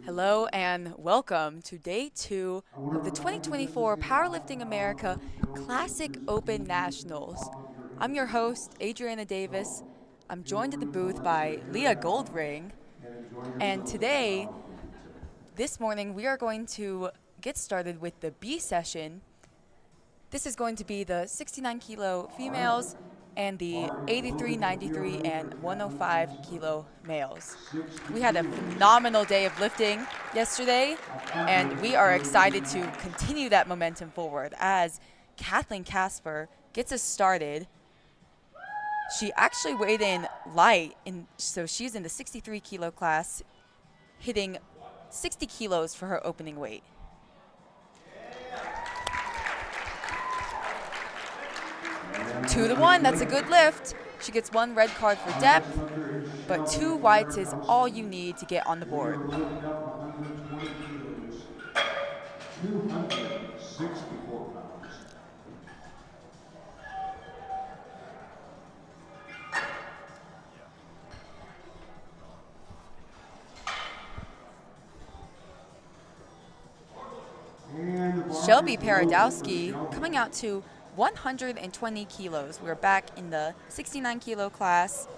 Hello and welcome to day 2 of the 2024 Powerlifting America Classic Open Nationals. I'm your host, Adriana Davis. I'm joined at the booth by Leah Goldring. And today, this morning, we are going to get started with the B session. This is going to be the 69 kilo females and the 83, 93, and 105 kilo males. We had a phenomenal day of lifting yesterday, and we are excited to continue that momentum forward as Kathleen Casper gets us started. She actually weighed in light, so she's in the 63 kilo class, hitting 60 kilos for her opening weight. Two to one, that's a good lift. She gets one red card for depth, but 2 whites is all you need to get on the board. 264 pounds. Shelby Paradowski coming out to 120 kilos. We're back in the 69 kilo class,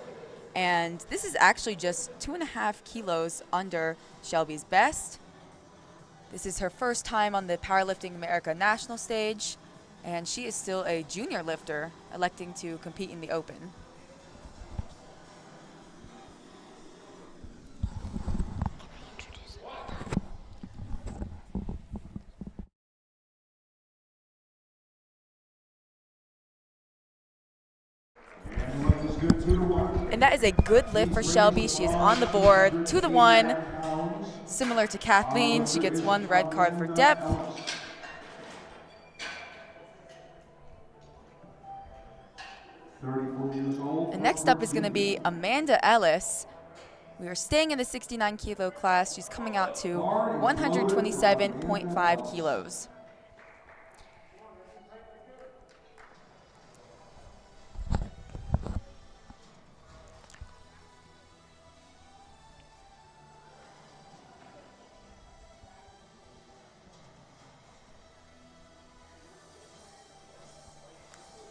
and this is actually just 2.5 kilos under Shelby's best. This is her first time on the Powerlifting America national stage, and she is still a junior lifter electing to compete in the open. And that is a good lift for Shelby. She is on the board, 2 to 1. Similar to Kathleen, she gets 1 red card for depth. And next up is going to be Amanda Ellis. We are staying in the 69 kilo class. She's coming out to 127.5 kilos.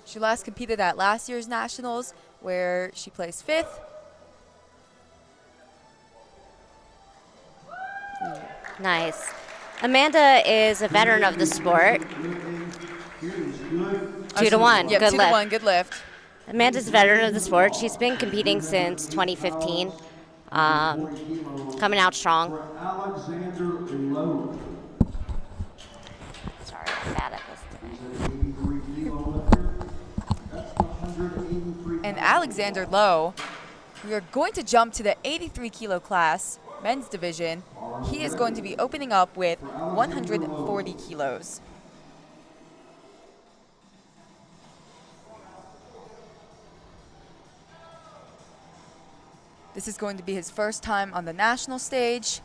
She last competed at last year's nationals, where she placed 5th. Nice. Amanda is a veteran of the sport. 2 to 1, Yep, good 2 lift. to 1, good lift. Amanda's a veteran of the sport. She's been competing since 2015. Coming out strong. Sorry, I'm bad at this today. And Alexander Lowe, we are going to jump to the 83 kilo class, men's division. He is going to be opening up with 140 kilos. This is going to be his first time on the national stage.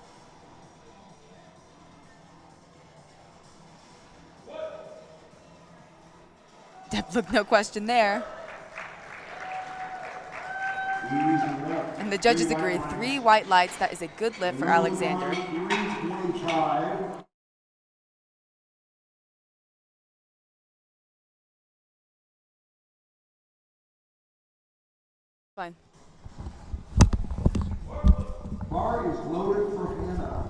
Depth look, no question there. And the judges agree, 3 white lights. That is a good lift for Alexander. Fine. Bar is loaded for Hannah.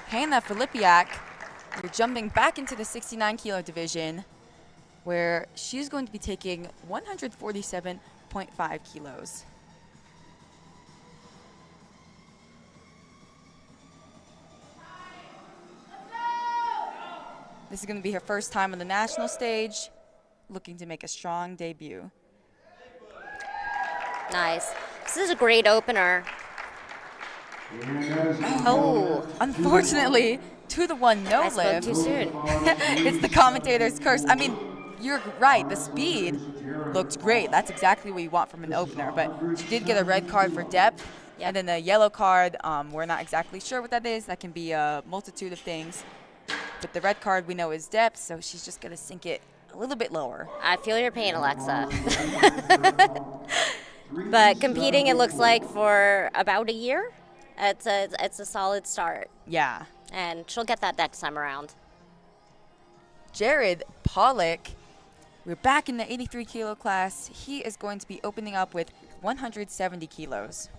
Hannah Filipiak, we're jumping back into the 69 kilo division, where she's going to be taking 147.5 kilos. This is going to be her first time on the national stage, looking to make a strong debut. Nice. This is a great opener. Oh, Unfortunately, 2 to 1, no I spoke lift. too soon. It's the commentator's curse. I mean, you're right. The speed looked great. That's exactly what you want from an opener. But she did get a red card for depth, and then a yellow card. We're not exactly sure what that is. That can be a multitude of things. But the red card we know is depth, so she's just going to sink it a little bit lower. I feel your pain, Alexa. but competing, it looks like, for about a year. It's a solid start, Yeah. and she'll get that next time around. Jared Pollock, we're back in the 83 kilo class. He is going to be opening up with 170 kilos.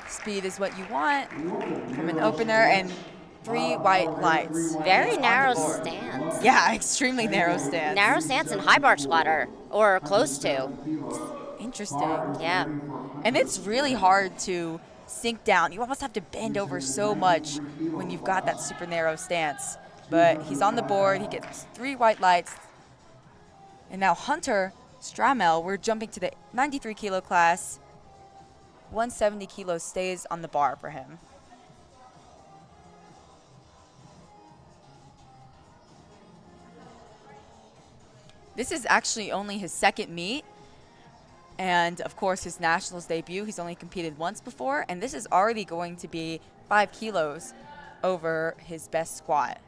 Speed is what you want from an opener, and 3 white lights. Very on the narrow board. stance. Yeah, extremely narrow stance. Narrow stance and high bar squatter, or close to. Interesting. Yeah. And it's really hard to sink down. You almost have to bend over so much when you've got that super narrow stance. But he's on the board. He gets 3 white lights. And now Hunter Stramel, we're jumping to the 93 kilo class. 170 kilos stays on the bar for him. This is actually only his second meet. And of course, his nationals debut. He's only competed once before. And this is already going to be 5 kilos over his best squat.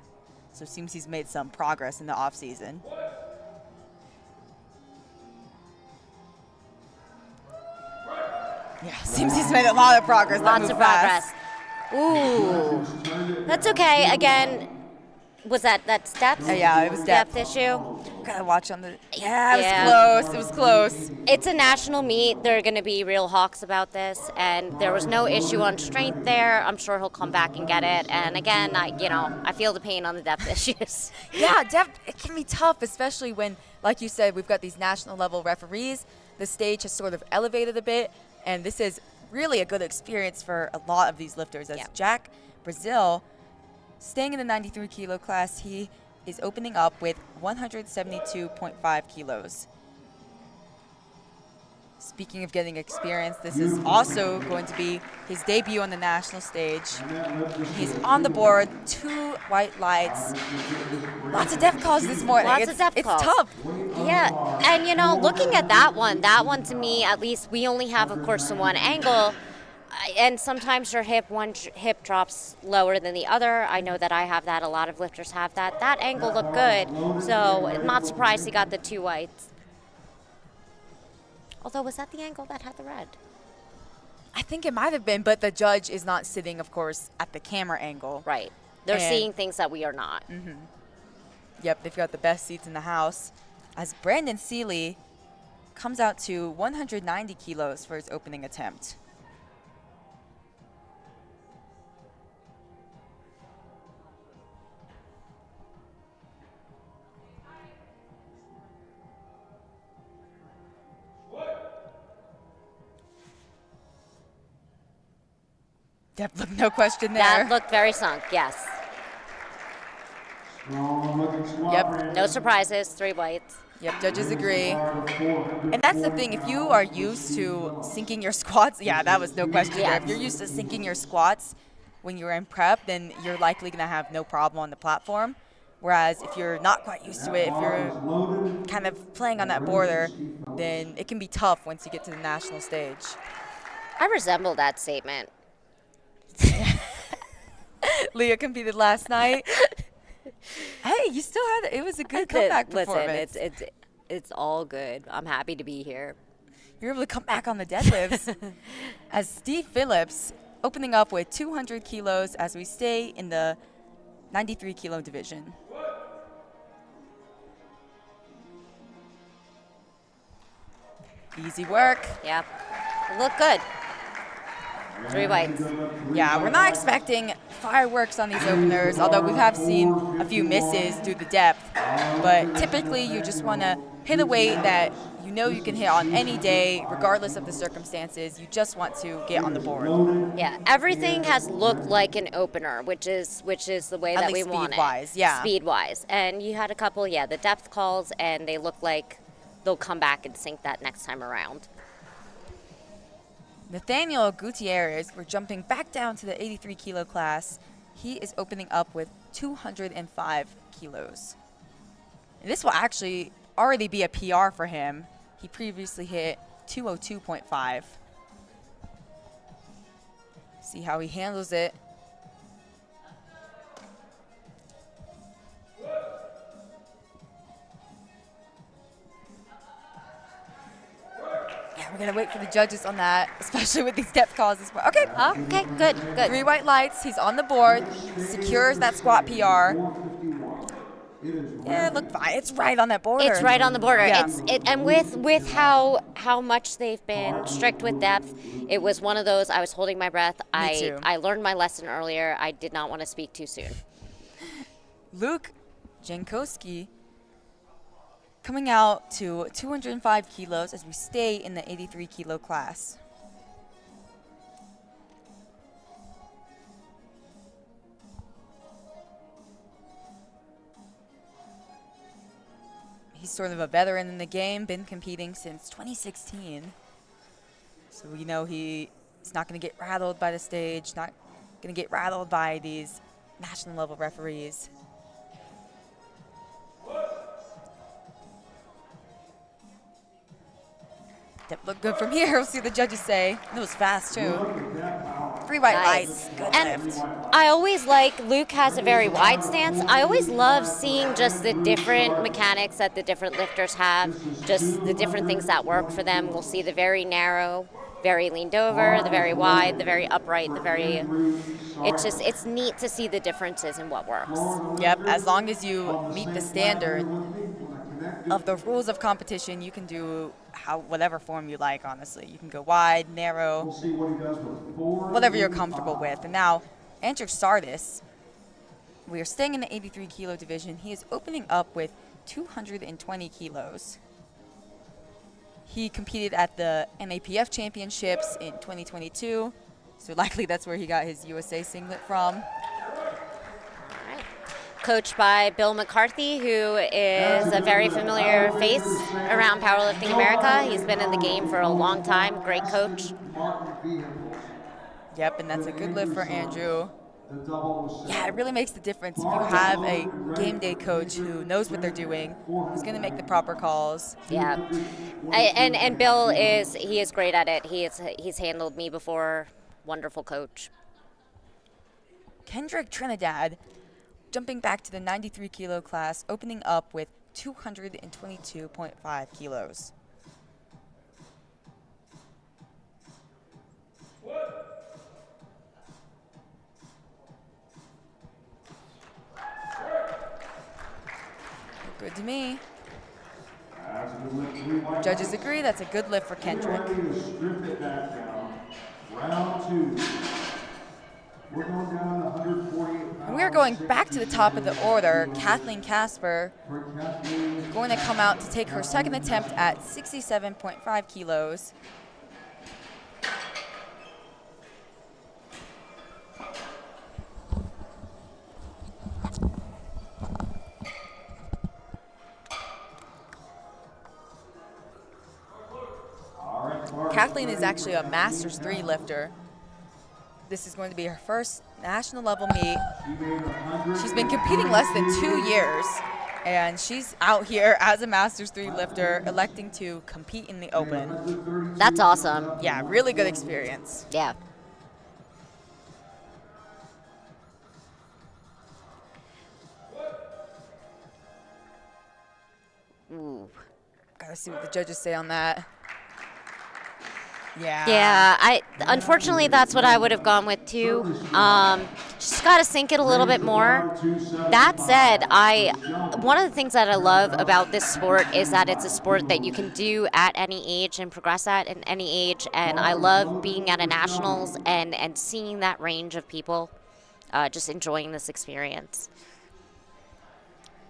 So it seems he's made some progress in the off season. Yeah, seems he's made a lot of progress. Lots of progress. Ooh. That's okay. Again, was that depth? Yeah, it was depth. issue. Gotta watch on the. Yeah, it Yeah. was close. It was close. It's a national meet. They're going to be real hawks about this, and there was no issue on strength there. I'm sure he'll come back and get it. And again, I feel the pain on the depth issues. Yeah, depth, it can be tough, especially when, like you said, we've got these national level referees. The stage has sort of elevated a bit, and this is really a good experience for a lot of these lifters. As Yeah. Jack Brazil, staying in the 93 kilo class, he is opening up with 172.5 kilos. Speaking of getting experience, this is also going to be his debut on the national stage. He's on the board, 2 white lights. Lots of depth calls this morning. Lots of depth calls. It's tough. Yeah, and looking at that one to me, at least, we only have, of course, the one angle, and sometimes your one hip drops lower than the other. I know that I have that. A lot of lifters have that. That angle looked good, so I'm not surprised he got the 2 whites. Although, was that the angle that had the red? I think it might have been, but the judge is not sitting, of course, at the camera angle. Right. They're And- seeing things that we are not. Yep, they've got the best seats in the house. As Brandon Seeley comes out to 190 kilos for his opening attempt. Yep, look, no question there. That looked very sunk, yes. Yep. No surprises, 3 whites. Yep, judges agree. And that's the thing, if you are used to sinking your squats, yeah, that was no question there. Yes. If you're used to sinking your squats when you're in prep, then you're likely going to have no problem on the platform. Whereas if you're not quite used to it, if you're kind of playing on that border, then it can be tough once you get to the national stage. I resemble that statement. Leah competed last night. Hey, you still had it. It was a good comeback performance. Listen, it's all good. I'm happy to be here. You're able to come back on the deadlifts. As Steve Phillips opening up with 200 kilos as we stay in the 93 kilo division. Easy work. Yeah. Look good. 3 whites. Yeah, we're not expecting fireworks on these openers, although we have seen a few misses due to depth. But typically, you just want to hit a weight that you know you can hit on any day, regardless of the circumstances. You just want to get on the board. Yeah, everything has looked like an opener, which is the way At that we least want it. speed-wise, yeah. Speed-wise. And you had a couple, the depth calls, and they look like they'll come back and sink that next time around. Nathaniel Gutierrez, we're jumping back down to the 83 kilo class. He is opening up with 205 kilos. And this will actually already be a PR for him. He previously hit 202.5. See how he handles it. gotta wait for the judges on that, especially with these depth calls as well. Okay. Okay, good, good. 3 white lights. He's on the board. Secures that squat PR. Yeah, look fine. It's right on that border. It's right on the border. Yeah. And with how much they've been strict with depth, it was one of those. I was holding my breath. too. I learned my lesson earlier. I did not want to speak too soon. Luke Jankowski coming out to 205 kilos as we stay in the 83 kilo class. He's sort of a veteran in the game, been competing since 2016. So we know he's not going to get rattled by the stage, not going to get rattled by these national level referees. That looked good from here. We'll see what the judges say. It was fast too. 3 white lights. Good And lift. I always like, Luke has a very wide stance. I always love seeing just the different mechanics that the different lifters have, just the different things that work for them. We'll see the very narrow, very leaned over, the very wide, the very upright, it's neat to see the differences in what works. Yep, as long as you meet the standard of the rules of competition, you can do whatever form you like, honestly. You can go wide, narrow, whatever you're comfortable with. And now, Andrew Sardis, we are staying in the 83 kilo division. He is opening up with 220 kilos. He competed at the NAPF Championships in 2022, so likely that's where he got his USA singlet from. Coached by Bill McCarthy, who is a very familiar face around Powerlifting America. He's been in the game for a long time, great coach. Yep, and that's a good lift for Andrew. Yeah, it really makes the difference if you have a game day coach who knows what they're doing, who's going to make the proper calls. Yeah, and Bill is great at it. He's handled me before. Wonderful coach. Kendrick Trinidad, jumping back to the 93 kilo class, opening up with 222.5 kilos. Good to me. Judges agree that's a good lift for Kendrick. Round 2. We're going down 148 pounds. And we are going back to the top of the order. Kathleen Casper going to come out to take her second attempt at 67.5 kilos. Kathleen is actually a Masters 3 lifter. This is going to be her first national level meet. She's been competing less than 2 years, and she's out here as a Masters 3 lifter, electing to compete in the Open. That's awesome. Yeah, really good experience. Yeah. Ooh. Gotta see what the judges say on that. Yeah. Yeah, unfortunately that's what I would have gone with too. Just got to sink it a little bit more. That said, one of the things that I love about this sport is that it's a sport that you can do at any age and progress at any age. And I love being at a nationals and seeing that range of people, just enjoying this experience.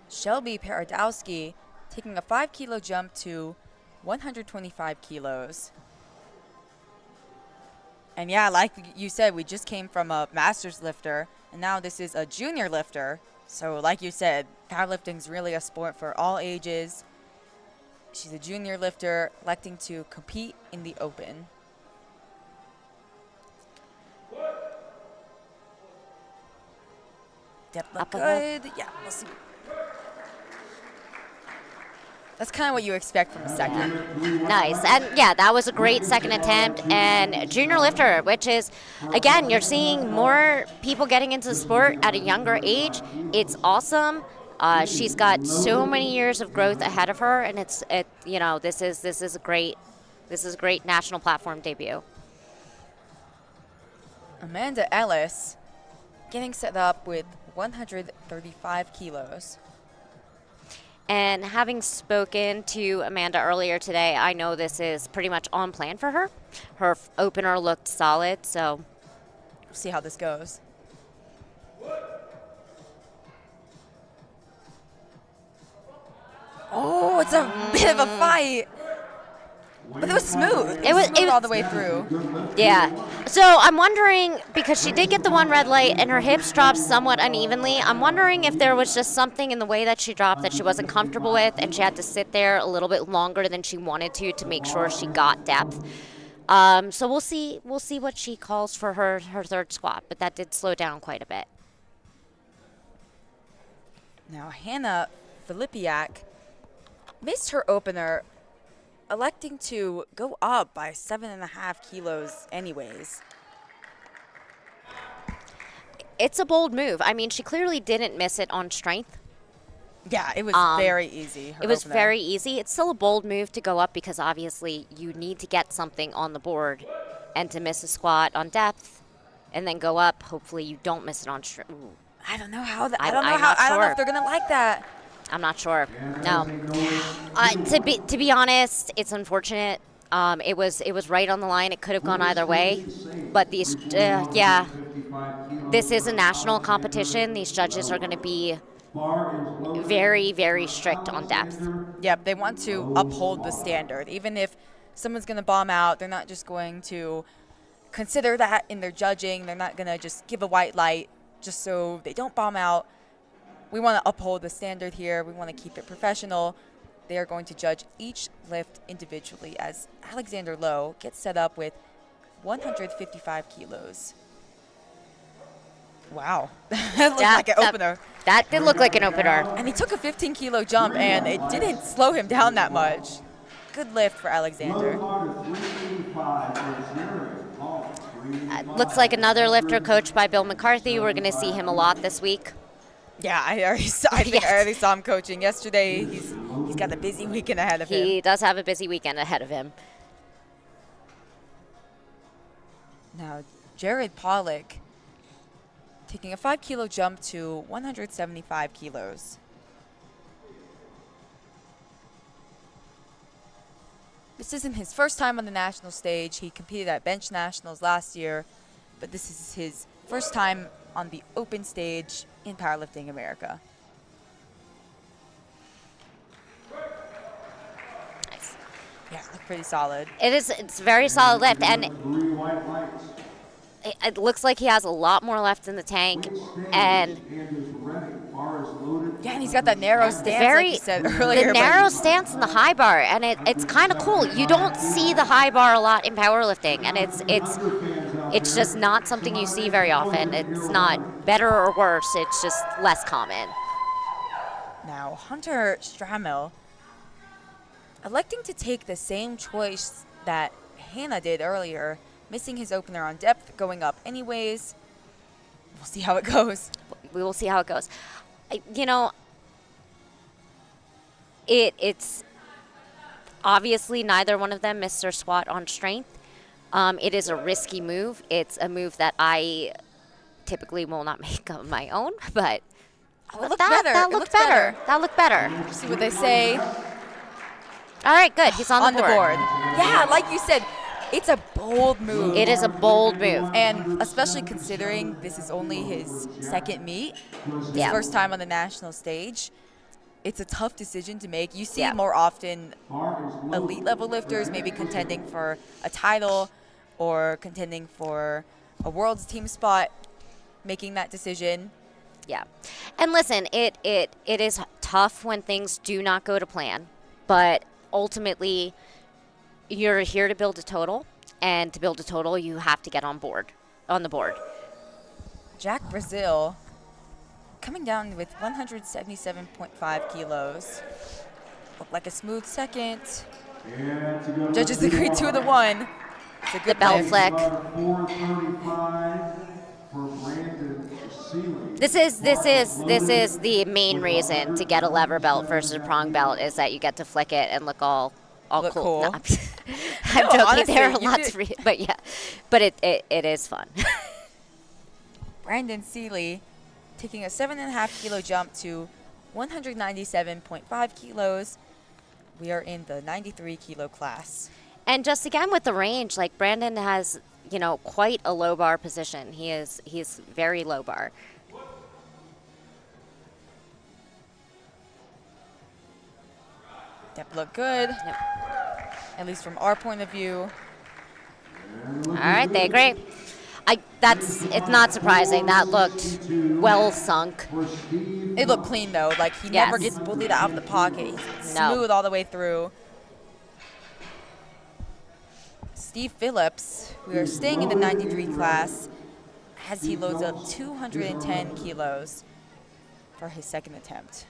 Shelby Paradowski taking a 5 kilo jump to 125 kilos. And yeah, like you said, we just came from a Masters lifter, and now this is a junior lifter. So like you said, powerlifting's really a sport for all ages. She's a junior lifter electing to compete in the Open. Depth look good. Yeah, we'll see. That's kind of what you expect from a second. Nice. And yeah, that was a great second attempt. And junior lifter, which is, again, you're seeing more people getting into the sport at a younger age. It's awesome. She's got so many years of growth ahead of her, and this is a great This is a great national platform debut. Amanda Ellis getting set up with 135 kilos. And having spoken to Amanda earlier today, I know this is pretty much on plan for her. Her opener looked solid, so We'll see how this goes. Oh, it's a bit of a fight. But it was smooth. It was smooth all the way through. yeah. So I'm wondering, because she did get the one red light and her hips dropped somewhat unevenly, I'm wondering if there was just something in the way that she dropped that she wasn't comfortable with and she had to sit there a little bit longer than she wanted to make sure she got depth. So we'll see what she calls for her third squat, but that did slow down quite a bit. Now, Hannah Filipiak missed her opener, electing to go up by 7.5 kilos anyways. It's a bold move. I mean, she clearly didn't miss it on strength. Yeah, it was very easy. It was very easy. It's still a bold move to go up because obviously you need to get something on the board, and to miss a squat on depth and then go up, hopefully you don't miss it on strength. I don't know how that. I'm I not don't know sure. if they're gonna like that. I'm not sure. No. To be honest, it's unfortunate. It was right on the line. It could have gone either way. But these, this is a national competition. These judges are going to be very, very strict on depth. Yep, they want to uphold the standard. Even if someone's going to bomb out, they're not just going to consider that in their judging. They're not going to just give a white light just so they don't bomb out. We want to uphold the standard here. We want to keep it professional. They are going to judge each lift individually as Alexander Lowe gets set up with 155 kilos. Wow. That looked like an opener. That did look like an opener. And he took a 15-kilo jump, and it didn't slow him down that much. Good lift for Alexander. Looks like another lifter coached by Bill McCarthy. We're going to see him a lot this week. Yeah, I already saw him coaching yesterday. He's got a busy weekend ahead of him. He does have a busy weekend ahead of him. Now, Jared Pollock taking a 5-kilo jump to 175 kilos. This isn't his first time on the national stage. He competed at bench nationals last year, but this is his first time on the open stage in Powerlifting America. Nice. Yeah, looked pretty solid. It's a very solid lift, and it looks like he has a lot more left in the tank. And yeah, and he's got that narrow stance, like you said earlier. The narrow stance and the high bar, and it's kind of cool. You don't see the high bar a lot in powerlifting, and it's just not something you see very often. It's not better or worse. It's just less common. Now, Hunter Stramel electing to take the same choice that Hannah did earlier, missing his opener on depth, going up anyways. We'll see how it goes. We will see how it goes. You know, it's obviously neither one of them missed their squat on strength. It is a risky move. It's a move that I typically will not make on my own, but that looked better. That looked better. See what they say. All right, good. He's on the board. Yeah, like you said, it's a bold move. It is a bold move. And especially considering this is only his second meet, his first time on the national stage, it's a tough decision to make. You see more often elite level lifters maybe contending for a title or contending for a world's team spot, making that decision. Yeah. And listen, it is tough when things do not go to plan, but ultimately you're here to build a total, and to build a total you have to get on the board. Jack Brazil coming down with 177.5 kilos. Looked like a smooth second. Judges agreed 2 to 1. It's a good The belt lift. flick. This is the main reason to get a lever belt versus a prong belt, is that you get to flick it and look all all look cool. cool. No, I'm No, joking. honestly, There are you lots could- of but yeah, but it is fun. Brandon Seeley taking a 7.5 kilo jump to 197.5 kilos. We are in the 93 kilo class. And just again with the range, like Brandon has, quite a low bar position. He's very low bar. Yep, look good, Yep. at least from our point of view. All right, they agree. It's not surprising. That looked well sunk. It looked clean though, like he never Yes. gets bullied out of the pocket. He's No. smooth all the way through. Steve Phillips, we are staying in the 93 class as he loads up 210 kilos for his second attempt.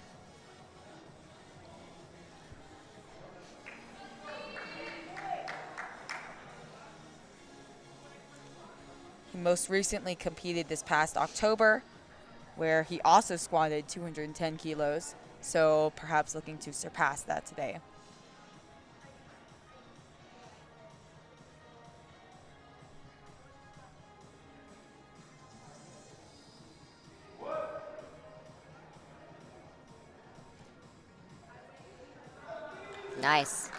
He most recently competed this past October, where he also squatted 210 kilos, so perhaps looking to surpass that today. Nice.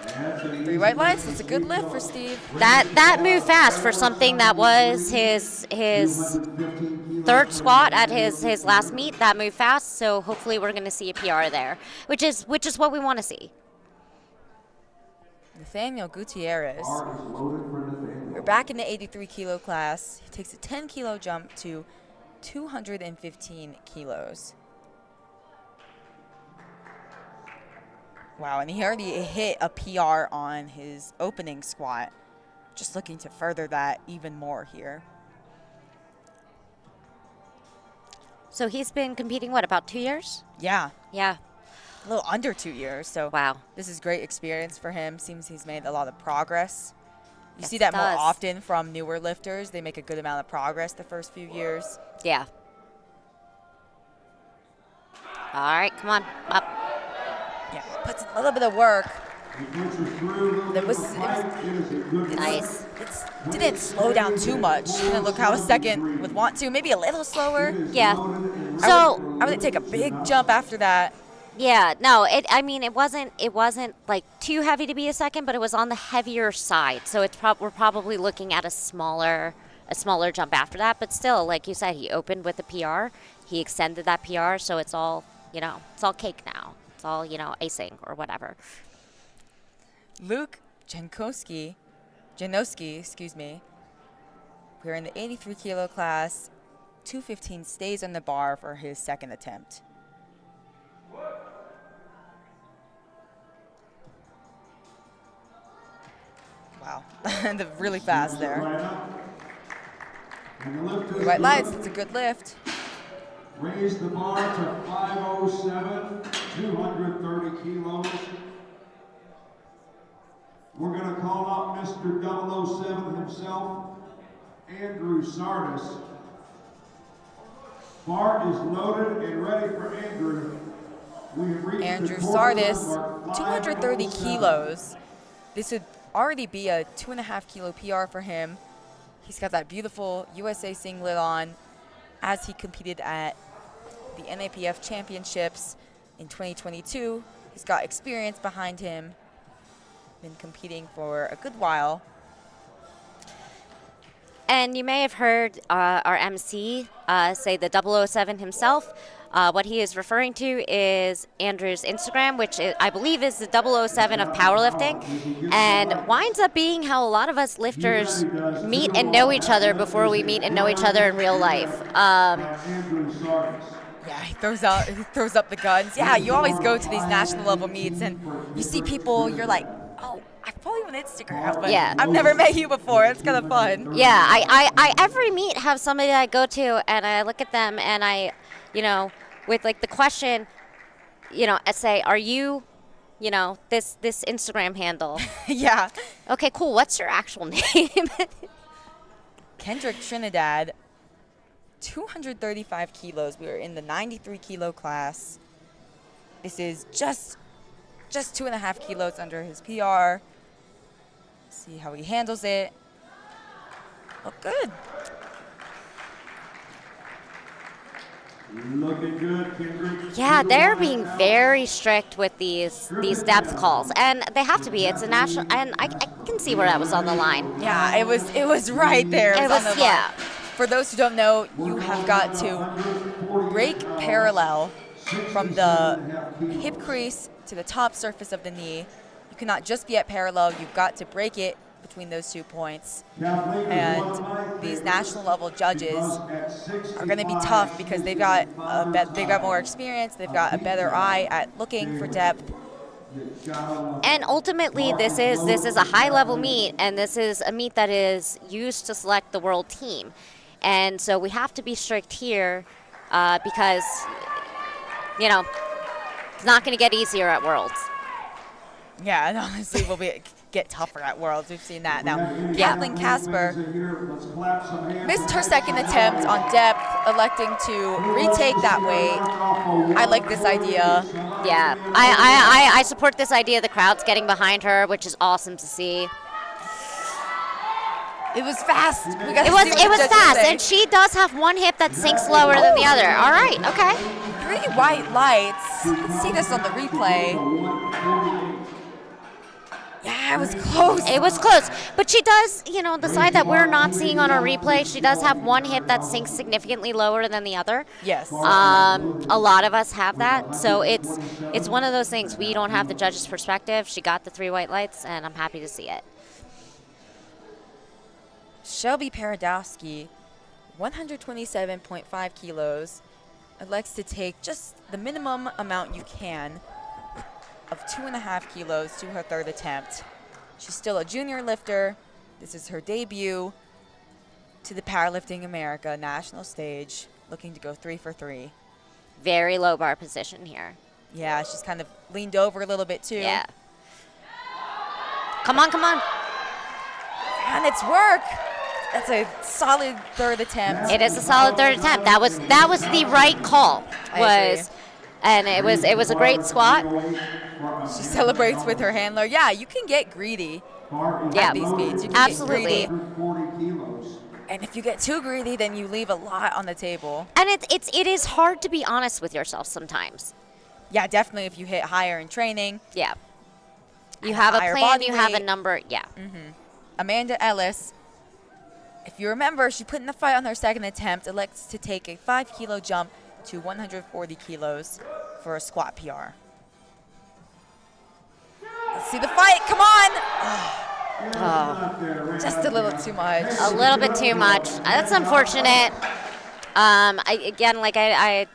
3 white lights, that's a good lift for Steve. That moved fast for something that was his third squat at his last meet. That moved fast, so hopefully we're going to see a PR there, which is what we want to see. Nathaniel Gutierrez. We're back in the 83 kilo class. He takes a 10 kilo jump to 215 kilos. Wow, and he already hit a PR on his opening squat. Just looking to further that even more here. So he's been competing, what, about 2 years? Yeah, Yeah. a little under 2 years. So Wow. this is great experience for him. Seems he's made a lot of progress. You Yes, see that it more does. often from newer lifters. They make a good amount of progress the first few years. Yeah. All right, come on, up. Yeah, puts a little bit of work. It Nice. It didn't slow down too much. Didn't look how a second would want to. Maybe a little slower. Yeah. I So would take a big jump after that. yeah, no, it wasn't like too heavy to be a second, but it was on the heavier side. So we're probably looking at a smaller jump after that. But still, like you said, he opened with a PR. He extended that PR, so it's all it's all cake now. It's all icing or whatever. Luke Janowski, excuse me. We're in the 83 kilo class. 215 stays on the bar for his second attempt. Wow, really fast there. White lights, that's a good lift. Raise the bar to 507, 230 kilos. We're going to call up Mr. 007 himself, Andrew Sardis. Bar is loaded and ready for Andrew. We have reached Andrew the quarter Sardis, mark, 230 507. kilos. This would already be a 2.5 kilo PR for him. He's got that beautiful USA singlet on as he competed at the NAPF Championships in 2022. He's got experience behind him, been competing for a good while. And you may have heard our MC say the 007 himself. What he is referring to is Andrew's Instagram, which I believe is the 007 of powerlifting, and winds up being how a lot of us lifters meet and know each other before we meet and know each other in real life. Andrew Sardis. Yeah, he throws up the guns. Yeah, you always go to these national level meets and you see people, you're like, oh, I follow you on Instagram, but Yeah. I've never met you before. It's kind of fun. Yeah, I every meet have somebody that I go to and I look at them and I, with like the question, I say, are you, this Instagram handle? Yeah. Okay, cool. What's your actual name? Kendrick Trinidad, 235 kilos. We were in the 93 kilo class. This is just 2.5 kilos under his PR. See how he handles it. Look good. Looking good, Kendrick. Yeah, they're being very strict with these depth calls, and they have to be. It's a national, and I can see where that was on the line. Yeah, it was right there. It was on the line. Yeah. For those who don't know, you have got to break parallel from the hip crease to the top surface of the knee. You cannot just be at parallel. You've got to break it between those 2 points. And these national level judges are going to be tough because they've got more experience. They've got a better eye at looking for depth. And ultimately, this is a high level meet, and this is a meet that is used to select the world team. And so we have to be strict here because, it's not going to get easier at Worlds. Yeah, and honestly, get tougher at Worlds. We've seen that now. Kathleen Casper missed her second attempt on depth, electing to retake that weight. I like this idea. Yeah, I support this idea. The crowd's getting behind her, which is awesome to see. It was fast. It was fast, and she does have one hip that sinks lower than the other. All right, okay. 3 white lights. Let's see this on the replay. Yeah, it was close. It was close. But she does, the side that we're not seeing on our replay, she does have one hip that sinks significantly lower than the other. Yes. A lot of us have that. So it's one of those things. We don't have the judge's perspective. She got the 3 white lights, and I'm happy to see it. Shelby Paradowski, 127.5 kilos, elects to take just the minimum amount you can of 2.5 kilos to her 3rd attempt. She's still a junior lifter. This is her debut to the Powerlifting America national stage, looking to go 3 for 3. Very low bar position here. Yeah, she's kind of leaned over a little bit too. Yeah. Come on, come on. And it's work. That's a solid 3rd attempt. It is a solid 3rd attempt. That was the right call. And it was a great squat. She celebrates with her handler. Yeah, you can get greedy at these meets. You can absolutely. Get greedy. And if you get too greedy, then you leave a lot on the table. And it is hard to be honest with yourself sometimes. Yeah, definitely if you hit higher in training. Yeah. You have a plan, you have a number, yeah. Mm-hmm. Amanda Ellis, if you remember, she put in the fight on her 2nd attempt, elects to take a 5 kilo jump to 140 kilos for a squat PR. Let's see the fight. Come on. Oh, just a little too much. A little bit too much. That's unfortunate. I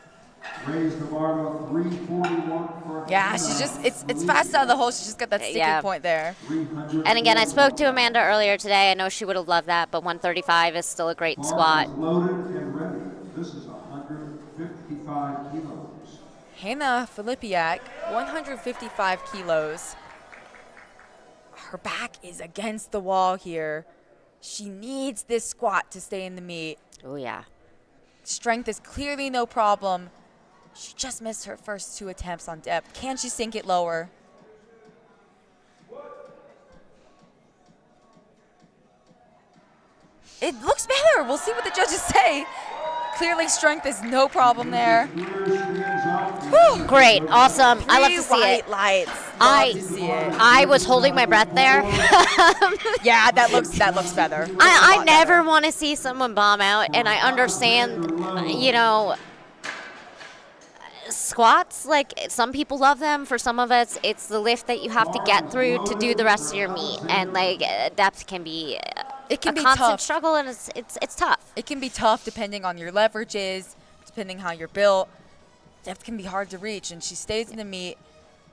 Raised the bar to 341 for a yeah, she's just it's fast out of the hole. She's just got that sticking point there. And again, I spoke to Amanda earlier today. I know she would have loved that, but 135 is still a great squat. Loaded and ready. This is 155 kilos. Hannah Filipiak, 155 kilos. Her back is against the wall here. She needs this squat to stay in the meet. Oh, yeah. Strength is clearly no problem. She just missed her first 2 attempts on depth. Can she sink it lower? It looks better. We'll see what the judges say. Clearly, strength is no problem there. Whew. Great, awesome. I love to see it. 3 white lights. Love to see it. I was holding my breath there. Yeah, that looks better. I never want to see someone bomb out, and I understand, squats, like some people love them. For some of us, it's the lift that you have to get through to do the rest of your meet, and depth can be a constant tough. struggle, and it's tough. It can be tough depending on your leverages, depending how you're built. Depth can be hard to reach, and she stays in the meet.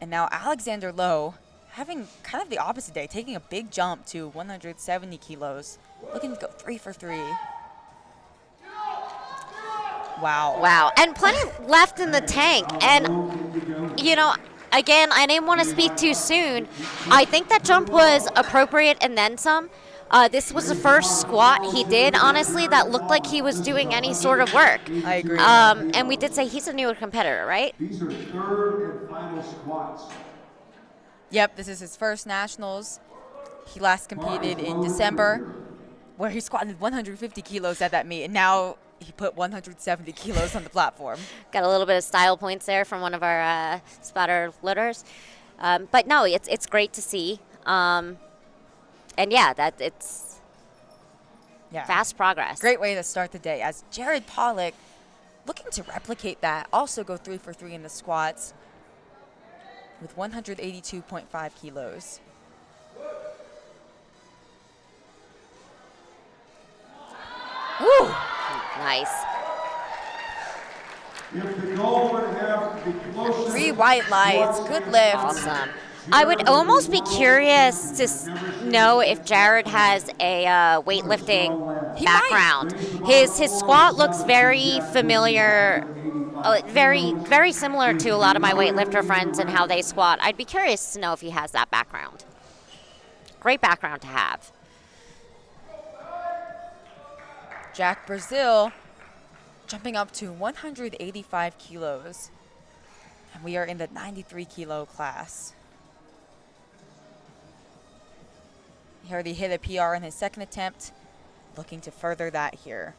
And now Alexander Lowe, having kind of the opposite day, taking a big jump to 170 kilos, looking to go 3 for 3. Wow. And plenty left in the tank. And, again, I didn't want to speak too soon. I think that jump was appropriate and then some. This was the first squat he did, honestly, that looked like he was doing any sort of work. I agree. And we did say he's a newer competitor, right? These are third and final squats. Yep, this is his first nationals. He last competed in December, where he squatted 150 kilos at that meet, and now he put 170 kilos on the platform. Got a little bit of style points there from one of our spotter loaders. But no, it's great to see. And yeah, that it's fast progress. Great way to start the day, as Jared Pollock, looking to replicate that, also go 3 for 3 in the squats with 182.5 kilos. Ooh. Nice. If the goal would have the closest 3 white lights, good lift. Awesome. I would almost be curious to know if Jared has a weightlifting He background. His squat looks very familiar, very similar to a lot of my weightlifter friends and how they squat. I'd be curious to know if he has that background. Great background to have. Jack Brazil jumping up to 185 kilos. And we are in the 93 kilo class. He already hit a PR in his second attempt, looking to further that here.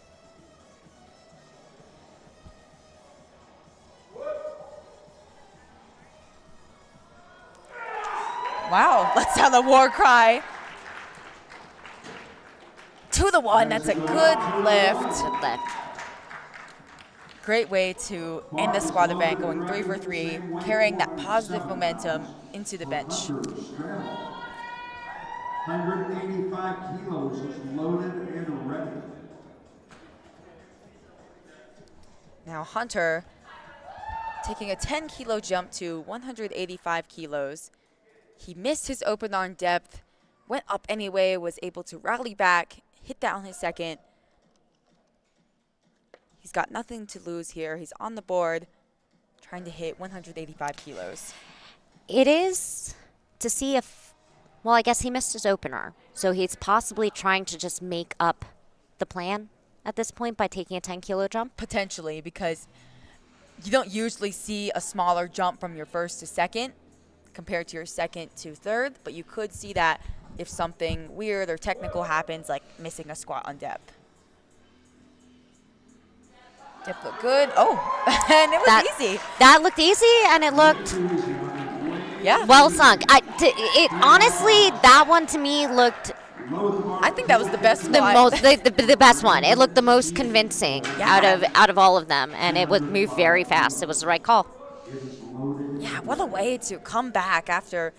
Wow, let's have the war cry. 2 to 1, that's a good lift. Good lift. Great way to end the squat event, going 3 for 3, carrying that positive momentum into the bench. 185 kilos is loaded and ready. Now Hunter taking a 10 kilo jump to 185 kilos. He missed his open arm depth, went up anyway, was able to rally back, hit that on his second. He's got nothing to lose here. He's on the board, trying to hit 185 kilos. It is to see if, well, I guess he missed his opener. So he's possibly trying to just make up the plan at this point by taking a 10 kilo jump. Potentially, because you don't usually see a smaller jump from your first to second compared to your second to third, but you could see that if something weird or technical happens, like missing a squat on depth. Depth looked good. Oh, and it was easy. That looked easy, and it looked well sunk. Honestly, that one to me looked I think that was the best the best one. It looked the most convincing out of all of them, and it would move very fast. It was the right call. Yeah, what a way to come back after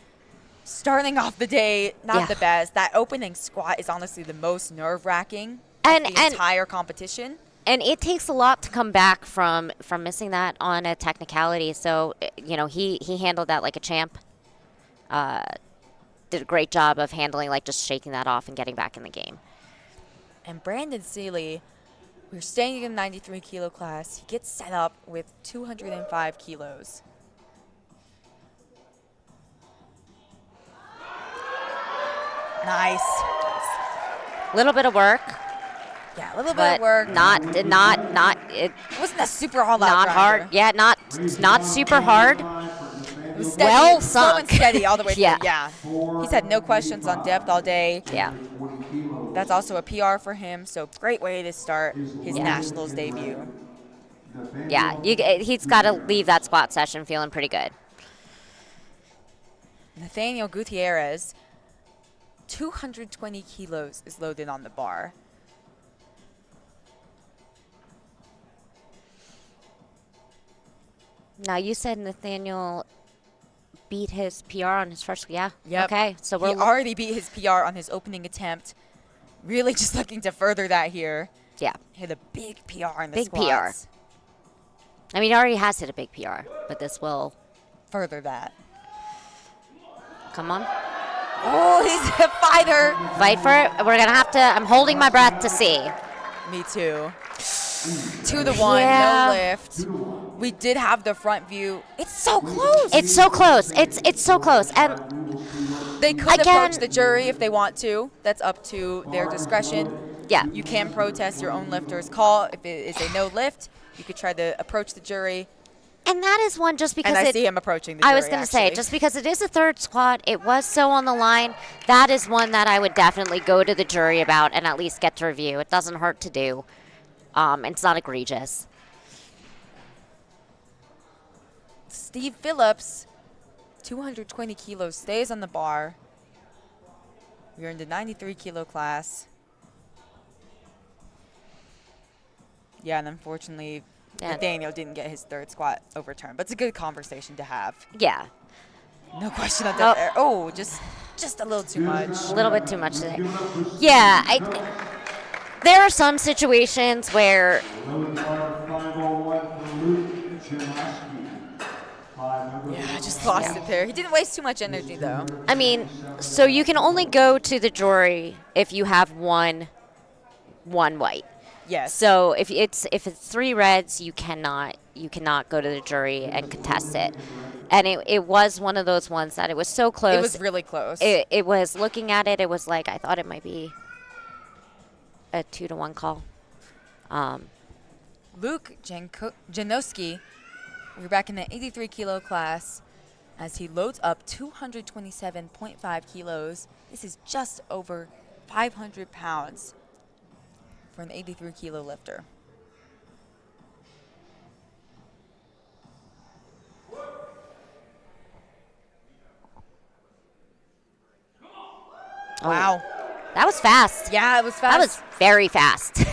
starting off the day not the best. That opening squat is honestly the most nerve-wracking of the entire competition. And it takes a lot to come back from missing that on a technicality. So, you know, he handled that like a champ. Did a great job of handling, like, just shaking that off and getting back in the game. And Brandon Seeley, we're staying in the 93 kilo class. He gets set up with 205 kilos. Nice. Little bit of work. Yeah, a little bit of work. It wasn't a super all-out not hard. grinder. Yeah, not super hard. It was steady, well slow sunk. and steady all the way through. Yeah. Yeah. He's had no questions on depth all day. Yeah. That's also a PR for him, so great way to start his Nationals debut. Yeah, he's got to leave that squat session feeling pretty good. Nathaniel Gutierrez, 220 kilos is loaded on the bar. Now, you said Nathaniel beat his PR on his first, Yep. Okay, so he already beat his PR on his opening attempt. Really just looking to further that here. Yeah. Hit a big PR in the Big squats. PR. I mean, he already has hit a big PR, but this will further that. Come on. Oh, he's a fighter. Fight for it. We're going to have to, I'm holding my breath to see. Me too. 2 to 1, no lift. We did have the front view. It's so close. It's so close. It's so close. And They could Again- approach the jury if they want to. That's up to their discretion. Yeah. You can protest your own lifter's call. If it is a no lift, you could try to approach the jury. And that is one just because And I see him approaching the jury, I was going to say, actually. just because it is a third squat, it was so on the line, that is one that I would definitely go to the jury about and at least get to review. It doesn't hurt to do. It's not egregious. Steve Phillips, 220 kilos, stays on the bar. We're in the 93 kilo class. Yeah, and unfortunately, Yeah. Nathaniel didn't get his third squat overturned. But it's a good conversation to have. Yeah, No question of that there. Oh, just a little too much. a little bit too much today. Yeah, there are some situations where Yeah, I just lost it there. He didn't waste too much energy, though. I mean, so you can only go to the jury if you have one white. Yes. So if it's 3 reds, you cannot go to the jury and contest it. And it was one of those ones that it was so close. It was really close. It was looking at it. It was like I thought it might be a 2-1 call. Luke Janowski, we're back in the 83 kilo class as he loads up 227.5 kilos. This is just over 500 pounds for an 83 kilo lifter. Wow. That was fast. Yeah, it was fast. That was very fast.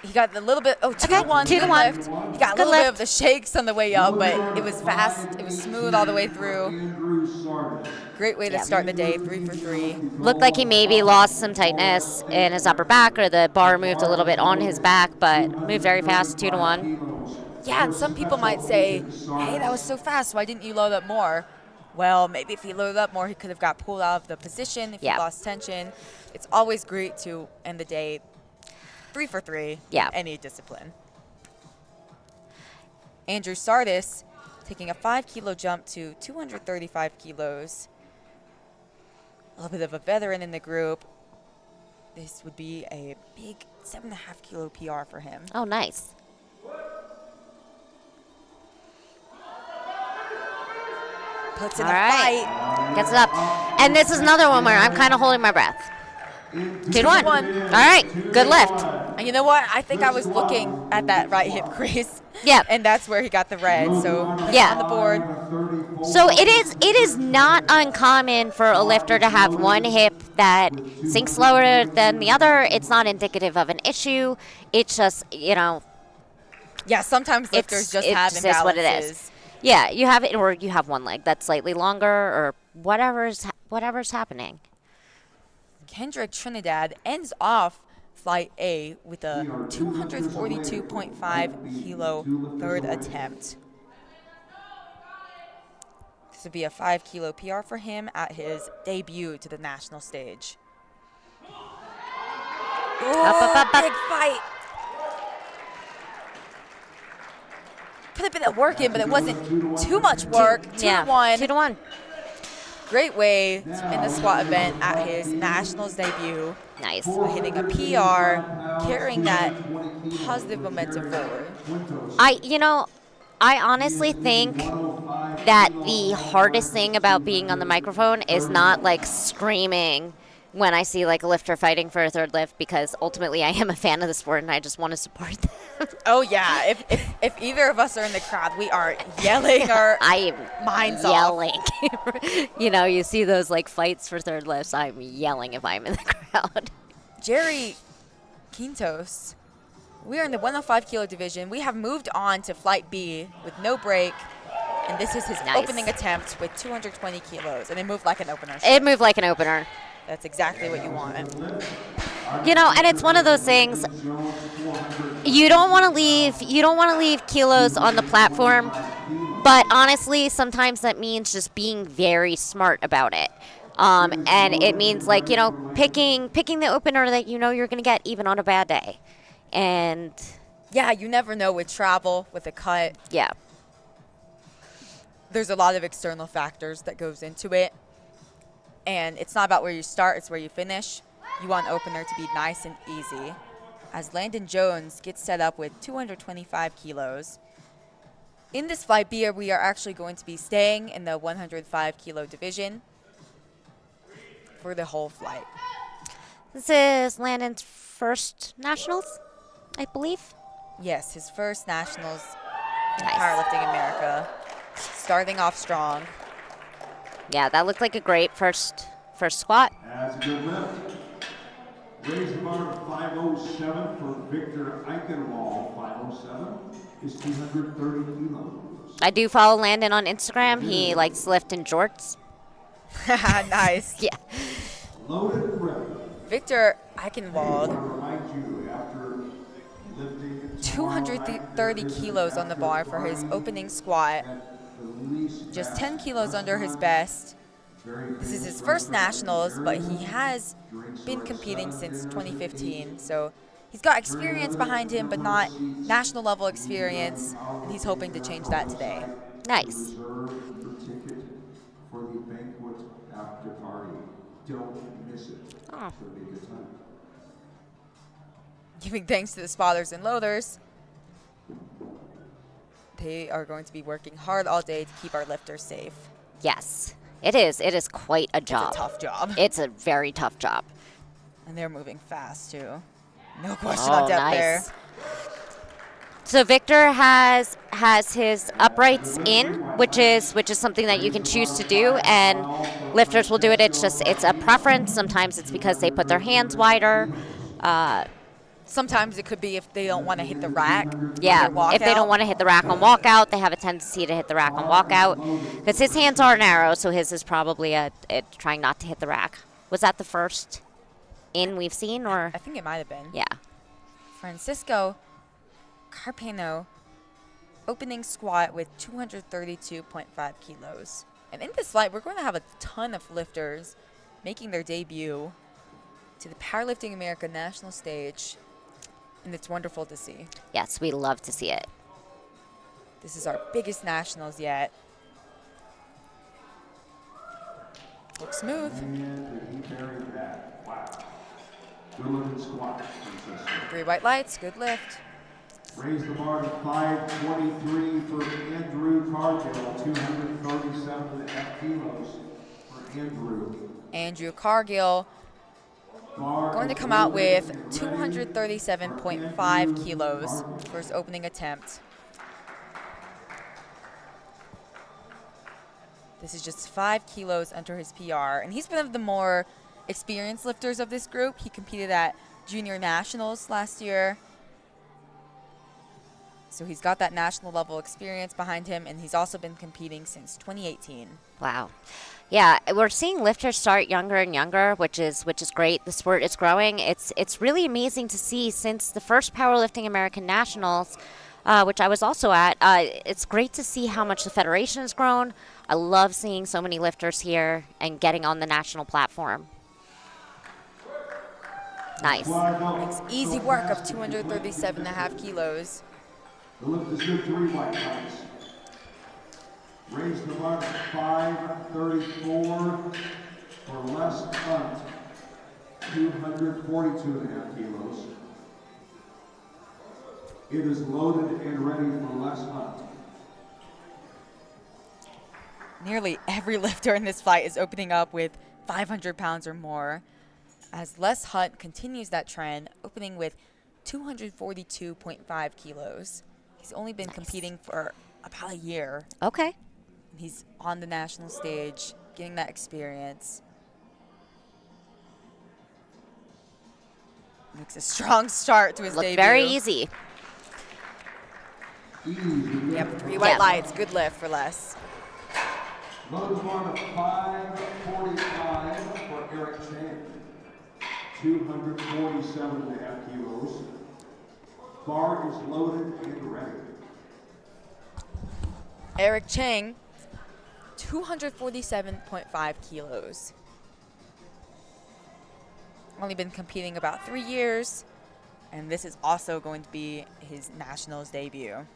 He got a little bit, 2 Okay, to 1, 2 to good 1. lift. He got a Good little bit lift. of the shakes on the way up, but it was fast. It was smooth all the way through. Great way to Yeah. start the day, 3 for 3. Looked like he maybe lost some tightness in his upper back, or the bar moved a little bit on his back, but moved very fast, 2-1. Yeah, and some people might say, hey, that was so fast. Why didn't you load up more? Well, maybe if he loaded up more, he could have got pulled out of the position if Yeah. he lost tension. It's always great to end the day 3 for 3. Yeah. Any discipline. Andrew Sardis taking a 5 kilo jump to 235 kilos. A little bit of a veteran in the group. This would be a big 7.5 kilo PR for him. Oh, nice. Puts in All a right. fight. Gets it up. And this is another one where I'm kind of holding my breath. 2-1. All right. Good lift. And you know what? I think I was looking at that right hip crease. Yeah. And that's where he got the red. So he's Yeah. on the board. So it is not uncommon for a lifter to have one hip that sinks lower than the other. It's not indicative of an issue. It's just, Yeah, sometimes lifters just it have just is what it imbalances. is. Yeah, you have it, or you have one leg that's slightly longer, or whatever's happening. Kendrick Trinidad ends off Flight A with a 242.5 kilo third attempt. This would be a 5 kilo PR for him at his debut to the national stage. Up. Big fight. Put a bit of work in, but it wasn't too much work. 2 to 1. 2-1. Great way to end the squat event at his nationals debut. Nice. By hitting a PR, carrying that positive momentum forward. I honestly think that the hardest thing about being on the microphone is not like screaming when I see like a lifter fighting for a third lift, because ultimately I am a fan of the sport and I just want to support them. Oh yeah, if either of us are in the crowd, we are yelling our I am minds yelling. You see those like fights for third lifts, I'm yelling if I'm in the crowd. Jerry Quintos, we are in the 105 kilo division. We have moved on to Flight B with no break, and this is his Nice. opening attempt with 220 kilos, and it moved like an opener. It moved like an opener. That's exactly what you want. And it's one of those things, you don't want to leave kilos on the platform, but honestly sometimes that means just being very smart about it. And it means like, picking the opener that you're going to get even on a bad day. And Yeah, you never know with travel, with a cut. yeah. There's a lot of external factors that goes into it. And it's not about where you start, it's where you finish. You want an opener to be nice and easy. As Landon Jones gets set up with 225 kilos. In this flight, we are actually going to be staying in the 105 kilo division for the whole flight. This is Landon's first nationals, I believe. Yes, his first nationals in Nice. Powerlifting America. Starting off strong. Yeah, that looked like a great first squat. That's a good lift. Raise the bar to 507 for Victor Eichenwald. 507 is 230 kilos. I do follow Landon on Instagram. He likes to lift in jorts. Nice. Yeah. Loaded and ready. Victor I Eichenwald, want to remind you, after lifting 230 kilos on the bar for his opening squat. Just 10 kilos under his best. This is his first nationals, but he has been competing since 2015. So he's got experience behind him, but not national level experience. And he's hoping to change that today. Nice. Reserve your ticket for the banquet after party. Don't miss it. Oh. It's going to be a good time. Giving thanks to the spotters and loaders. They are going to be working hard all day to keep our lifters safe. Yes, it is. It is quite a job. It's a tough job. It's a very tough job. And they're moving fast, too. No question on depth there. So Victor has his uprights in, which is something that you can choose to do, and lifters will do it. It's a preference. Sometimes it's because they put their hands wider. Sometimes it could be if they don't want to hit the rack. Yeah, on their if they don't walkout. want to hit the rack on walkout, they have a tendency to hit the rack on walkout. Because his hands are narrow, so his is probably trying not to hit the rack. Was that the first in we've seen, or? I think it might have been. Yeah. Francisco Carpeno, opening squat with 232.5 kilos. And in this flight, we're going to have a ton of lifters making their debut to the Powerlifting America national stage. And it's wonderful to see. Yes, we love to see it. This is our biggest nationals yet. Looks smooth. And he buried that. Wow. Good looking squat. Francisco. 3 white lights, good lift. Raise the bar to 523 for Andrew Cargill. 237.5 kilos for Andrew. Andrew Cargill going to come out with 237.5 kilos for his opening attempt. This is just 5 kilos under his PR, and he's one of the more experienced lifters of this group. He competed at Junior Nationals last year. So he's got that national level experience behind him, and he's also been competing since 2018. Wow. Yeah, we're seeing lifters start younger and younger, which is great. The sport is growing. It's really amazing to see since the first Powerlifting American Nationals, which I was also at. It's great to see how much the federation has grown. I love seeing so many lifters here and getting on the national platform. Nice. It's easy work of 237.5 kilos. The lift is good, 3 white lights. Raise the bar to 534 for Les Hunt. 242.5 kilos. It is loaded and ready for Les Hunt. Nearly every lifter in this fight is opening up with 500 pounds or more, as Les Hunt continues that trend, opening with 242.5 kilos. He's only been competing for about a year. Okay. He's on the national stage, getting that experience. Makes a strong start to his Looked debut. very easy. Yep, 3 white lights. Good lift for Les. Load the bar to 545 for Eric Chang. 247.5 kilos. Bar is loaded and ready. Eric Chang, 247.5 kilos. Only been competing about 3 years, and this is also going to be his nationals debut.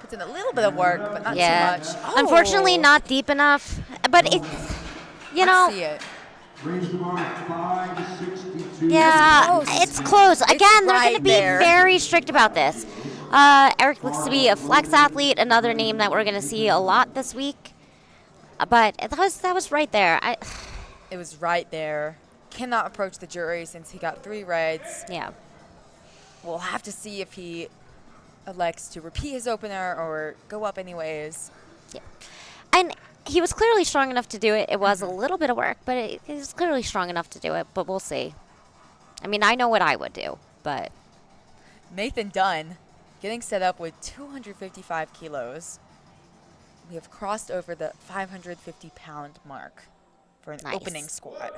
It's in a little bit of work, but not too Yeah. much. Oh, Unfortunately, not deep enough. But it's, you let's know, see it. Raise the bar to 562. yeah, close. it's close. It's Again, they're going right to be there. very strict about this. Eric looks to be a flex athlete, another name that we're going to see a lot this week. But that was right there. It was right there. Cannot approach the jury since he got 3 reds. Yeah. We'll have to see if he elects to repeat his opener or go up anyways. Yeah. And he was clearly strong enough to do it. It was a little bit of work, but it was clearly strong enough to do it. But we'll see. I mean, I know what I would do, but Nathan Dunn getting set up with 255 kilos. We have crossed over the 550-pound mark for an Nice. opening squat.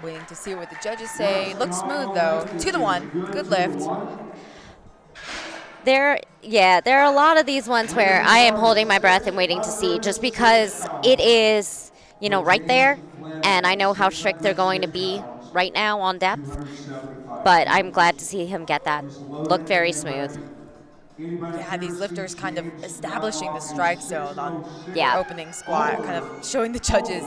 Waiting to see what the judges say. Looks smooth though. 2-1. Good lift. there are a lot of these ones where I am holding my breath and waiting to see, just because it is, right there, and I know how strict they're going to be right now on depth. But I'm glad to see him get that. Look very smooth. Yeah, these lifters kind of establishing the strike zone on Yeah. opening squat, kind of showing the judges,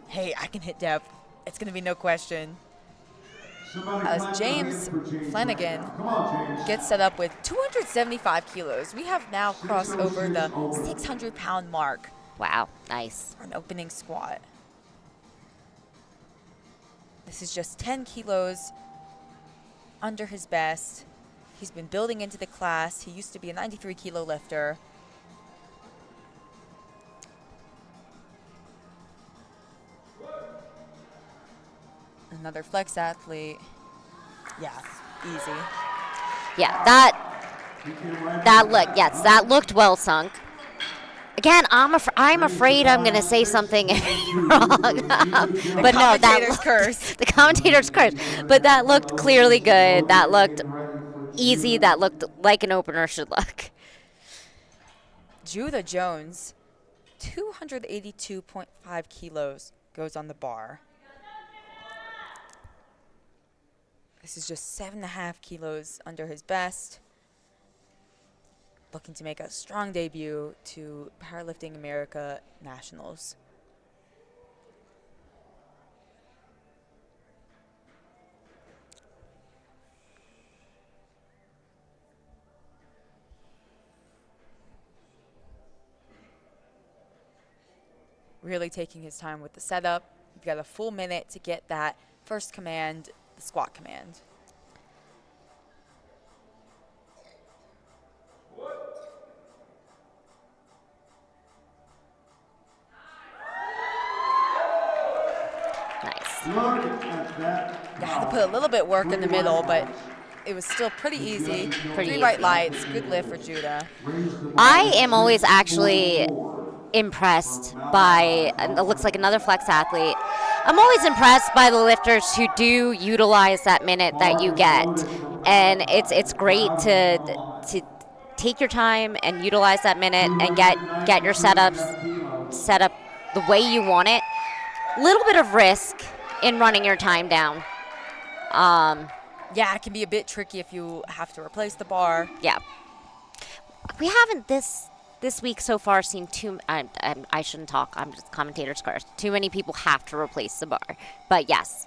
hey, I can hit depth. It's going to be no question. As James Flanagan gets set up with 275 kilos. We have now crossed over the 600-pound mark Wow, nice. for an opening squat. This is just 10 kilos under his best. He's been building into the class. He used to be a 93-kilo lifter. Another flex athlete. Yeah, easy. Yeah, that looked well sunk. Again, I'm afraid I'm going to say something wrong. But no, Commentator's curse. the commentator's curse. But that looked clearly good. That looked easy. That looked like an opener should look. Judah Jones, 282.5 kilos, goes on the bar. This is just 7.5 kilos under his best. Looking to make a strong debut to Powerlifting America Nationals. Really taking his time with the setup. You've got a full minute to get that first command, the squat command. Nice. Yeah, had to put a little bit work in the middle, but it was still pretty easy. Pretty Three right easy. lights, good lift for Judah. I am always actually impressed by, it looks like another flex athlete. I'm always impressed by the lifters who do utilize that minute that you get. And it's great to take your time and utilize that minute and get your setups set up the way you want it. Little bit of risk in running your time down. Yeah, it can be a bit tricky if you have to replace the bar. Yeah. We haven't this week so far seen I shouldn't talk. I'm just commentator's curse. Too many people have to replace the bar. But yes.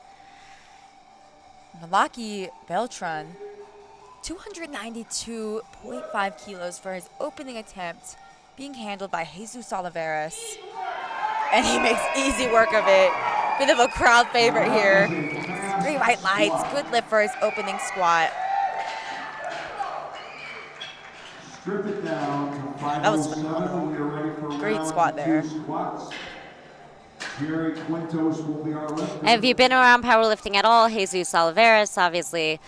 Malaki Beltran, 292.5 kilos for his opening attempt, being handled by Jesus Oliveras. And he makes easy work of it. Bit of a crowd favorite here. Three right lights, good lift for his opening squat. Strip it down to That was 507. We are ready for Great round squat there. 2 squats. Jerry Quintos will be our lifter. Have you been around powerlifting at all? Jesus Oliveras, obviously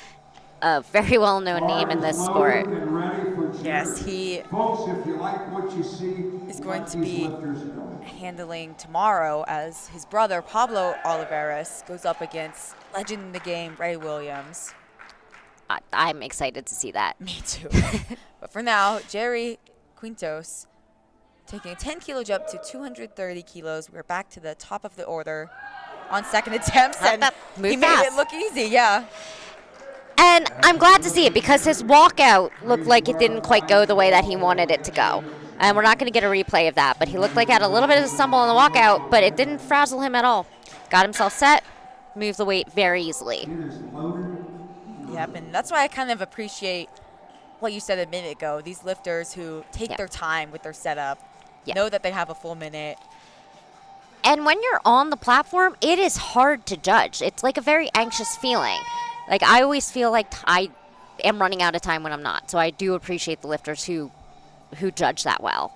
a very well-known name in this sport. And ready for Jerry. Yes, he Folks, if you like what you see, is going let to these be lifters go. handling tomorrow as his brother Pablo Oliveras goes up against legend in the game Ray Williams. I'm excited to see that. Me too. But for now, Jerry Quintos taking a 10-kilo jump to 230 kilos. We're back to the top of the order. on second attempts, and Move he made fast. it look easy. Yeah. And I'm glad to see it because his walkout looked like it didn't quite go the way that he wanted it to go. And we're not going to get a replay of that, but he looked like he had a little bit of a stumble on the walkout, but it didn't frazzle him at all. Got himself set, moved the weight very easily. Yep, and that's why I kind of appreciate what you said a minute ago. These lifters who take their time with their setup, know that they have a full minute. And when you're on the platform, it is hard to judge. It's like a very anxious feeling. Like, I always feel like I am running out of time when I'm not. So I do appreciate the lifters who judge that well.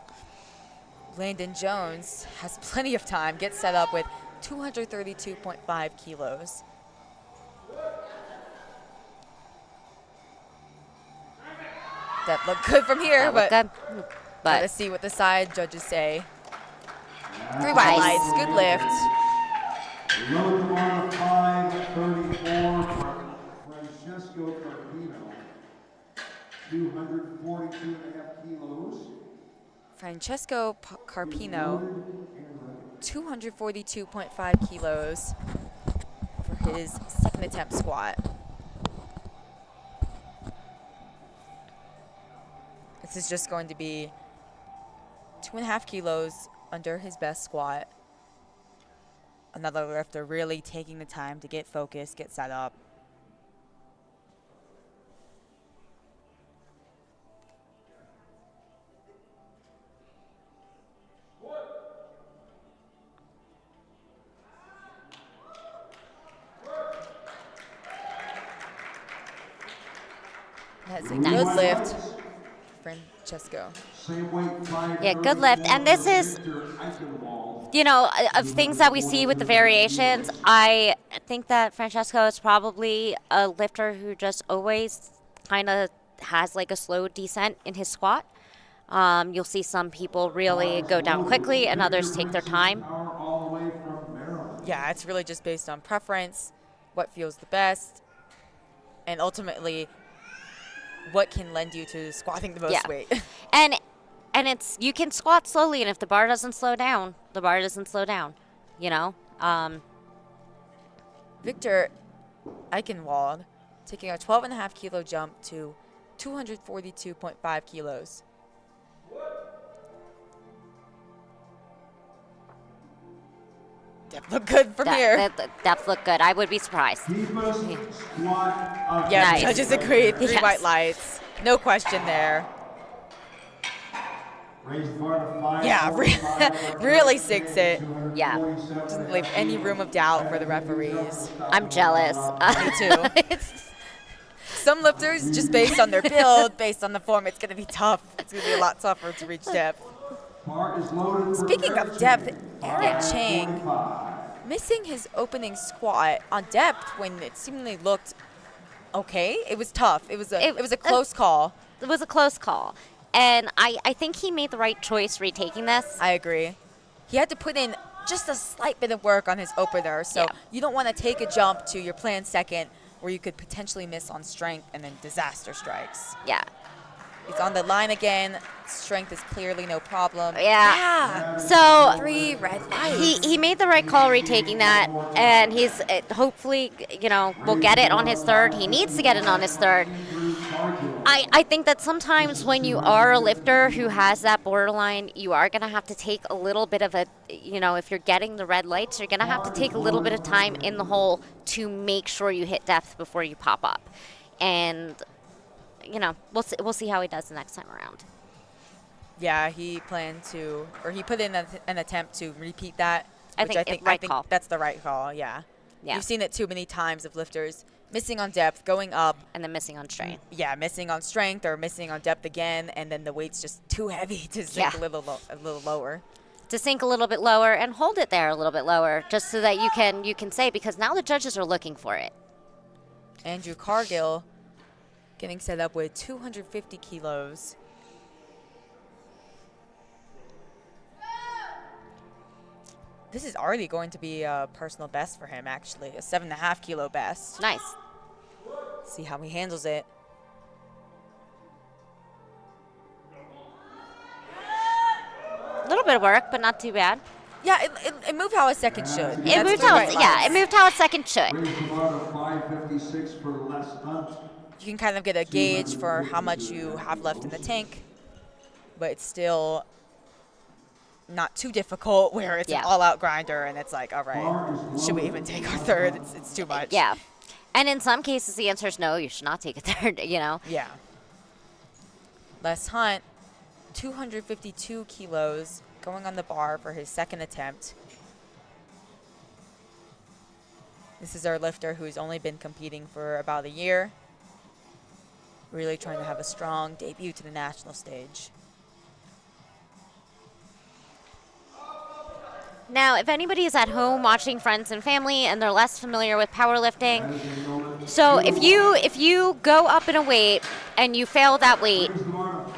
Landon Jones has plenty of time, gets set up with 232.5 kilos. That looked good from here, but gotta see what the side judges say. 3 white lights, good lift. Low to bar 534. Francesco Carpino, 242.5 kilos. Francesco Carpino, 242.5 kilos for his second attempt squat. This is just going to be 2.5 kilos under his best squat. Another lifter really taking the time to get focused, get set up. That's a good lift, Francesco. Yeah, good lift. And this is, you know, of things that we see with the variations, I think that Francesco is probably a lifter who just always kind of has like a slow descent in his squat. You'll see some people really go down quickly and others take their time. Yeah, it's really just based on preference, what feels the best, and ultimately what can lend you to squatting the most weight. And it's, you can squat slowly, and if the bar doesn't slow down, the bar doesn't slow down, you know? Victor Eichenwald taking a 12.5 kilo jump to 242.5 kilos. Depth look good from here. Depth look good. I would be surprised. Yeah, Nice. judges agreed. 3 Yes. white lights. No question there. Yeah, really sinks it. Yeah. Doesn't leave any room of doubt for the referees. I'm jealous. Me too. Some lifters, just based on their build, based on the form, it's going to be tough. It's going to be a lot tougher to reach depth. Speaking of depth, Eric Chang missing his opening squat on depth when it seemingly looked okay. It was tough. It was a close call. It was a close call. And I think he made the right choice retaking this. I agree. He had to put in just a slight bit of work on his opener, so you don't want to take a jump to your planned second where you could potentially miss on strength and then disaster strikes. Yeah. He's on the line again. Strength is clearly no problem. Yeah. So 3 red lights. he made the right call retaking that, and he's hopefully, you know, will get it on his third. He needs to get it on his third. I think that sometimes when you are a lifter who has that borderline, you are going to have to take a little bit of a, you know, if you're getting the red lights, you're going to have to take a little bit of time in the hole to make sure you hit depth before you pop up. And, you know, we'll see how he does the next time around. Yeah, he planned to, or he put in an attempt to repeat that. I think call. That's the right call, yeah. Yeah. You've seen it too many times of lifters missing on depth, going up. And then missing on strength. Yeah, missing on strength or missing on depth again, and then the weight's just too heavy to sink a little lower. To sink a little bit lower and hold it there a little bit lower, just so that you can say, because now the judges are looking for it. Andrew Cargill getting set up with 250 kilos. This is already going to be a personal best for him, actually. A 7.5 kilo best. Nice. See how he handles it. A little bit of work, but not too bad. Yeah, it moved how a second should. It That's moved the how right it lines. moved how a second should. Raise the bar to 556 for Les Hunt. You can kind of get a gauge for how much you have left in the tank, but it's still not too difficult where it's Yeah. an all-out grinder and it's like, all right, should we even take our third? It's too much. Yeah. And in some cases, the answer is no, you should not take a third, Yeah. Les Hunt, 252 kilos, going on the bar for his second attempt. This is our lifter who's only been competing for about a year. Really trying to have a strong debut to the national stage. Now, if anybody is at home watching friends and family and they're less familiar with powerlifting, so if you go up in a weight and you fail that weight,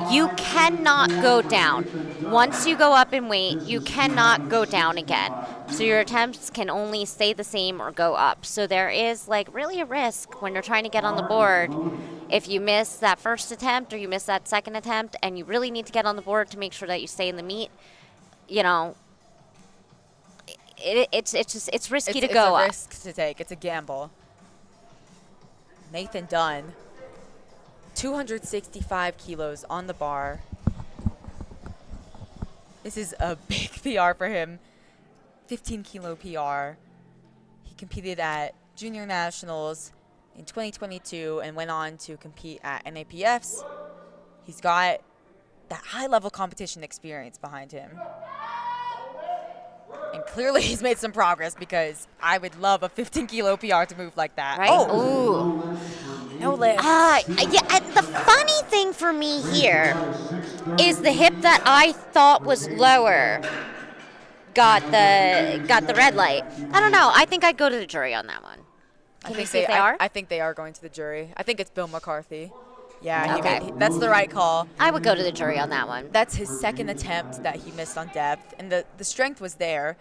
you cannot go down. Once you go up in weight, you cannot go down again. So your attempts can only stay the same or go up. So there is like really a risk when you're trying to get on the board. If you miss that first attempt or you miss that second attempt and you really need to get on the board to make sure that you stay in the meet, it's risky to go up. It's a risk to take. It's a gamble. Nathan Dunn, 265 kilos on the bar. This is a big PR for him. 15 kilo PR. He competed at Junior Nationals in 2022 and went on to compete at NAPFs. He's got that high-level competition experience behind him. And clearly he's made some progress because I would love a 15 kilo PR to move like that. Right? Oh, no lift. Yeah, and the funny thing for me here is the hip that I thought was lower got the red light. I don't know. I think I'd go to the jury on that one. Can you see if they are? I think they are going to the jury. I think it's Bill McCarthy. Yeah, Okay. that's the right call. I would go to the jury on that one. That's his second attempt that he missed on depth, and the strength was there.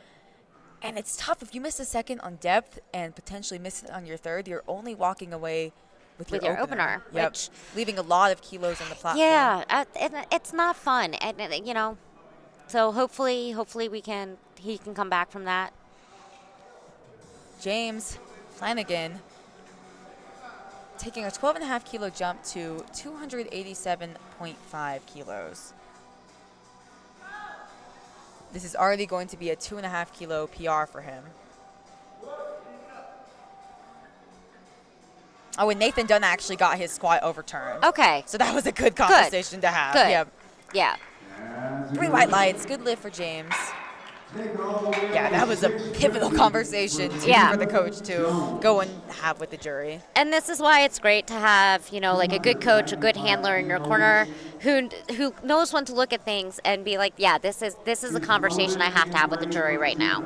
And it's tough if you miss a second on depth and potentially miss it on your third. You're only walking away with your opener. Yep. Which, leaving a lot of kilos on the platform. yeah, it's not fun, and so hopefully he can come back from that. James Flanagan taking a 12.5 kilo jump to 287.5 kilos. This is already going to be a 2.5 kilo PR for him. Oh, and Nathan Dunn actually got his squat overturned. Okay. So that was a good conversation to have. Good. Yep. Yeah. Green white lights. Good lift for James. Yeah, that was a pivotal conversation for the coach to go and have with the jury. And this is why it's great to have, like a good coach, a good handler in your corner who knows when to look at things and be like, yeah, this is a conversation I have to have with the jury right now.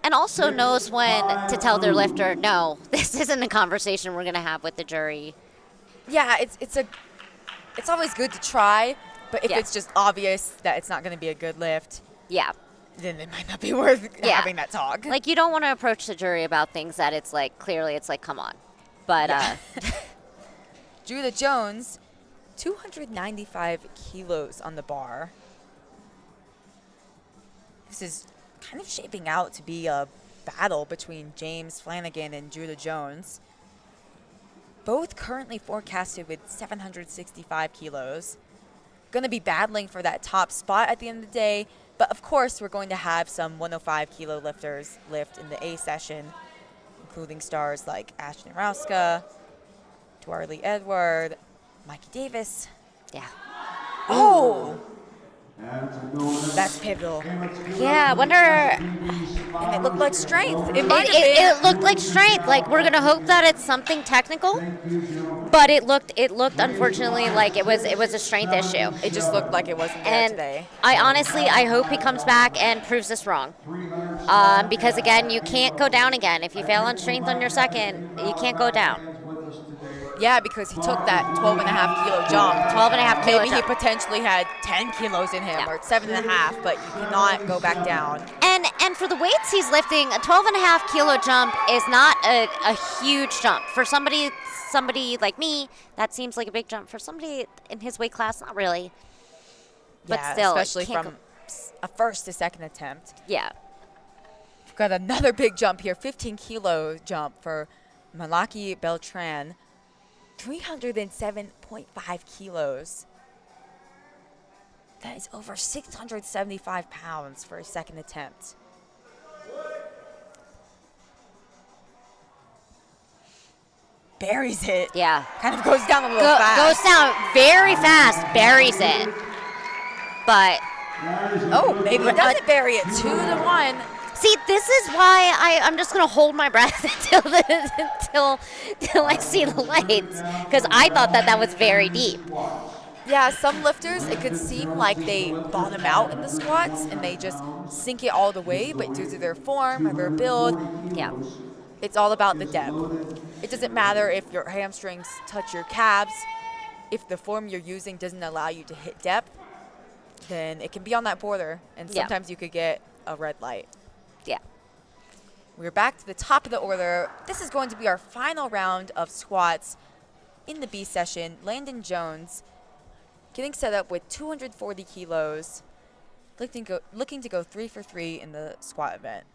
And also knows when to tell their lifter, no, this isn't a conversation we're going to have with the jury. Yeah, it's always good to try, but if it's just obvious that it's not going to be a good lift, yeah, then it might not be worth having that talk. Like, you don't want to approach the jury about things that it's like, clearly it's like, come on. But, Judah Jones, 295 kilos on the bar. This is kind of shaping out to be a battle between James Flanagan and Judah Jones. Both currently forecasted with 765 kilos. Going to be battling for that top spot at the end of the day. But of course, we're going to have some 105 kilo lifters lift in the A session, including stars like Ashton Rauska, Dwarley Edward, Mikey Davis. yeah. Oh! That's pivotal. Yeah, I wonder. And it looked like strength. It might have been. It looked like strength. Like, we're gonna hope that it's something technical, but it looked unfortunately like it was a strength issue. It just looked like it wasn't there And today. I hope he comes back and proves this wrong. Because again, you can't go down again. If you fail on strength on your second, you can't go down. Yeah, because he took that 12.5 kilo jump. 12.5 kilo Maybe jump. he potentially had 10 kilos in him, or 7.5, but you cannot go back down. And for the weights he's lifting, a 12.5 kilo jump is not a huge jump. For somebody like me, that seems like a big jump. For somebody in his weight class, not really. But Yeah, still, especially can't from a first to second attempt. Yeah. We've got another big jump here, 15-kilo jump for Malaki Beltran, 307.5 kilos. That is over 675 pounds for a second attempt. Buries it. Yeah. Kind of goes down a little fast. Goes down very fast, buries it. But oh, maybe it doesn't bury it. 2-1. see, this is why I'm just gonna hold my breath until I see the lights, because I thought that was very deep. Yeah, some lifters, it could seem like they bottom out in the squats and they just sink it all the way, but due to their form or their build, Yeah. it's all about the depth. It doesn't matter if your hamstrings touch your calves. If the form you're using doesn't allow you to hit depth, then it can be on that border, and Yeah. sometimes you could get a red light. Yeah. We're back to the top of the order. This is going to be our final round of squats in the B session. Landon Jones getting set up with 240 kilos, looking to go 3 for 3 in the squat event.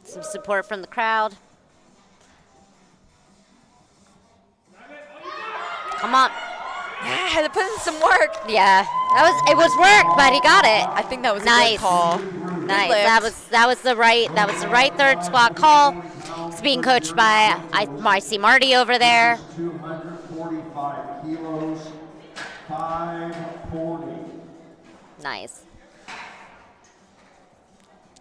Some support from the crowd. Come on. Yeah, had to put in some work. Yeah. It was work, but he got it. I think that was a Nice. good call. Nice. lift. That was the right third squat call. It's being coached by I see Marty over there. 245 kilos, 540. Nice.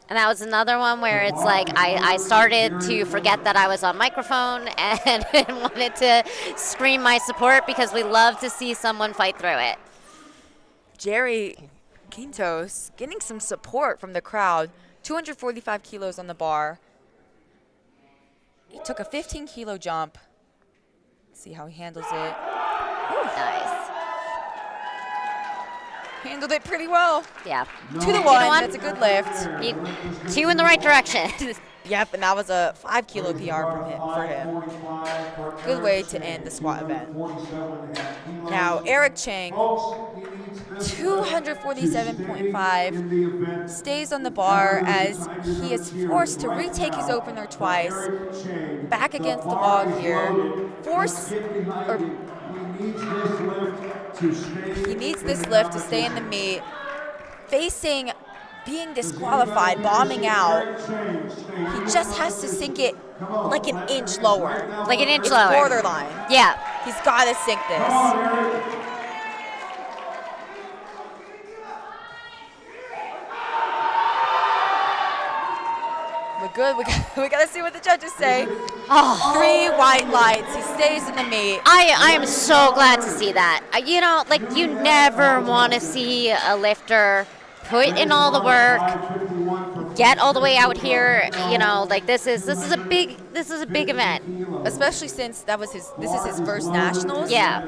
And that was another one where it's like I started to forget that I was on microphone and wanted to scream my support because we love to see someone fight through it. Jerry Quintos getting some support from the crowd. 245 kilos on the bar. He took a 15-kilo jump. Let's see how he handles it. Nice. Handled it pretty well. Yeah. 2-1. That's a good lift. Two in the right direction. Yep, and that was a 5-kilo PR for him. Good way to end the squat event. Now, Eric Chang, 247.5, stays on the bar as he is forced to retake his opener twice. Back against the wall here. He needs this lift to stay in the meet. Facing being disqualified, bombing out, he just has to sink it like an inch lower. Like an inch It's lower. borderline. Yeah. He's got to sink this. We're good. We got to see what the judges say. Oh. 3 white lights. He stays in the meet. I am so glad to see that. You know, like you never want to see a lifter put in all the work, get all the way out here. You know, like this is a big event. Especially since this is his first nationals. Yeah.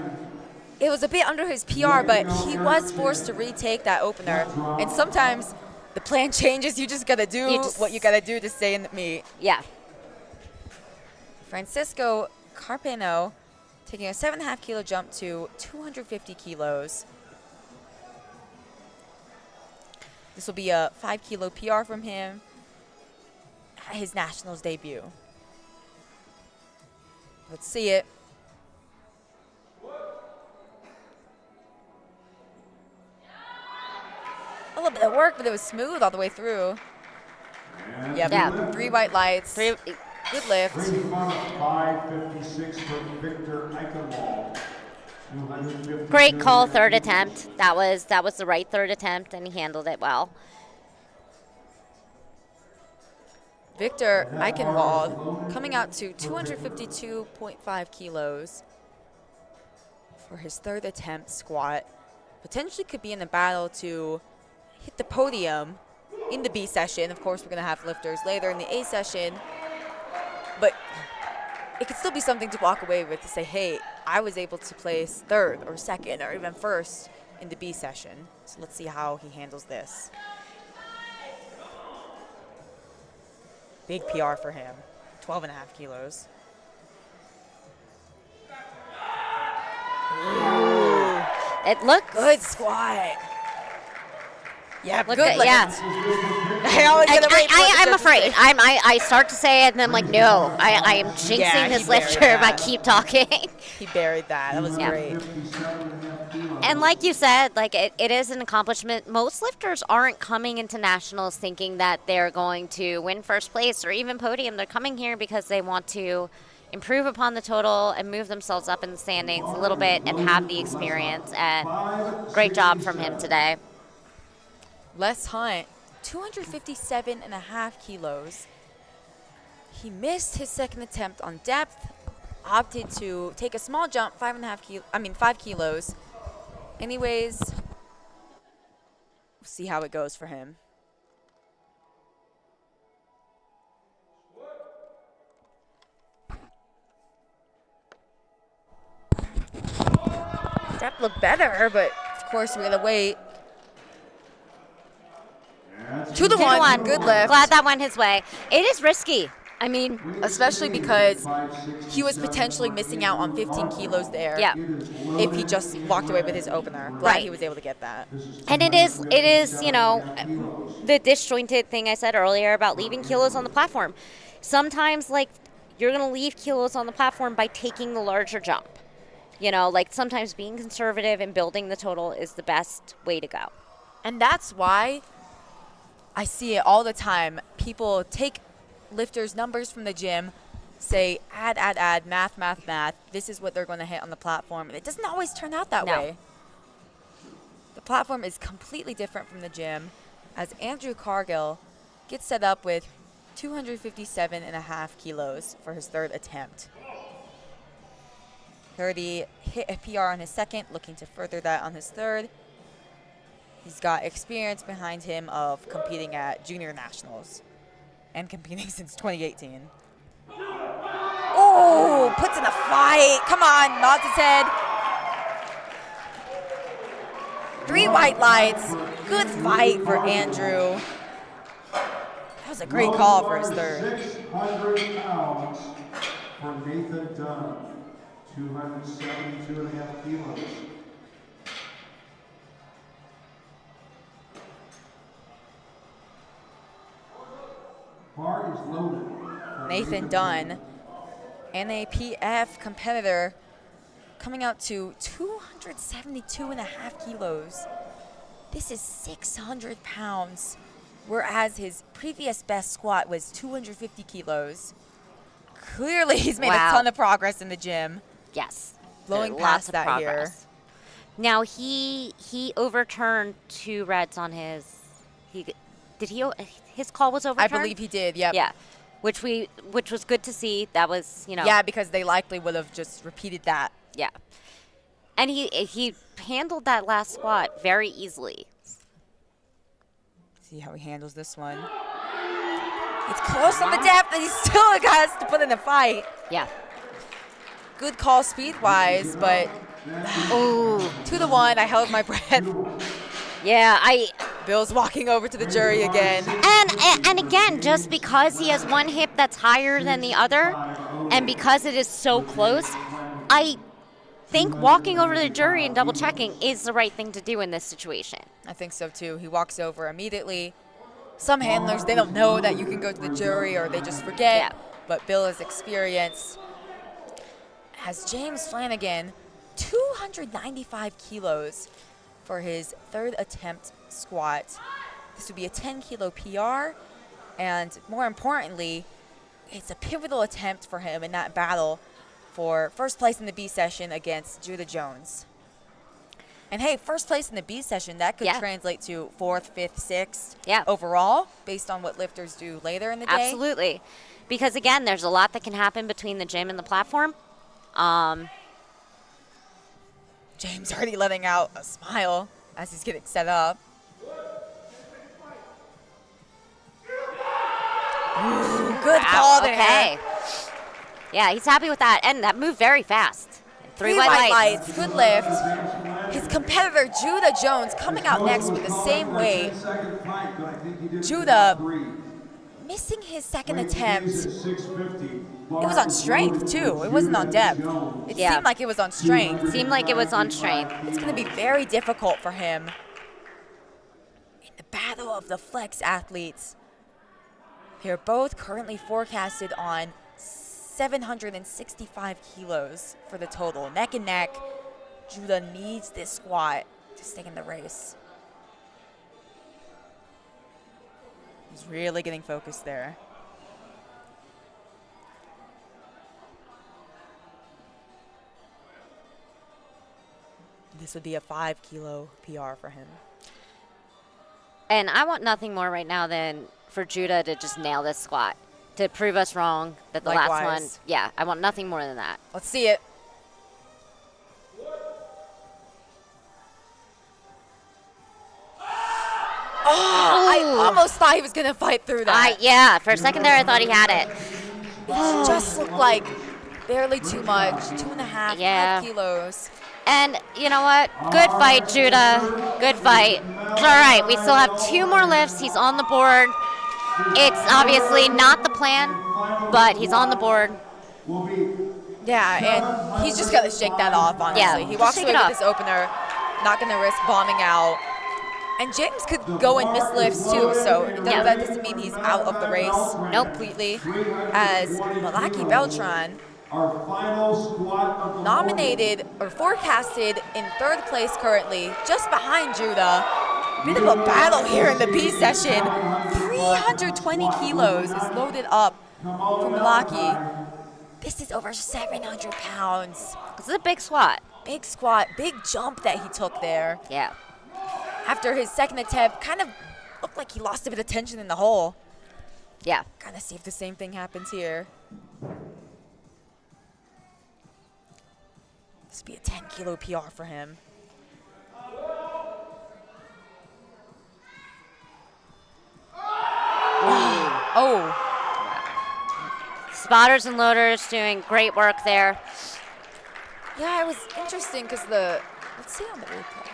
It was a bit under his PR, but he was forced to retake that opener. And sometimes the plan changes. You just got to do what you got to do to stay in the meet. Yeah. Francisco Carpeno taking a 7.5-kilo jump to 250 kilos. This will be a 5-kilo PR from him at his nationals debut. Let's see it. A little bit of work, but it was smooth all the way through. Yep. Yeah. 3 white lights. Good lift. 556 for Victor Eichenwald. 250 Great call, third attempt. That was the right third attempt, and he handled it well. Victor Eichenwald coming out to 252.5 kilos for his third attempt squat. Potentially could be in the battle to hit the podium in the B session. Of course, we're going to have lifters later in the A session. But it could still be something to walk away with, to say, hey, I was able to place third or second or even first in the B session. So let's see how he handles this. Big PR for him, 12.5 kilos. It looks Good squat. Yeah, Look good at, lift. yeah. I always gotta wait for what the I'm judges afraid. say. I start to say it, and then I'm like, no, I am jinxing Yeah, this he buried lifter if I that. keep talking. He buried that. That was Yeah. great. And like you said, like it is an accomplishment. Most lifters aren't coming into nationals thinking that they're going to win first place or even podium. They're coming here because they want to improve upon the total and move themselves up in the standings a little bit and have the experience. And great job from him today. Les Hunt, 257.5 kilos. He missed his second attempt on depth, opted to take a small jump, 5 kilos. Anyways, we'll see how it goes for him. Depth looked better, but of course we gotta wait. 2-1, good lift. Glad that went his way. It is risky. I mean, Especially because he was potentially missing out on 15 kilos there. yeah. If he just walked away with his opener. Glad Right. he was able to get that. And it is, you know, the disjointed thing I said earlier about leaving kilos on the platform. Sometimes, like, you're going to leave kilos on the platform by taking the larger jump. You know, like, sometimes being conservative and building the total is the best way to go. And that's why I see it all the time. People take lifters' numbers from the gym, say add, math. This is what they're going to hit on the platform. And it doesn't always turn out that No. way. The platform is completely different from the gym as Andrew Cargill gets set up with 257.5 kilos for his third attempt. He already hit a PR on his second, looking to further that on his third. He's got experience behind him of competing at junior nationals and competing since 2018. Oh, puts in a fight. Come on, nods his head. 3 white lights. Good fight for Andrew. That was a great call for his third. 600 pounds for Nathan Dunn, 272.5 kilos. Bar is loaded. Nathan Dunn, NAPF competitor, coming out to 272.5 kilos. This is 600 pounds, whereas his previous best squat was 250 kilos. Clearly, he's made Wow. a ton of progress in the gym. Yes. Blowing Lots past of that here. progress. Now, he overturned 2 reds on his his call was I overturned? believe he did, yep. Yeah. Which was good to see. That was, you know. Yeah, because they likely would have just repeated that. Yeah. And he handled that last squat very easily. See how he handles this one. It's close on the depth, and he still has to put in a fight. Yeah. Good call speed-wise, but Ooh. 2-1, I held my breath. Yeah, Bill's walking over to the jury again. and again, just because he has one hip that's higher than the other, and because it is so close, I think walking over to the jury and double checking is the right thing to do in this situation. I think so too. He walks over immediately. Some handlers, they don't know that you can go to the jury or they just forget. Yeah. But Bill is experienced. Has James Flanagan 295 kilos for his third attempt squat. This would be a 10 kilo PR. And more importantly, it's a pivotal attempt for him in that battle for first place in the B session against Judah Jones. And hey, first place in the B session, that could translate to 4th, 5th, 6th overall, based on what lifters do later in the day. Absolutely. Because again, there's a lot that can happen between the gym and the platform. James already letting out a smile as he's getting set up. Ooh, good call there. Okay. Yeah, he's happy with that. And that moved very fast. 3 white lights. Good lift. His competitor, Judah Jones, coming out next with the same weight. Judah missing his second Weight attempt. is at 650. It was on strength, too. It wasn't on depth. It Yeah. seemed like it was on strength. Seemed like it was on strength. It's going to be very difficult for him in the battle of the flex athletes. They're both currently forecasted on 765 kilos for the total. Neck and neck. Judah needs this squat to stay in the race. He's really getting focused there. This would be a 5 kilo PR for him. And I want nothing more right now than for Judah to just nail this squat, to prove us wrong that the last one. Likewise. Yeah, I want nothing more than that. Let's see it. Oh, I almost thought he was going to fight through that. Yeah, for a second there, I thought he had it. It just looked like barely too much. 2.5, Yeah. 5 kilos. And you know what? Good fight, Judah. Good fight. It's all right. We still have 2 more lifts. He's on the board. It's obviously not the plan, but he's on the board. Yeah, and he's just going to shake that off, honestly. Yeah, He just walks shake away it with off. this opener, not going to risk bombing out. And James could go and miss lifts too, so that doesn't mean he's out of the race completely. As Malaki Beltran, nominated or forecasted in 3rd place currently, just behind Judah. Bit of a battle here in the B session. 320 kilos is loaded up for Malaki. This is over 700 pounds. This is a big squat. Big squat, big jump that he took there. Yeah. After his second attempt, kind of looked like he lost a bit of tension in the hole. Yeah. Gotta see if the same thing happens here. This would be a 10 kilo PR for him. Oh. Spotters and loaders doing great work there. Yeah, it was interesting because let's see on the replay.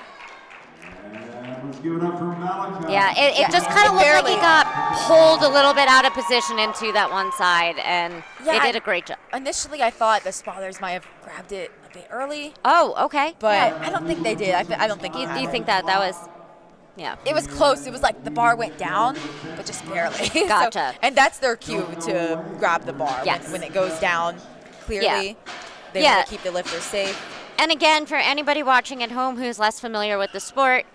Let's give it up for Malachi. Yeah, it just kind of looked like he Barely. got pulled a little bit out of position into that one side, and they Yeah, did a great job. Initially, I thought the spotters might have grabbed it a bit early, Oh, okay. but I don't think they did. I don't think he Do had you it. think that was, yeah. It was close. It was like the bar went down, but just barely. So- Gotcha. and that's their cue to grab the bar. Yes. When it goes down, clearly, they Yeah. want to keep the lifter safe. And again, for anybody watching at home who's less familiar with the sport,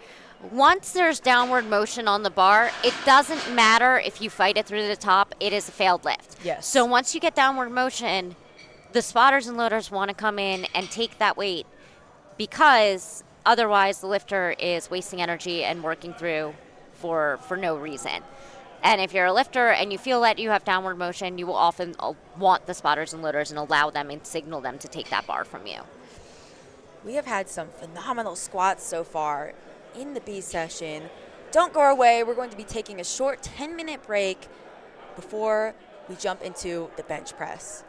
once there's downward motion on the bar, it doesn't matter if you fight it through the top, it is a failed lift. Yes. So once you get downward motion, the spotters and loaders want to come in and take that weight, because otherwise the lifter is wasting energy and working through for no reason. And if you're a lifter and you feel that you have downward motion, you will often want the spotters and loaders and allow them and signal them to take that bar from you. We have had some phenomenal squats so far in the B session. Don't go away. We're going to be taking a short 10-minute break before we jump into the bench press.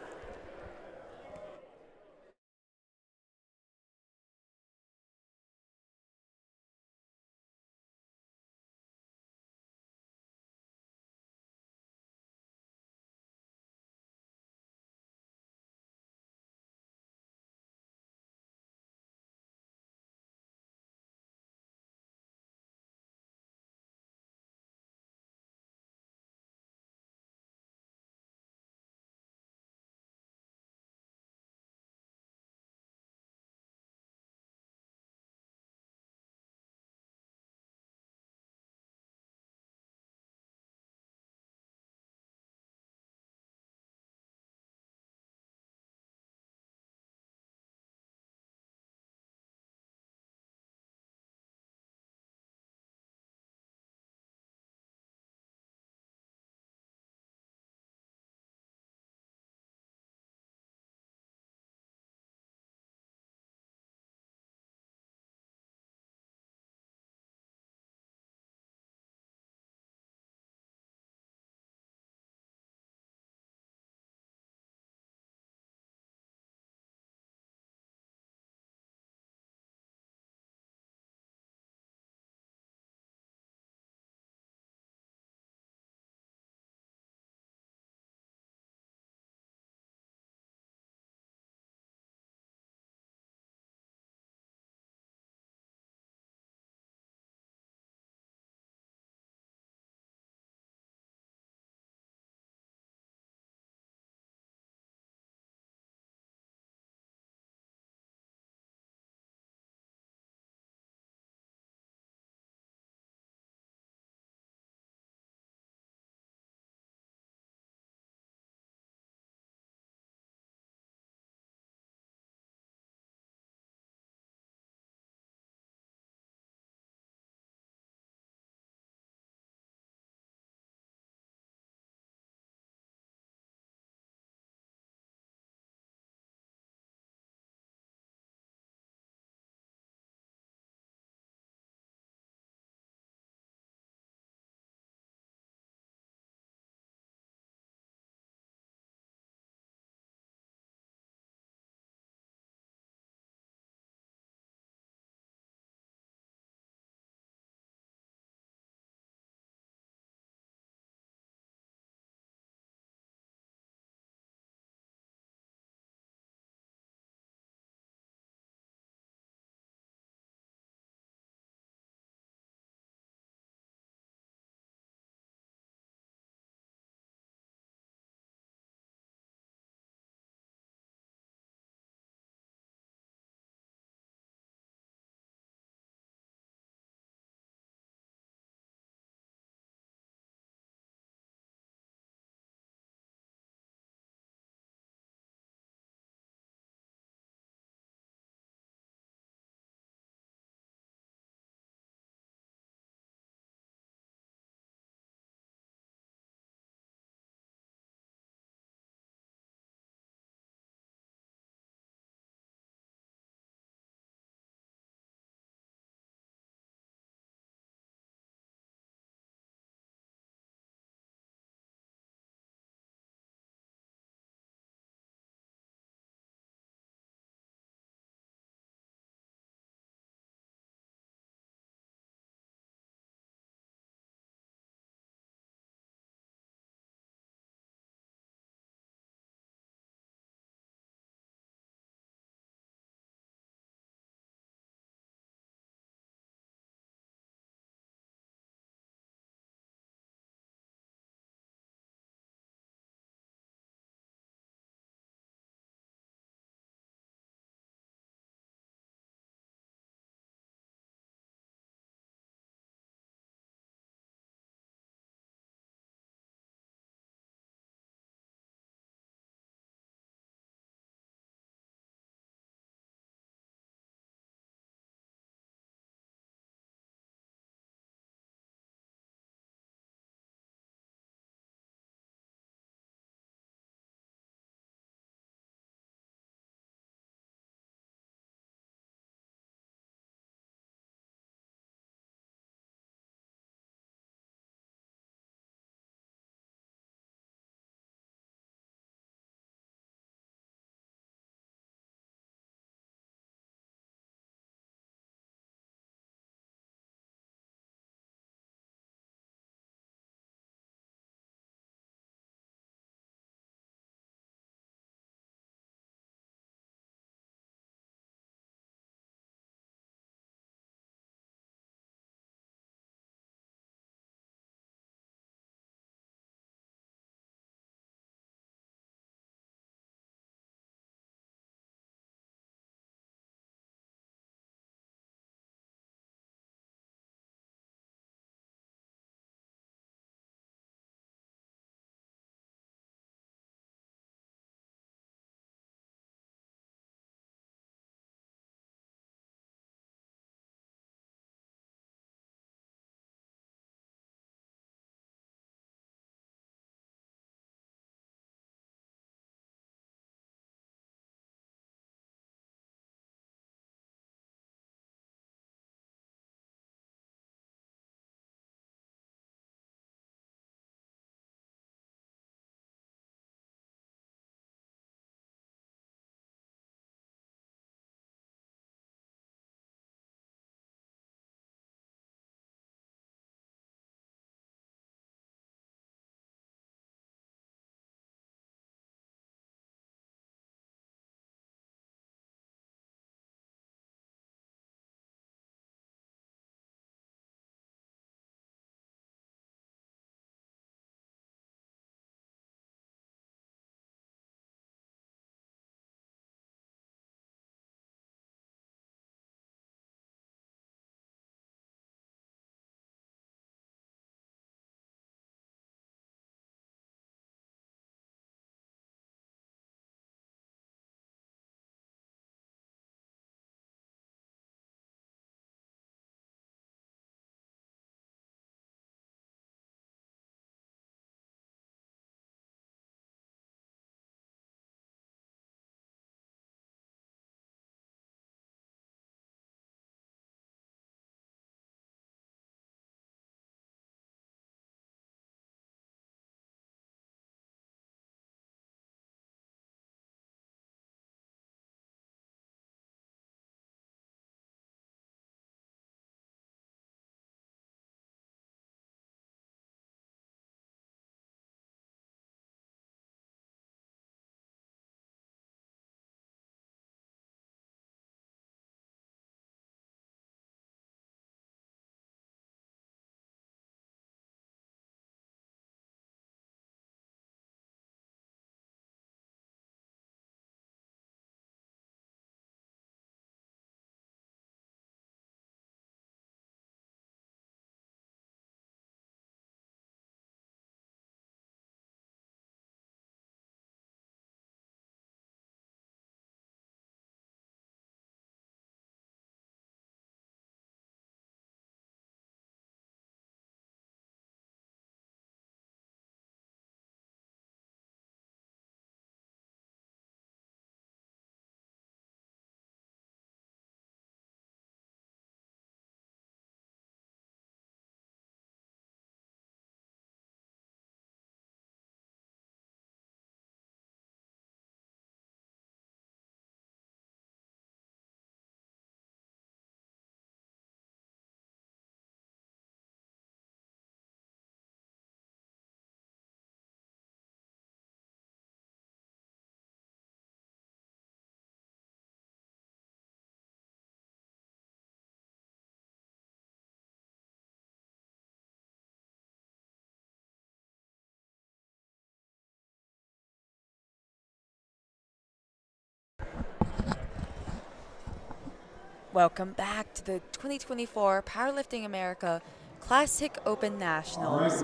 Welcome back to the 2024 Powerlifting America Classic Open Nationals.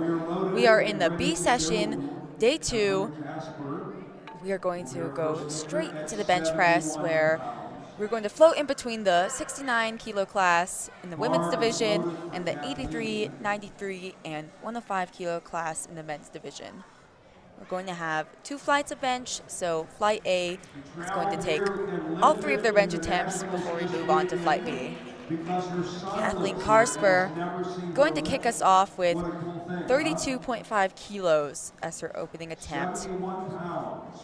We are in the B session, day 2. We are going to go straight to the bench press, where we're going to float in between the 69 kilo class in the women's division and the 83, 93, and 105 kilo class in the men's division. We're going to have 2 flights of bench, so flight A is going to take all 3 of their bench attempts before we move on to flight B. Kathleen Karsper going to kick us off with 32.5 kilos as her opening attempt.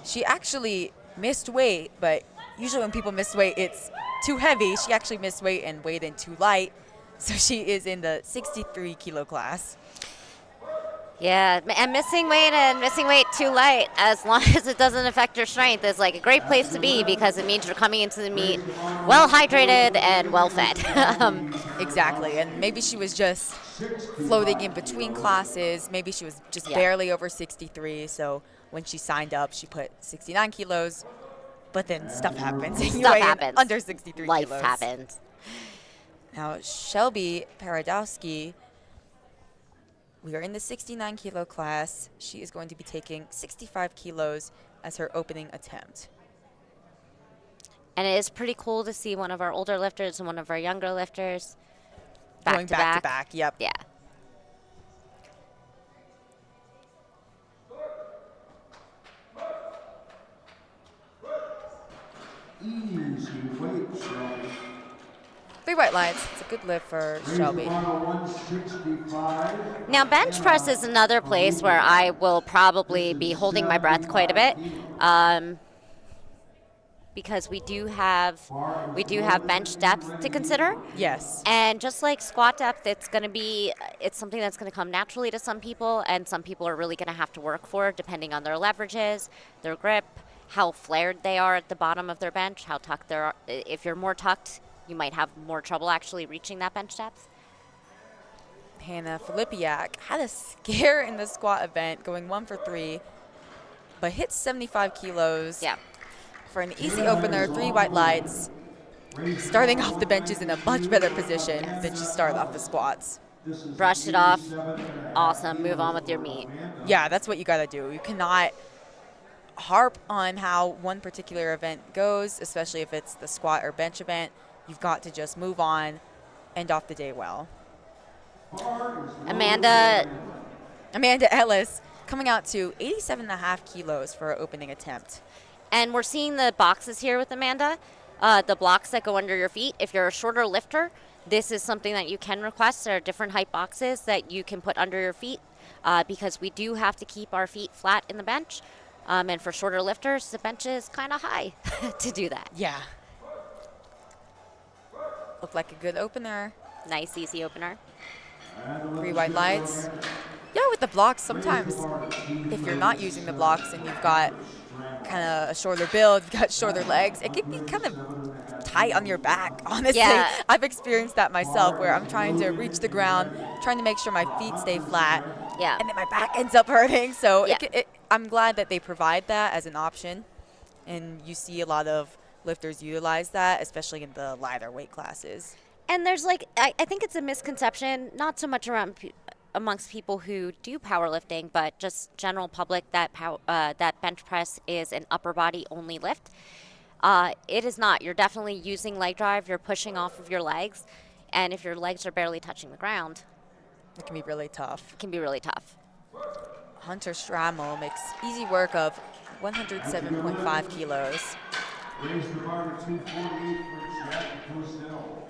She actually missed weight, but usually when people miss weight, it's too heavy. She actually missed weight and weighed in too light, so she is in the 63 kilo class. Yeah, and missing weight too light, as long as it doesn't affect your strength, is like a great place to be, because it means you're coming into the meet well hydrated and well fed. Exactly, and maybe she was just floating in between classes. Maybe she was just barely over 63, so when she signed up, she put 69 kilos, but then stuff happens. Stuff happens. Under 63 Life kilos. happens. Now, Shelby Paradowski, we are in the 69 kilo class. She is going to be taking 65 kilos as her opening attempt. And it is pretty cool to see one of our older lifters and one of our younger lifters Going back to back, yep. Yeah. Easy weight, Shelby. 3 white lights. It's a good lift for Shelby. 165. Now, bench press is another place where I will probably be holding my breath quite a bit, because we do have bench depth to consider. Yes. And just like squat depth, it's something that's going to come naturally to some people, and some people are really going to have to work for, depending on their leverages, their grip, how flared they are at the bottom of their bench, how tucked they are. If you're more tucked, you might have more trouble actually reaching that bench depth. Hannah Filipiak had a scare in the squat event, going 1 for 3, but hit 75 kilos. Yeah. For an easy opener, 3 white lights. Starting off the benches in a much better position than she started off the squats. Brushed it off. Awesome. Move on with your meet. Yeah, that's what you got to do. You cannot harp on how one particular event goes, especially if it's the squat or bench event. You've got to just move on, end off the day well. Amanda Ellis coming out to 87.5 kilos for her opening attempt. And we're seeing the boxes here with Amanda, the blocks that go under your feet. If you're a shorter lifter, this is something that you can request. There are different height boxes that you can put under your feet, because we do have to keep our feet flat in the bench. And for shorter lifters, the bench is kind of high to do that. Yeah. Looked like a good opener. Nice, easy opener. 3 white lights. Yeah, with the blocks, sometimes if you're not using the blocks and you've got kind of a shorter build, you've got shorter legs, it can be kind of tight on your back, honestly. Yeah. I've experienced that myself, where I'm trying to reach the ground, trying to make sure my feet stay flat, Yeah. and then my back ends up hurting. So Yeah. I'm glad that they provide that as an option, and you see a lot of lifters utilize that, especially in the lighter weight classes. And there's I think it's a misconception, not so much amongst people who do powerlifting, but just general public, that that bench press is an upper body only lift. It is not. You're definitely using leg drive. You're pushing off of your legs, and if your legs are barely touching the ground, It can be really tough. it can be really tough. Hunter Schrammel makes easy work of 107.5 kilos. Raise the bar to 248 for Jack Cosell.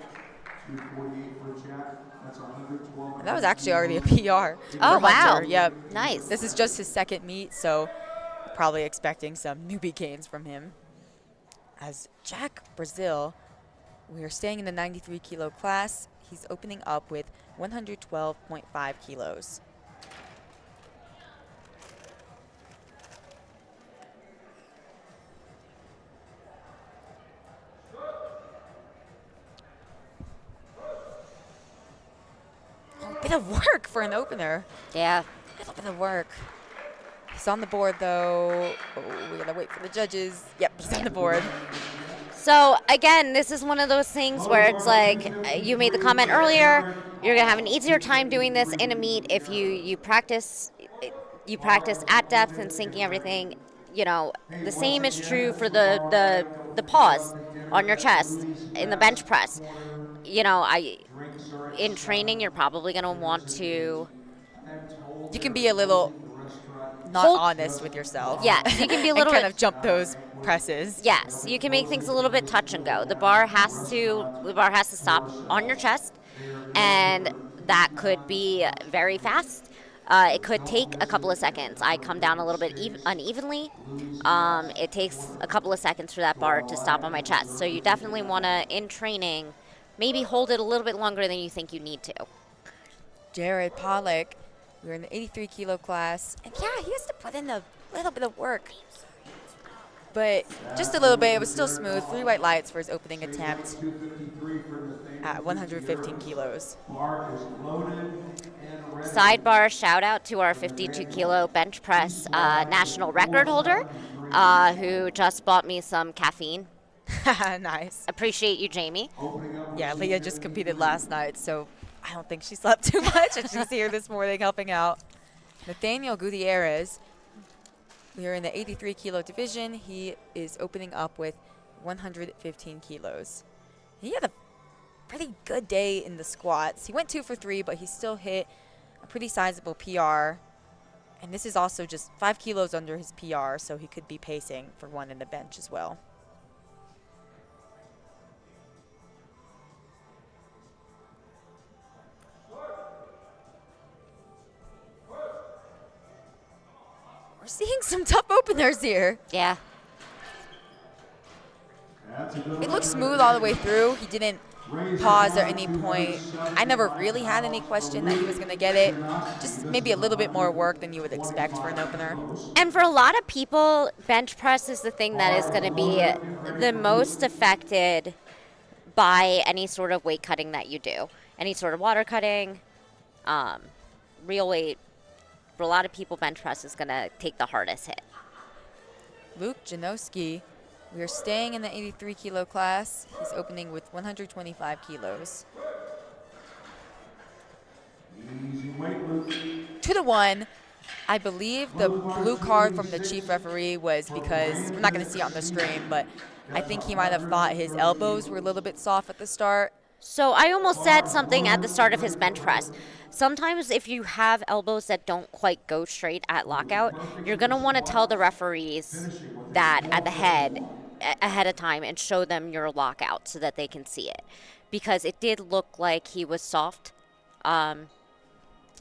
248 for Jack. That's 112. That was actually already a PR. Oh, for wow. Hunter. Yep. Nice. This is just his second meet, so probably expecting some newbie gains from him. As Jack Brazil, we are staying in the 93 kilo class. He's opening up with 112.5 kilos. Bit of work for an opener. Yeah. A little bit of work. He's on the board, though. Oh, we gotta wait for the judges. Yep, he's on the board. So again, this is one of those things where it's like you made the comment earlier. You're gonna have an easier time doing this in a meet if you practice. You practice at depth and sinking everything. You know, the same is true for the pause on your chest in the bench press. You know, in training you're probably gonna want to You can be a little not hold. honest with yourself. Yes, you can be a and little kind bit. of jump those presses. Yes, you can make things a little bit touch and go. The bar has to stop on your chest, and that could be very fast. It could take a couple of seconds. I come down a little bit unevenly. It takes a couple of seconds for that bar to stop on my chest. So you definitely want to, in training, maybe hold it a little bit longer than you think you need to. Jared Pollock, we're in the 83 kilo class, and yeah, he has to put in a little bit of work. But just a little bit, it was still smooth. 3 white lights for his opening attempt at 115 kilos. Sidebar shout out to our 52 kilo bench press national record holder who just bought me some caffeine. Nice. Appreciate you, Jamie. Yeah, Leah just competed last night, so I don't think she slept too much, and she's here this morning helping out. Nathaniel Gutierrez, we are in the 83 kilo division. He is opening up with 115 kilos. He had a pretty good day in the squats. He went 2 for 3, but he still hit a pretty sizable PR. And this is also just 5 kilos under his PR, so he could be pacing for 1 in the bench as well. We're seeing some tough openers here. Yeah. It looked smooth all the way through. He didn't pause at any point. I never really had any question that he was going to get it. Just maybe a little bit more work than you would expect for an opener. And for a lot of people, bench press is the thing that is going to be the most affected by any sort of weight cutting that you do. Any sort of water cutting, real weight. For a lot of people, bench press is going to take the hardest hit. Luke Janowski, we are staying in the 83 kilo class. He's opening with 125 kilos. Easy weight, Luke. 2-1. I believe the blue card from the chief referee was because, we're not going to see it on the stream, but I think he might have thought his elbows were a little bit soft at the start. So I almost said something at the start of his bench press. Sometimes if you have elbows that don't quite go straight at lockout, you're going to want to tell the referees that at the head ahead of time and show them your lockout so that they can see it. Because it did look like he was soft.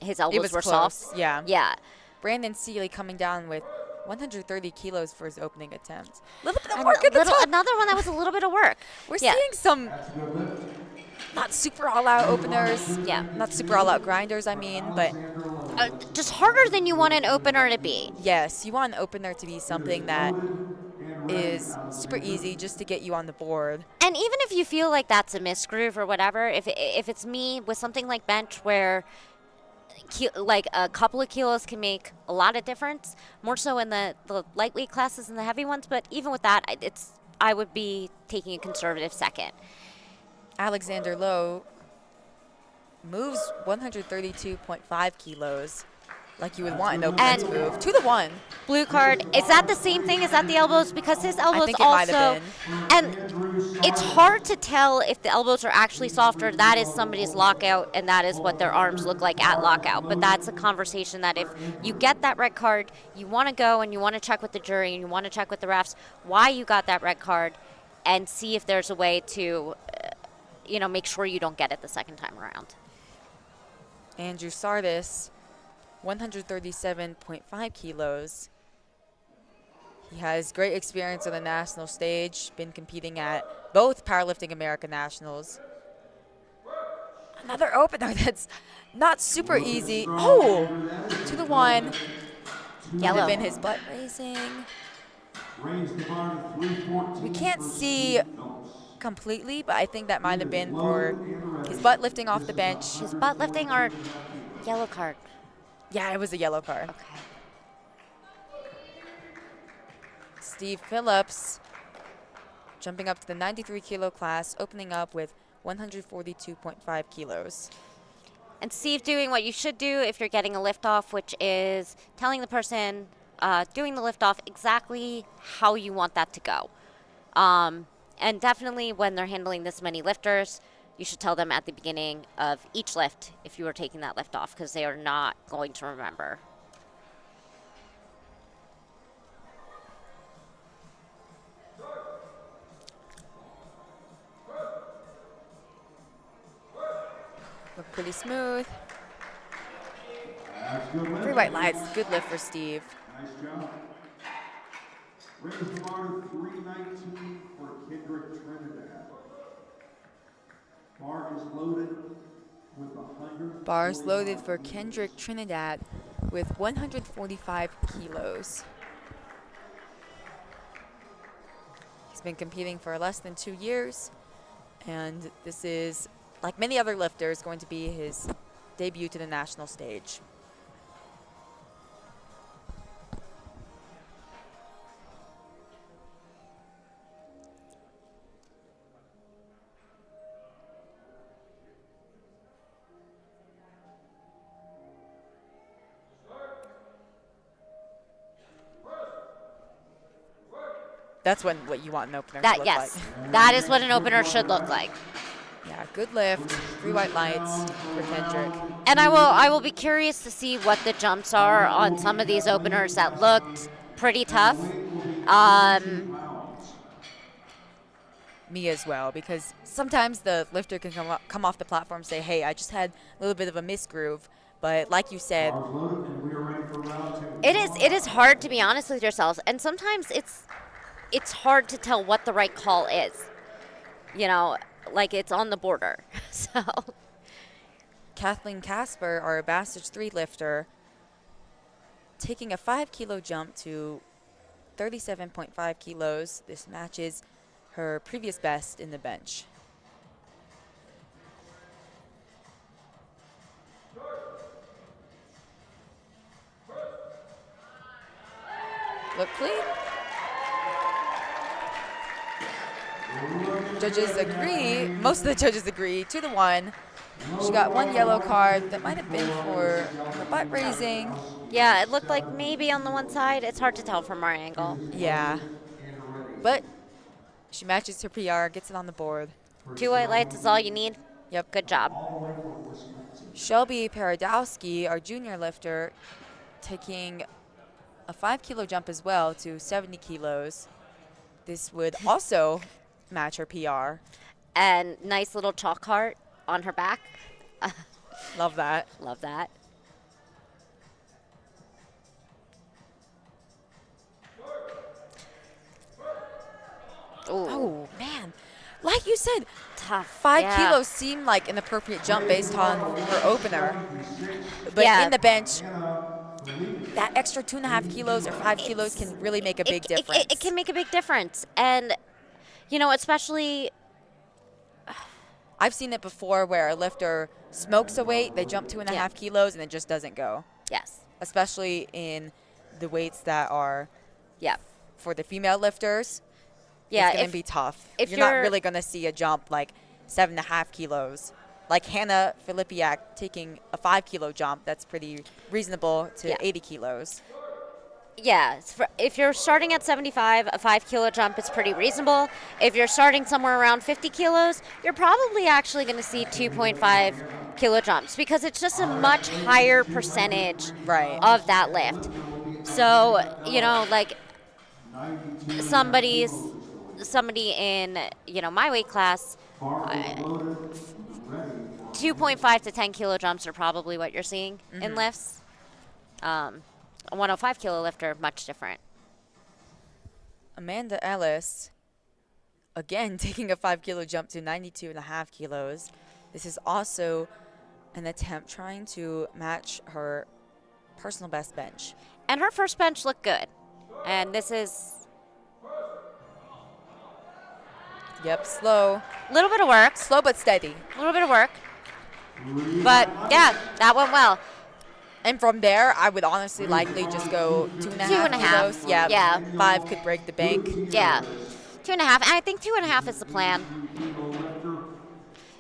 His elbows were close, soft. yeah. Yeah. Brandon Seeley coming down with 130 kilos for his opening attempt. A little bit of And work at the top. another one that was a little bit of work. We're Yeah. seeing some not super all-out openers. Yeah. Not super all-out grinders, I mean, but Just harder than you want an opener to be. yes, you want an opener to be something that is super easy just to get you on the board. And even if you feel like that's a misgroove or whatever, if it's me with something like bench where like a couple of kilos can make a lot of difference, more so in the lightweight classes and the heavy ones, but even with that, I would be taking a conservative second. Alexander Lowe moves 132.5 kilos, like you would want an opener And- to move. 2-1. Blue card, is that the same thing? Is that the elbows? Because his elbows think it also, might have and it's hard to tell if the elbows are actually softer. That is somebody's lockout, and that is what their arms look like at lockout. But that's a conversation that if you get that red card, you want to go and you want to check with the jury and you want to check with the refs why you got that red card, and see if there's a way to, make sure you don't get it the second time around. Andrew Sardis, 137.5 kilos. He has great experience on the national stage, been competing at both Powerlifting America Nationals. Another opener that's not super easy. Oh, 2-1. Yellow. Have been his butt raising. Raise the bar to 314. We can't see completely, but I think that might have been for his butt lifting off the bench. His butt lifting or yellow card? Yeah, it was a yellow card. Okay. Steve Phillips jumping up to the 93 kilo class, opening up with 142.5 kilos. And Steve doing what you should do if you're getting a lift off, which is telling the person doing the lift off exactly how you want that to go. And definitely when they're handling this many lifters, you should tell them at the beginning of each lift if you are taking that lift off, because they are not going to remember. Look pretty smooth. That's good lift. 3 white lights, good lift for Steve. Nice job. Raise the bar to 319 for Kendrick Trinidad. Bar is loaded with 100. Bars loaded for Kendrick Trinidad with 145 kilos. He's been competing for less than 2 years, and this is, like many other lifters, going to be his debut to the national stage. That's what you want an opener to That look yes, like. that is what an opener should look like. Yeah, good lift. 3 white lights for Kendrick. And I will be curious to see what the jumps are on some of these openers that looked pretty tough. Me as well, because sometimes the lifter can come off the platform and say, hey, I just had a little bit of a misgroove. But like you said, Bars loaded, and we are ready for round 2. It is hard to be honest with yourselves, and sometimes it's hard to tell what the right call is. You know, like it's on the border. So Kathleen Casper, our Bassage 3 lifter, taking a 5 kilo jump to 37.5 kilos. This matches her previous best in the bench. Look clean. Judges agree, most of the judges agree, 2-1. She got 1 yellow card that might have been for her butt raising. yeah, it looked like maybe on the one side. It's hard to tell from our angle. Yeah, but she matches her PR, gets it on the board. 2 white lights is all you need. Yep. Good job. Shelby Paradowski, our junior lifter, taking a 5 kilo jump as well to 70 kilos. This would also match her PR. And nice little chalk heart on her back. Love that. Love that. Ooh, Oh, man. Like you said, tough. 5 Yeah. kilos seemed like an appropriate jump based on her opener. But Yeah. in the bench, that extra 2.5 kilos or 5 kilos can really make a big difference. It can make a big difference. And, you know, especially, I've seen it before where a lifter smokes a weight, they jump 2.5 kilos, and it just doesn't go. yes. Especially in the weights that are Yeah. for the female lifters. Yeah. It's going to be tough. if You're not you're- really going to see a jump like 7.5 kilos. Like Hannah Filipiak taking a 5 kilo jump, that's pretty reasonable to Yeah. 80 kilos. Yeah, if you're starting at 75, a 5 kilo jump is pretty reasonable. If you're starting somewhere around 50 kilos, you're probably actually going to see 2.5 kilo jumps because it's just a much higher percentage Right. of that lift. So, you know, like somebody in, you know, my weight class, 2.5 to 10 kilo jumps are probably what you're seeing in lifts. A 105 kilo lifter, much different. Amanda Ellis, again, taking a 5 kilo jump to 92.5 kilos. This is also an attempt trying to match her personal best bench. And her first bench looked good. And this is Yep, slow. a little bit of work. Slow but steady. A little bit of work. But yeah, that went well. And from there, I would honestly likely just go 2.5 2.5. kilos. Yeah, Yeah. 5 could break the bank. Yeah. 2.5, and I think 2.5 is the plan.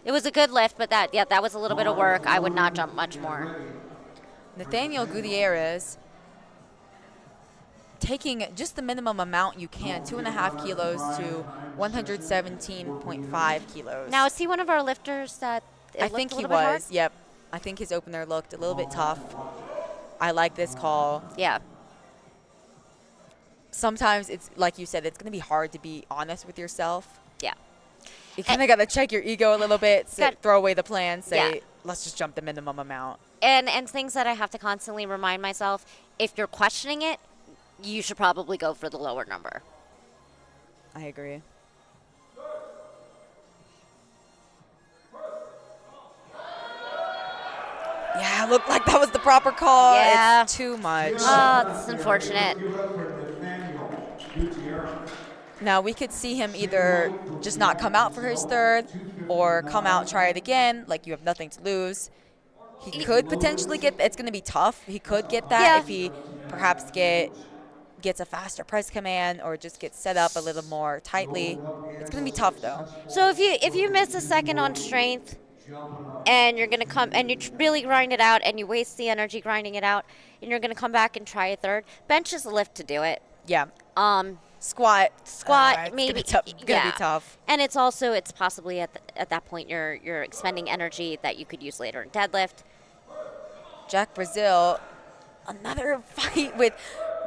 It was a good lift, but that was a little bit of work. I would not jump much more. Nathaniel Gutierrez taking just the minimum amount you can, 2.5 kilos to 117.5 kilos. Now, is he one of our lifters that I think he was. Yep. I think his opener looked a little bit tough. I like this call. Yeah. Sometimes it's like you said, it's going to be hard to be honest with yourself. Yeah. You kind of got to check your ego a little bit, throw away the plan, say, Yeah. let's just jump the minimum amount. And things that I have to constantly remind myself, if you're questioning it, you should probably go for the lower number. I agree. Yeah, it looked like that was the proper call. Yeah. It's too much. Oh, it's unfortunate. Now, we could see him either just not come out for his third or come out, try it again, like you have nothing to lose. He could potentially get – it's going to be tough. He could get that if he perhaps gets a faster press command or just gets set up a little more tightly. It's going to be tough, though. So if you miss a second on strength and you're going to come and you really grind it out and you waste the energy grinding it out and you're going to come back and try a third, bench is a lift to do it. Yeah. Squat, maybe. It's gonna be tough. And it's possibly at that point you're expending energy that you could use later in deadlift. Jack Brazil, another fight with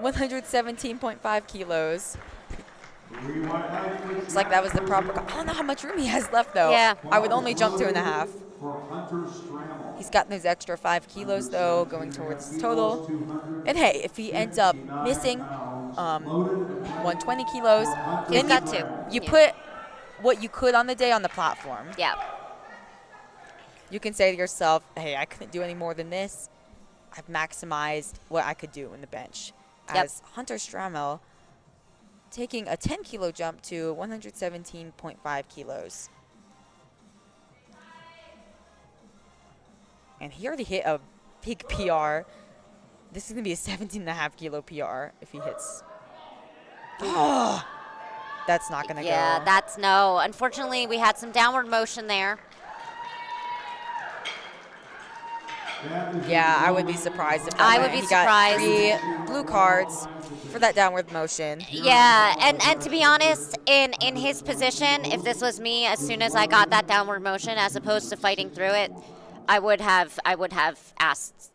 117.5 kilos. Looks like that was the proper. I don't know how much room he has left though. Yeah. I would only jump 2.5. He's got those extra 5 kilos though, going towards his total. And hey, if he ends up missing 120 kilos, He's then got two. You put what you could on the day on the platform. Yeah. You can say to yourself, hey, I couldn't do any more than this. I've maximized what I could do in the bench. As Hunter Stramel taking a 10-kilo jump to 117.5 kilos. And he already hit a big PR. This is going to be a 17.5 kilo PR if he hits. Oh, that's not going to go. Yeah, that's no. Unfortunately, we had some downward motion there. Yeah, I would be surprised if I would be he surprised. got 3 blue cards for that downward motion. Yeah, and to be honest, in his position, if this was me, as soon as I got that downward motion, as opposed to fighting through it, I would have asked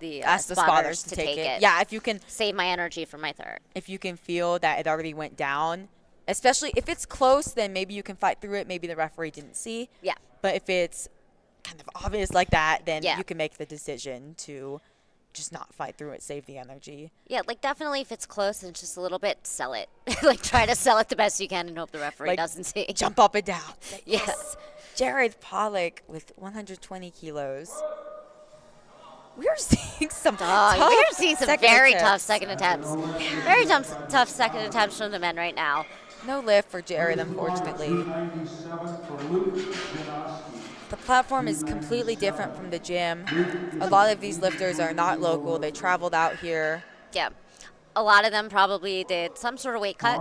the spotters to take it. Yeah, if you can save my energy for my third. If you can feel that it already went down, especially if it's close, then maybe you can fight through it. Maybe the referee didn't see. Yeah. But if it's kind of obvious like that, then Yeah. you can make the decision to just not fight through it, save the energy. Yeah, like definitely if it's close and just a little bit, sell it. Like try to sell it the best you can and hope the referee doesn't see. Jump up and down. Yes. Jared Pollock with 120 kilos. We're seeing some we're seeing some very attempts. tough second attempts. Very tough second attempts from the men right now. No lift for Jared, unfortunately. The platform is completely different from the gym. A lot of these lifters are not local. They traveled out here. Yeah. A lot of them probably did some sort of weight cut.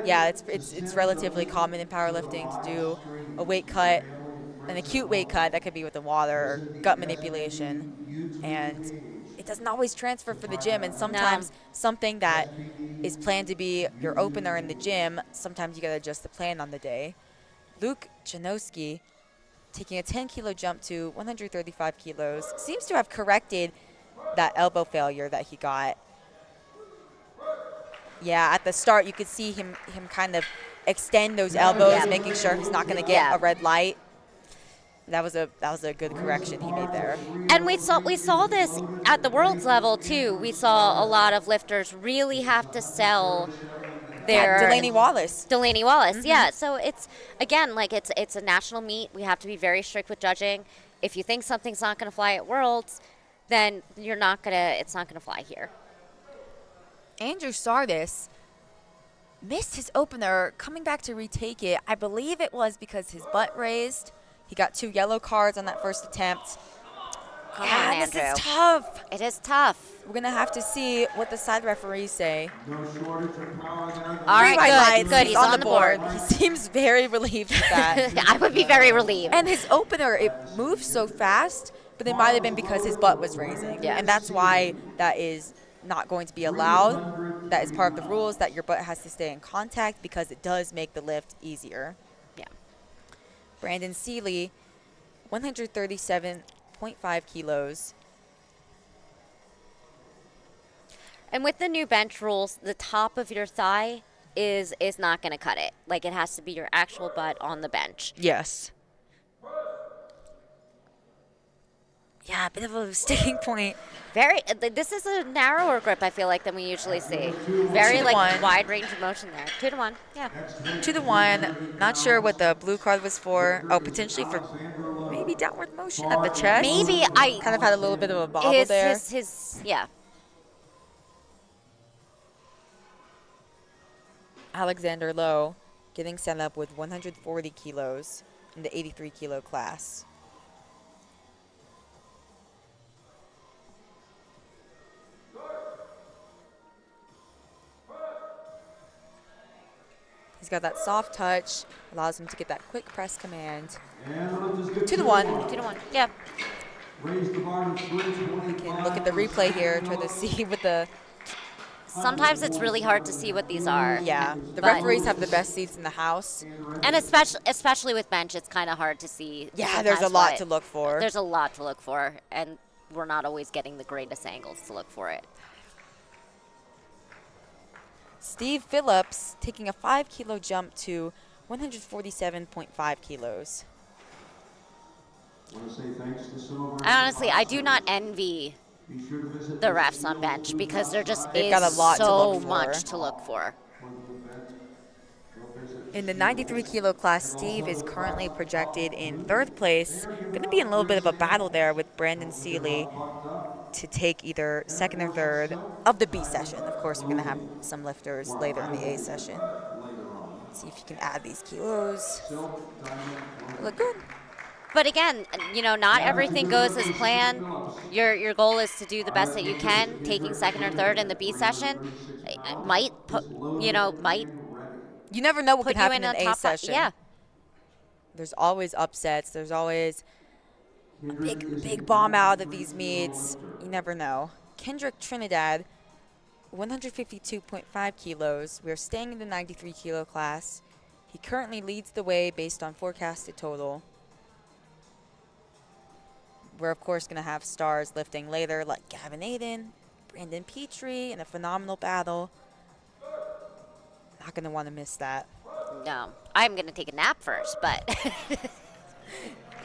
Yeah, it's relatively common in powerlifting to do a weight cut, an acute weight cut that could be with the water or gut manipulation. And it doesn't always transfer for the gym. And sometimes something that is planned to be your opener in the gym, sometimes you got to adjust the plan on the day. Luke Janowski taking a 10-kilo jump to 135 kilos. Seems to have corrected that elbow failure that he got. Yeah, at the start, you could see him kind of extend those elbows, making sure he's not going to get a red light. That was a good correction he made there. And we saw this at the world's level too. We saw a lot of lifters really have to sell their Delaney Wallace. Mm-hmm. Yeah. So it's again like it's a national meet. We have to be very strict with judging. If you think something's not going to fly at Worlds, then it's not going to fly here. Andrew Sardis missed his opener, coming back to retake it. I believe it was because his butt raised. He got 2 yellow cards on that first attempt. Come Yeah, on, and this Andrew. is tough. It is tough. We're going to have to see what the side referees say. No shortage of power there. All right, Green white lights. good. He's on the board. He seems very relieved with that. I would be very relieved. And his opener, it moved so fast, but it might have been because his butt was raising. Yes. And that's why that is not going to be allowed. That is part of the rules, that your butt has to stay in contact because it does make the lift easier. Yeah. Brandon Seeley, 137.5 kilos. And with the new bench rules, the top of your thigh is not going to cut it. Like, it has to be your actual butt on the bench. Yes. Yeah, a bit of a sticking point. This is a narrower grip, I feel like, than we usually see. Very, 2-1. like, wide range of motion there. 2-1, yeah. 2-1. Not sure what the blue card was for. Oh, potentially for maybe downward motion at the chest. Maybe I Kind of had a little bit of a bobble there. Yeah. Alexander Lowe getting set up with 140 kilos in the 83 kilo class. He's got that soft touch, allows him to get that quick press command. 2-1. 2-1, yeah. Raise the bar to 325. Can look at the replay here, try to see what the, Sometimes it's really hard to see what these are. yeah. The But- referees have the best seats in the house. And especially with bench, it's kind of hard to see. Yeah, there's a sometimes lot what- to look for. There's a lot to look for, and we're not always getting the greatest angles to look for it. Steve Phillips taking a 5 kilo jump to 147.5 kilos. Want to say thanks to some of our Honestly, I do not envy Be sure to visit the refs on bench because there just They've is got a lot to so look for. much to look for. In the 93 kilo class, Steve is currently projected in third place. Going to be in a little bit of a battle there with Brandon Seeley to take either second or third of the B session. Of course, we're going to have some lifters later in the A session. Let's see if you can add these kilos. Look good. But again, not everything goes as planned. Your goal is to do the best that you can. Taking second or third in the B session might You never know what put could you happen in in a A top five. session. Yeah. There's always upsets. There's always a big bomb out of these meets. You never know. Kendrick Trinidad, 152.5 kilos. We're staying in the 93 kilo class. He currently leads the way based on forecasted total. We're, of course, going to have stars lifting later like Gavin Aiden, Brandon Petrie in a phenomenal battle. Not going to want to miss that. No, I'm going to take a nap first, but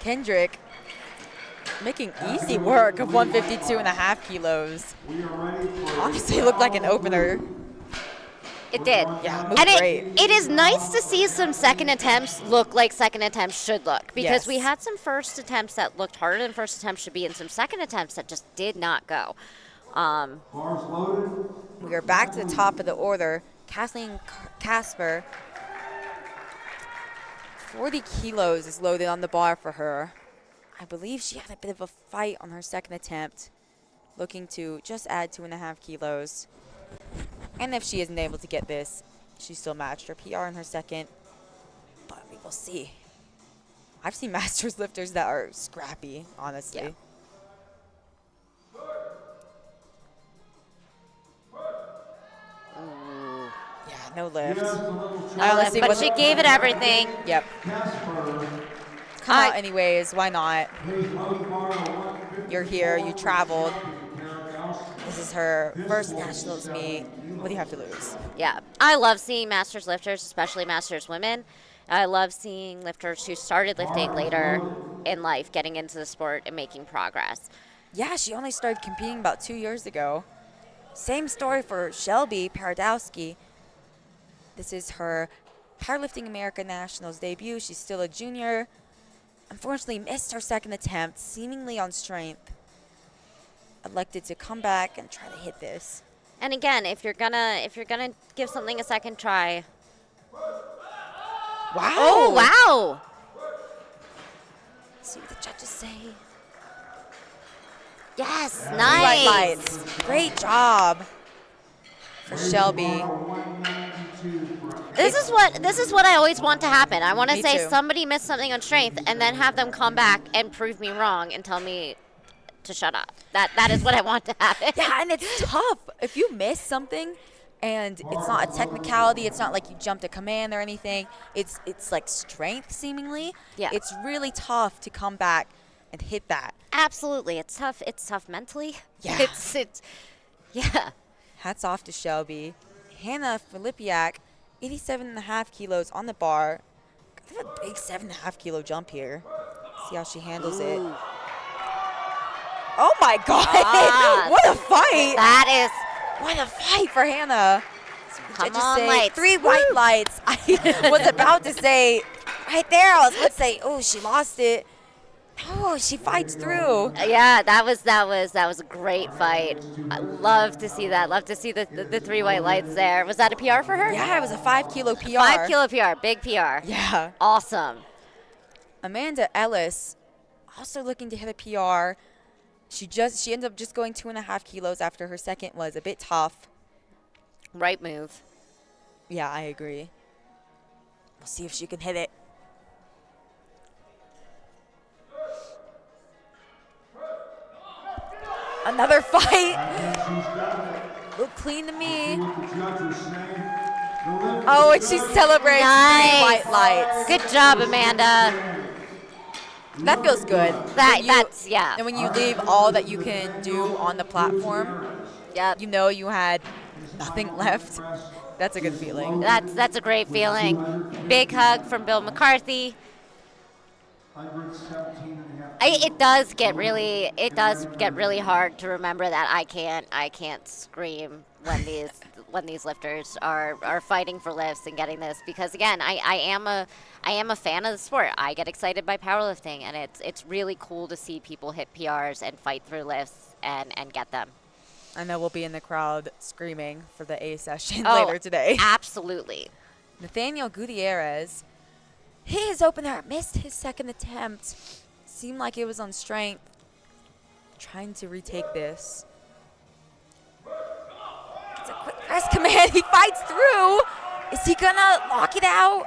Kendrick making easy work of 152.5 kilos. We are ready for Honestly, it looked like an opener. it did. Yeah, moved And great. it is nice to see some second attempts look like second attempts should look, because we Yes. had some first attempts that looked harder than first attempts should be, and some second attempts that just did not go. bars loaded. We are back to the top of the order. Kathleen Casper, 40 kilos is loaded on the bar for her. I believe she had a bit of a fight on her second attempt, looking to just add 2.5 kilos. And if she isn't able to get this, she still matched her PR in her second. But we will see. I've seen masters lifters that are scrappy, honestly. Yeah. Yeah, no lift. Just a little I honestly But wasn't- she gave it everything. Yep. Casper. Come out anyways. Why not? Please load the bar to 150. You're here. You traveled. Carrickhouse. This is her first nationals meet. What do you have to lose? Yeah, I love seeing masters lifters, especially masters women. I love seeing lifters who started lifting later in life getting into the sport and making progress. Yeah, she only started competing about 2 years ago. Same story for Shelby Paradowski. This is her Powerlifting America Nationals debut. She's still a junior. Unfortunately, missed her second attempt, seemingly on strength. Elected to come back and try to hit this. And again, if you're gonna give something a second try. Wow! Oh wow! Let's see what the judges say. Yes, Three white nice. lights. Great job for Shelby. This is what I always want to happen. I want to Me say too. somebody missed something on strength and then have them come back and prove me wrong and tell me to shut up. That is what I want to happen. Yeah, and it's tough. If you miss something and it's not a technicality, it's not like you jumped a command or anything. It's like strength seemingly. Yeah. It's really tough to come back and hit that. Absolutely. It's tough. It's tough mentally. Yeah. It's yeah. Hats off to Shelby. Hannah Filipiak, 87.5 kilos on the bar. Got a big 7.5 kilo jump here. See how she handles it. Ooh. Oh my God! Ah. What a fight! That What a fight for Hannah. Come Judges on, say lights. 3 white lights. I was about to say, right there, I was about to say, oh, she lost it. Oh, she fights through. yeah, that was a great fight. I love to see that. Love to see the 3 white lights there. Was that a PR for her? Yeah, it was a 5 kilo PR. 5 kilo PR, big PR. Yeah. Awesome. Amanda Ellis, also looking to hit a PR. She ended up just going 2.5 kilos after her second was a bit tough. Right move. Yeah, I agree. We'll see if she can hit it. Another fight. Look clean to me. Oh, and she's celebrating 3 Nice. white lights. Good job, Amanda. That feels good. Yeah. And when you leave all that you can do on the platform, Yep. you know you had nothing left. That's a good feeling. That's a great feeling. Big hug from Bill McCarthy. It does get really hard to remember that I can't scream when these lifters are fighting for lifts and getting this, because again I am a fan of the sport. I get excited by powerlifting, and it's really cool to see people hit PRs and fight through lifts and get them. I know we'll be in the crowd screaming for the A session Oh, later today. Absolutely. Nathaniel Gutierrez, his opener missed his second attempt. Seemed like it was on strength. Trying to retake this. It's a quick press command. He fights through. Is he gonna lock it out?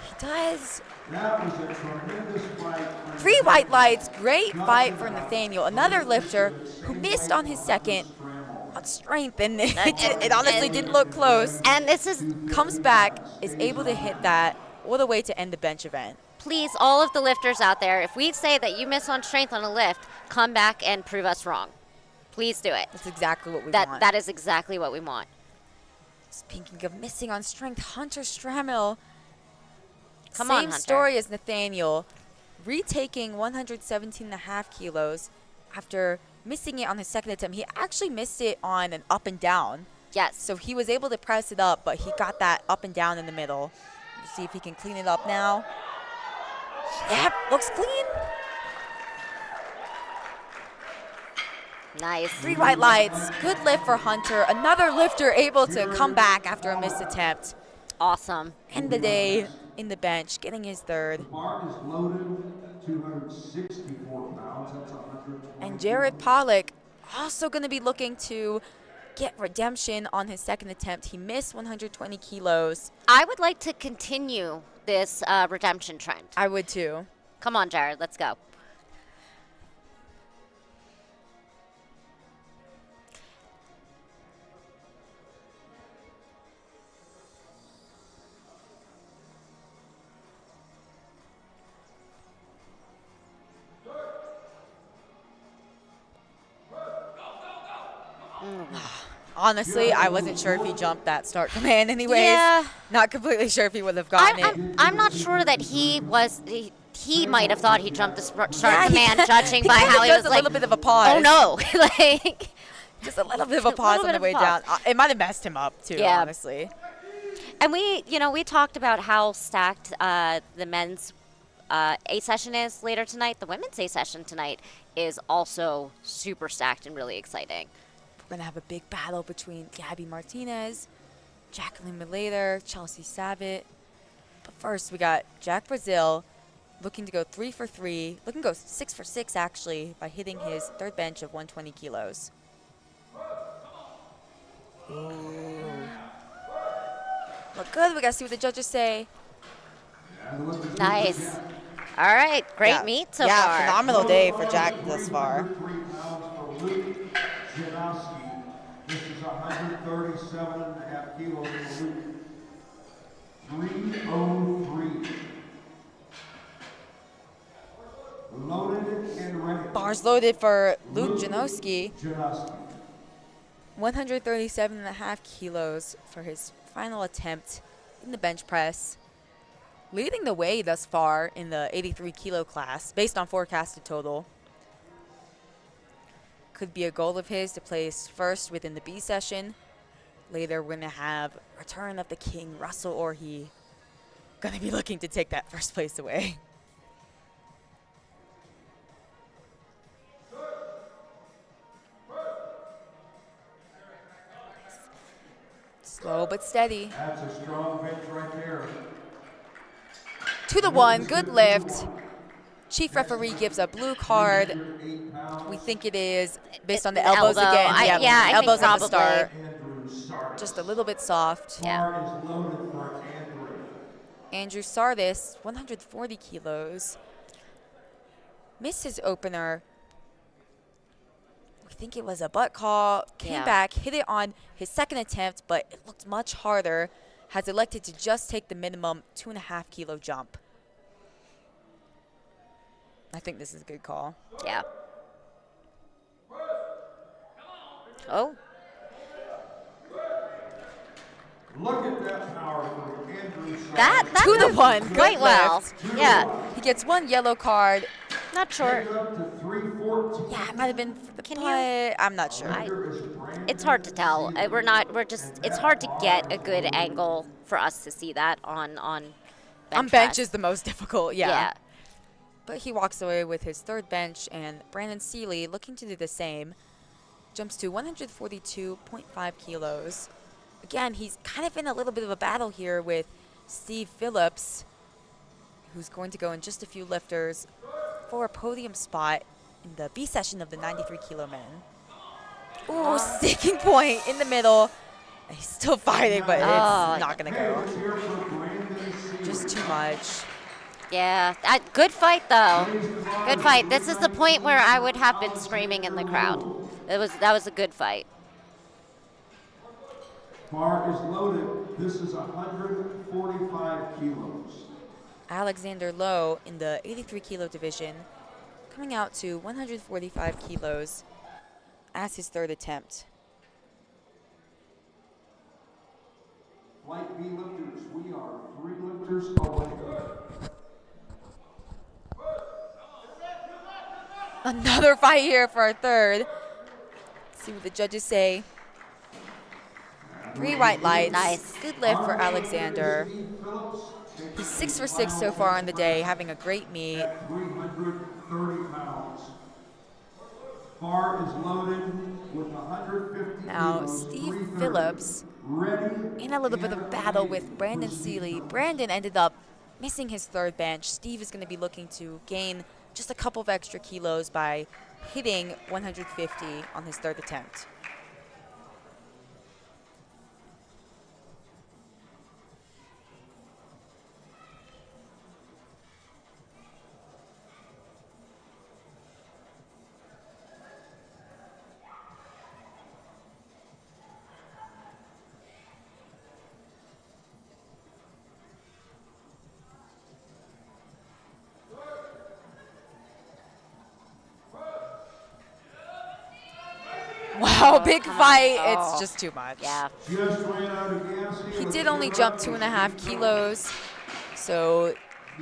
He does. That was a tremendous fight. 3 white lights. Great fight for Nathaniel. Another lifter who missed on his second on strength, and it honestly didn't look close. And this is, Comes back, is able to hit that all the way to end the bench event. please, all of the lifters out there, if we say that you miss on strength on a lift, come back and prove us wrong. Please do it. That's exactly what we want. That is exactly what we want. Speaking of missing on strength, Hunter Stramel. Come Same on, Hunter. story as Nathaniel, retaking 117.5 kilos after missing it on his second attempt. He actually missed it on an up and down. Yes. So he was able to press it up, but he got that up and down in the middle. Let's see if he can clean it up now. Yep, looks clean. Nice. 3 white lights. Good lift for Hunter. Another lifter able to come back after a missed attempt. Awesome. End the day in the bench, getting his third. Mark is loaded, 264 pounds. That's 120. And Jared Pollock also going to be looking to get redemption on his second attempt. He missed 120 kilos. I would like to continue this redemption trend. I would too. Come on, Jared. Let's go. Honestly, I wasn't sure if he jumped that start command anyways. Yeah. Not completely sure if he would have gotten it. I'm not sure that he was. He might have thought he jumped the start Yeah, command, judging he by kinda how he does was a like, little bit of a pause. oh no, like. Just a little bit of a pause little on the bit way of a down. pause. It might have messed him up too, Yeah. honestly. And we talked about how stacked the men's A session is later tonight. The women's A session tonight is also super stacked and really exciting. We're going to have a big battle between Gabby Martinez, Jacqueline Melater, Chelsea Savitt. But first, we got Jack Brazil looking to go 3 for 3, looking to go 6 for 6 actually by hitting his third bench of 120 kilos. Ooh. Look good. We got to see what the judges say. Nice. All right, great meet so yeah, far. phenomenal day for Jack thus far. 303 pounds for Luke Janowski. This is 137 and a half kilos for Luke. 303. Loaded and ready. Bars loaded for Luke Janowski. Janowski. 137 and a half kilos for his final attempt in the bench press. Leading the way thus far in the 83 kilo class based on forecasted total. Could be a goal of his to place first within the B session. Later we're going to have return of the king, Russell Orhe. Going to be looking to take that first place away. Slow but steady. That's a strong bench right there. To the one, good lift. Chief referee gives a blue card. We think it is based on the elbows Elbow. again. I think elbows at the probably. start. Just a little bit soft. Yeah. Bar is loaded for Andrew. Andrew Sardis, 140 kilos. Missed his opener. We think it was a butt call. Came Yeah. back, hit it on his second attempt, but it looked much harder. Has elected to just take the minimum 2.5 kilo jump. I think this is a good call. Yeah. Oh. Look at that power for Andrew. That To the moved one, good quite well. lift. Yeah. He gets one yellow card. Not sure. Up to 314. Yeah, it might have been for the Can you- butt. I'm not sure. It's hard to tell. It's hard to get a good angle for us to see that on On bench bench press. is the most difficult, yeah. Yeah. But he walks away with his third bench, and Brandon Seeley, looking to do the same, jumps to 142.5 kilos. Again, he's kind of in a little bit of a battle here with Steve Phillips, who's going to go in just a few lifters for a podium spot in the B session of the 93 kilo men. Ooh, sticking point in the middle. And he's still fighting, but Oh. it's not going to go. Just too much. Yeah. Good fight though. Good fight. This is the point where I would have been screaming in the crowd. That was a good fight. Bar is loaded. This is 145 kilos. Alexander Lowe in the 83 kilo division, coming out to 145 kilos as his third attempt. Light B lifters, we are 3 lifters away. Another fight here for our third. Let's see what the judges say. 3 white lights. Nice. Good lift for Alexander. He's 6 for 6 so far on the day, having a great meet. At 330 pounds. Bar is loaded with 150 Now, kilos. Steve 330. Phillips Ready in a little bit of a and battle ready. with Brandon Seeley. Brandon ended up missing his third bench. Steve is going to be looking to gain just a couple of extra kilos by hitting 150 on his third attempt. Wow, big fight. Oh. It's just too much. Yeah. Just ran out of gas. He did only jump 2.5 kilos, so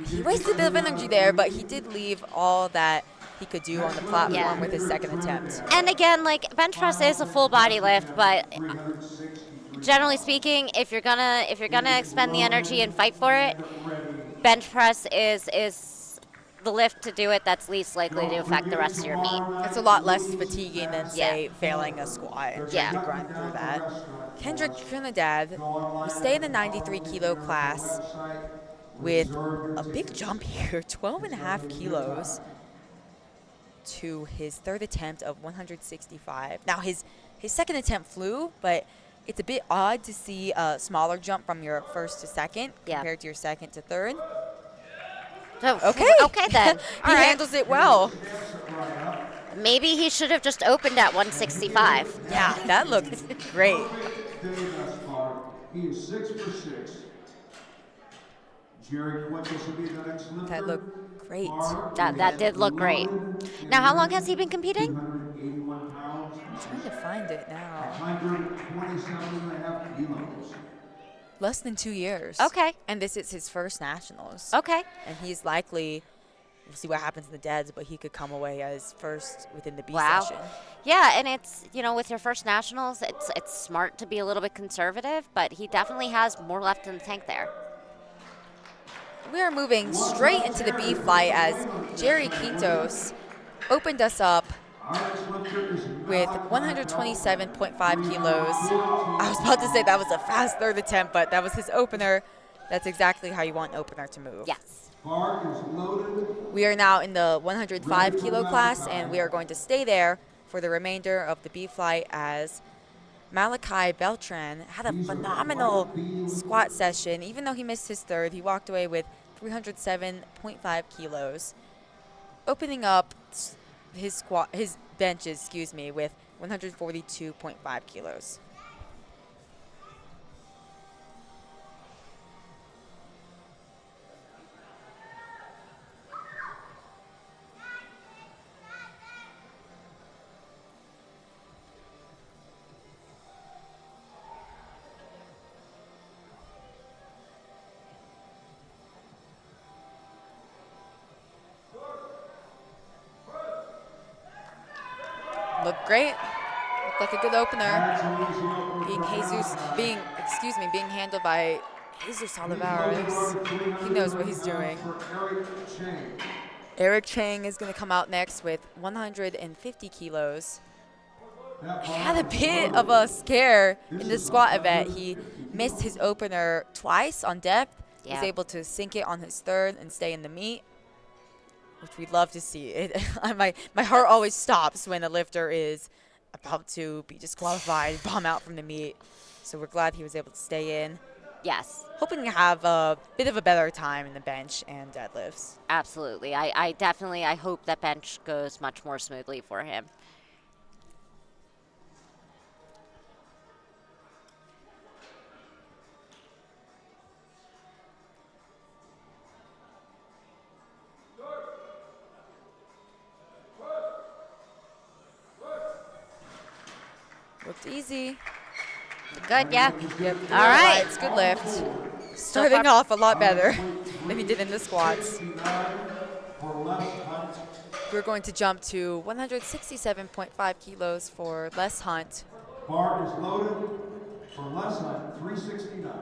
he wasted a bit of energy there, but he did leave all that he could do on the platform Yeah. with his second attempt. And again, like bench press is a full body lift, but generally speaking, if you're gonna expend the energy and fight for it, bench press is the lift to do it that's least likely to affect the rest of your meet. It's a lot less fatiguing than, say, Yeah. failing a squat and Yeah. trying to grind through that. Kendrick Trinidad, who stayed in the 93 kilo class, with a big jump here, 12.5 kilos to his third attempt of 165. Now his second attempt flew, but it's a bit odd to see a smaller jump from your first to second compared to your second to third. Okay. Okay then. He handles it well. Maybe he should have just opened at 165. Yeah, that looked great. He is 6 for 6. Jerry Quintus will be the next lifter. That looked great. That did look great. Now, how long has he been competing? 281 pounds. I'm trying to find it now. 127.5 kilos. Less than 2 years. Okay. And this is his first nationals. Okay. And he's likely, we'll see what happens in the deads, but he could come away as first within the B Wow. session. Yeah, and it's, with your first nationals, it's smart to be a little bit conservative, but he definitely has more left in the tank there. We are moving straight into the B flight as Jerry Quintos opened us up with 127.5 kilos. I was about to say that was a fast third attempt, but that was his opener. That's exactly how you want an opener to move. Yes. We are now in the 105 kilo class, and we are going to stay there for the remainder of the B flight as Malachi Beltran had a phenomenal squat session. Even though he missed his third, he walked away with 307.5 kilos, opening up his benches, with 142.5 kilos. Looked great. Looked like a good opener. Being handled by Jesus Olivares. He knows what he's doing. Eric Chang is going to come out next with 150 kilos. He had a bit of a scare in the squat event. He missed his opener twice on depth. Yeah. He's able to sink it on his third and stay in the meet, which we'd love to see. My heart always stops when a lifter is about to be disqualified, bomb out from the meet. So we're glad he was able to stay in. Yes. Hoping to have a bit of a better time in the bench and deadlifts. Absolutely. I definitely hope that bench goes much more smoothly for him. Looked easy. Good, yeah. Yep. All right. It's good lift. Starting off a lot better than he did in the squats. We're going to jump to 167.5 kilos for Les Hunt. Bar is loaded for Les Hunt, 369.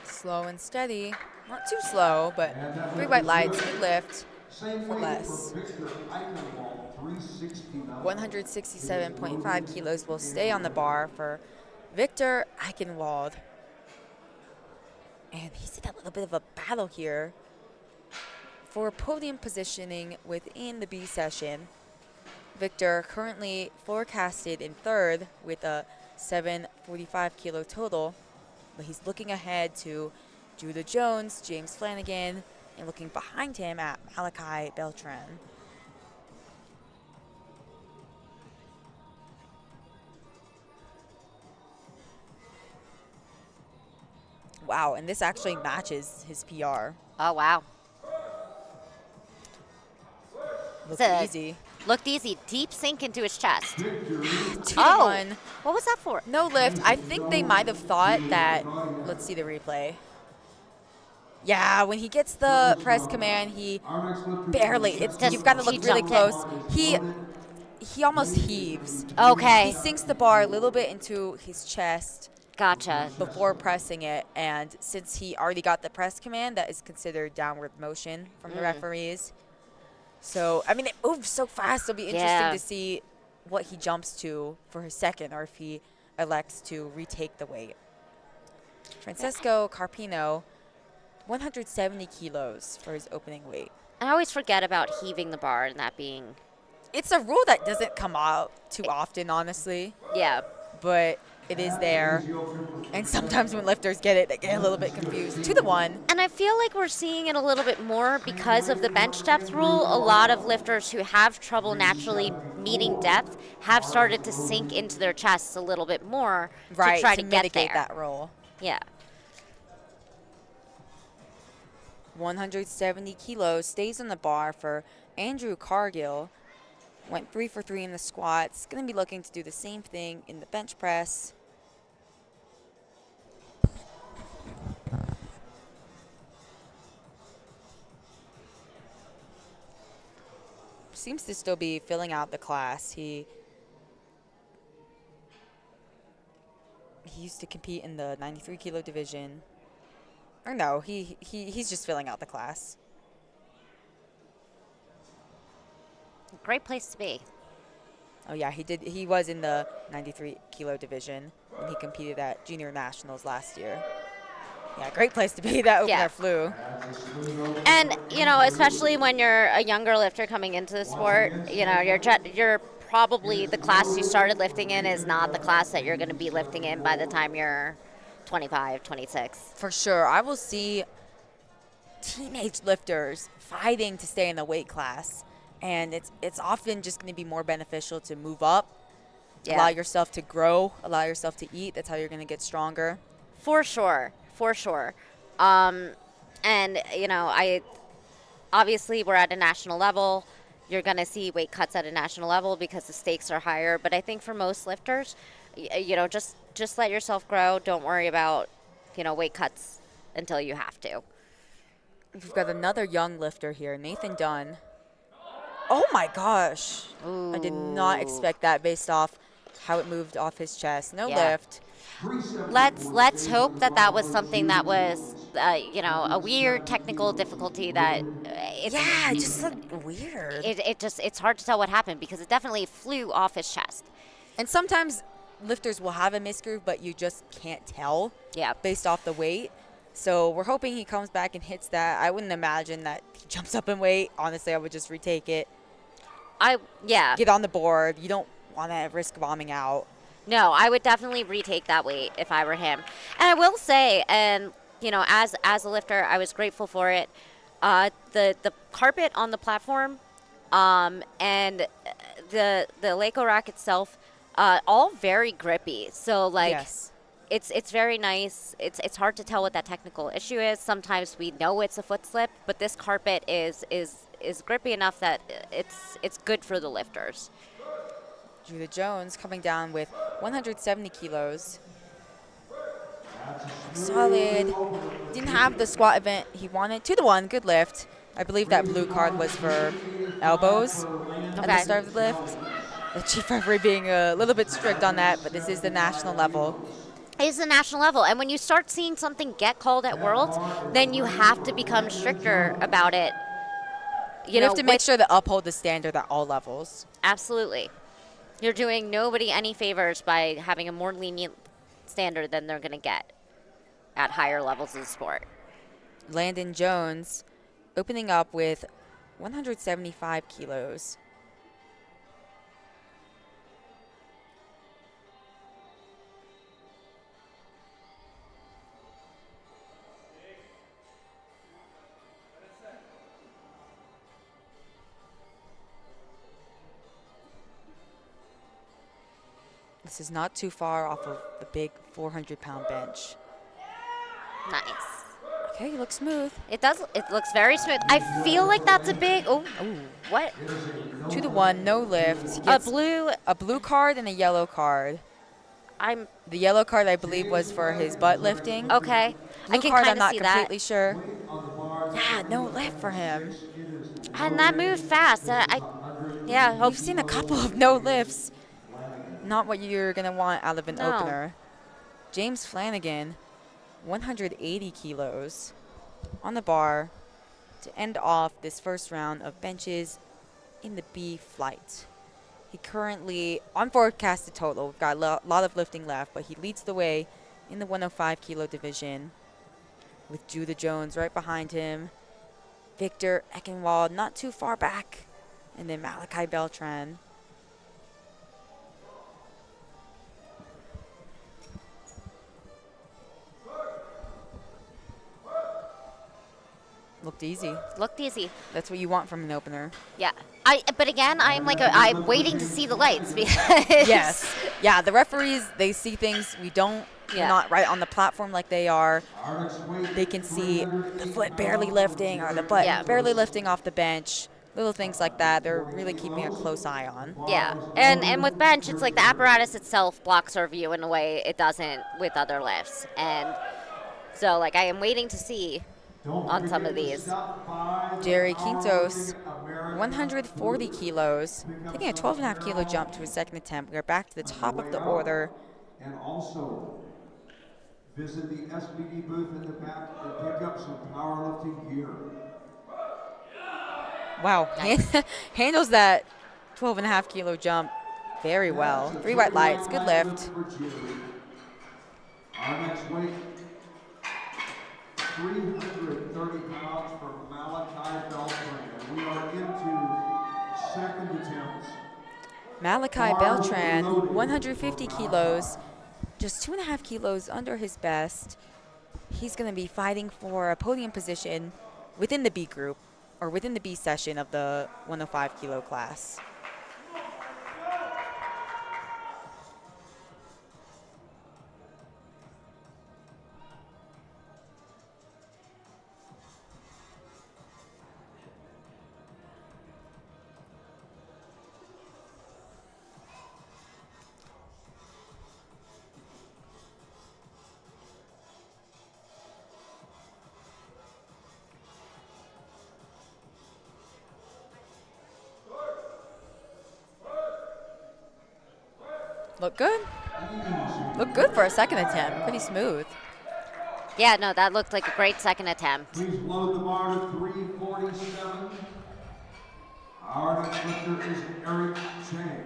Slow and steady. Not too slow, but 3 white lights, good lift for Les. 167.5 kilos will stay on the bar for Victor Eichenwald. And he's in a little bit of a battle here for podium positioning within the B session. Victor currently forecasted in third with a 745 kilo total, but he's looking ahead to Judah Jones, James Flanagan, and looking behind him at Malachi Beltran. Wow, and this actually matches his PR. Oh, wow. Looked easy. Looked easy. Deep sink into his chest. 2-1. What was that for? No lift. I think they might have thought that. Let's see the replay. Yeah, when he gets the press command, he Our next lifter barely. is It's Just you've got to he look really jumped it. close. He almost heaves. He Okay, sinks the bar a little bit into his chest gotcha. before pressing it, and since he already got the press command, that is considered downward motion from the referees. So, I mean, it moves so fast. It'll be interesting Yeah. to see what he jumps to for his second, or if he elects to retake the weight. Francesco Carpino, 170 kilos for his opening weight. I always forget about heaving the bar and that being, It's a rule that doesn't come out too often, honestly, yeah. but it is there. And sometimes when lifters get it, they get a little bit confused. 2 to 1. And I feel like we're seeing it a little bit more because of the bench depth rule. A lot of lifters who have trouble naturally meeting depth have started to sink into their chests a little bit more Right, to try to get mitigate there. that rule. Yeah. 170 kilos stays on the bar for Andrew Cargill. Went 3 for 3 in the squats. Going to be looking to do the same thing in the bench press. Seems to still be filling out the class. He used to compete in the 93 kilo division. Or no, he's just filling out the class. Great place to be. Oh yeah, he did. He was in the 93 kilo division when he competed at Junior Nationals last year. Yeah, great place to be. That opener Yeah. flew. And, you know, especially when you're a younger lifter coming into the sport, you know, you're probably the class you started lifting in is not the class that you're going to be lifting in by the time you're 25, 26. For sure, I will see teenage lifters fighting to stay in the weight class, and it's often just going to be more beneficial to move up, Yeah. allow yourself to grow, allow yourself to eat. That's how you're going to get stronger. For sure. And, you know, obviously we're at a national level. You're going to see weight cuts at a national level because the stakes are higher. But I think for most lifters, you know, just let yourself grow. Don't worry about, you know, weight cuts until you have to. We've got another young lifter here, Nathan Dunn. Oh my gosh. I did not expect that based off how it moved off his chest. No Yeah. lift. Let's hope that was something that was, you know, a weird technical difficulty that it's, Yeah, it just looked weird. it's hard to tell what happened because it definitely flew off his chest. And sometimes lifters will have a misgroove, but you just can't tell Yeah. based off the weight. So we're hoping he comes back and hits that. I wouldn't imagine that he jumps up in weight. Honestly, I would just retake it. Yeah. Get on the board. You don't want to risk bombing out. No, I would definitely retake that weight if I were him. And I will say, and you know, as a lifter, I was grateful for it. The carpet on the platform, and the Eleiko rack itself, all very grippy. So like, Yes. it's very nice. It's hard to tell what that technical issue is. Sometimes we know it's a foot slip, but this carpet is grippy enough that it's good for the lifters. Judah Jones coming down with 170 kilos. Solid. Didn't have the squat event he wanted. 2 to 1, good lift. I believe that blue card was for elbows at the Okay. start of the lift. The chief referee being a little bit strict on that, but this is the national level. Is the national level, and when you start seeing something get called at Worlds, then you have to become stricter about it. You know, have to make with- sure to uphold the standard at all levels. Absolutely. You're doing nobody any favors by having a more lenient standard than they're going to get at higher levels of the sport. Landon Jones opening up with 175 kilos. This is not too far off of the big 400-pound bench. Nice. Okay, you look smooth. It does. It looks very smooth. I feel like that's a big. Oh, what? 2 to 1, no lift. He A gets blue. a blue card and a yellow card. I'm The yellow card, I believe, was for his butt lifting. okay. Blue I can card, kind I'm of not see completely sure. Yeah, no lift for him. And that moved fast. Yeah, hope We've seen a couple of no lifts. Not what you're going to want out of an no. opener. James Flanagan, 180 kilos on the bar to end off this first round of benches in the B flight. He currently, on forecasted total, we've got a lot of lifting left, but he leads the way in the 105 kilo division with Judah Jones right behind him. Victor Eckenwald not too far back, and then Malachi Beltran. Looked easy. Looked easy. That's what you want from an opener. Yeah. But again, I'm I'm waiting to see the lights because Yes. Yeah, the referees, they see things we don't. Yeah. We're not right on the platform like they are. They can see the foot barely lifting or the butt Yeah. barely lifting off the bench. Little things like that. They're really keeping a close eye on. Yeah, and with bench, it's like the apparatus itself blocks our view in a way it doesn't with other lifts, and so like I am waiting to see on some of these. Jerry Quintos, 140 kilos, taking a 12.5 kilo jump to his second attempt. We are back to the top of the order. And also visit the SBD booth in the back and pick up some powerlifting gear. Wow, handles that 12.5 kilo jump very well. 3 white lights, good lift. Our next weight, 330 pounds for Malachi Beltran. We are into second attempts. Malachi Beltran, 150 kilos, just 2.5 kilos under his best. He's going to be fighting for a podium position within the B group, or within the B session of the 105 kilo class. Look good. Look good for a second attempt. Pretty smooth. Yeah, no, that looked like a great second attempt. Please load the bar to 347. Our next lifter is Eric Chang.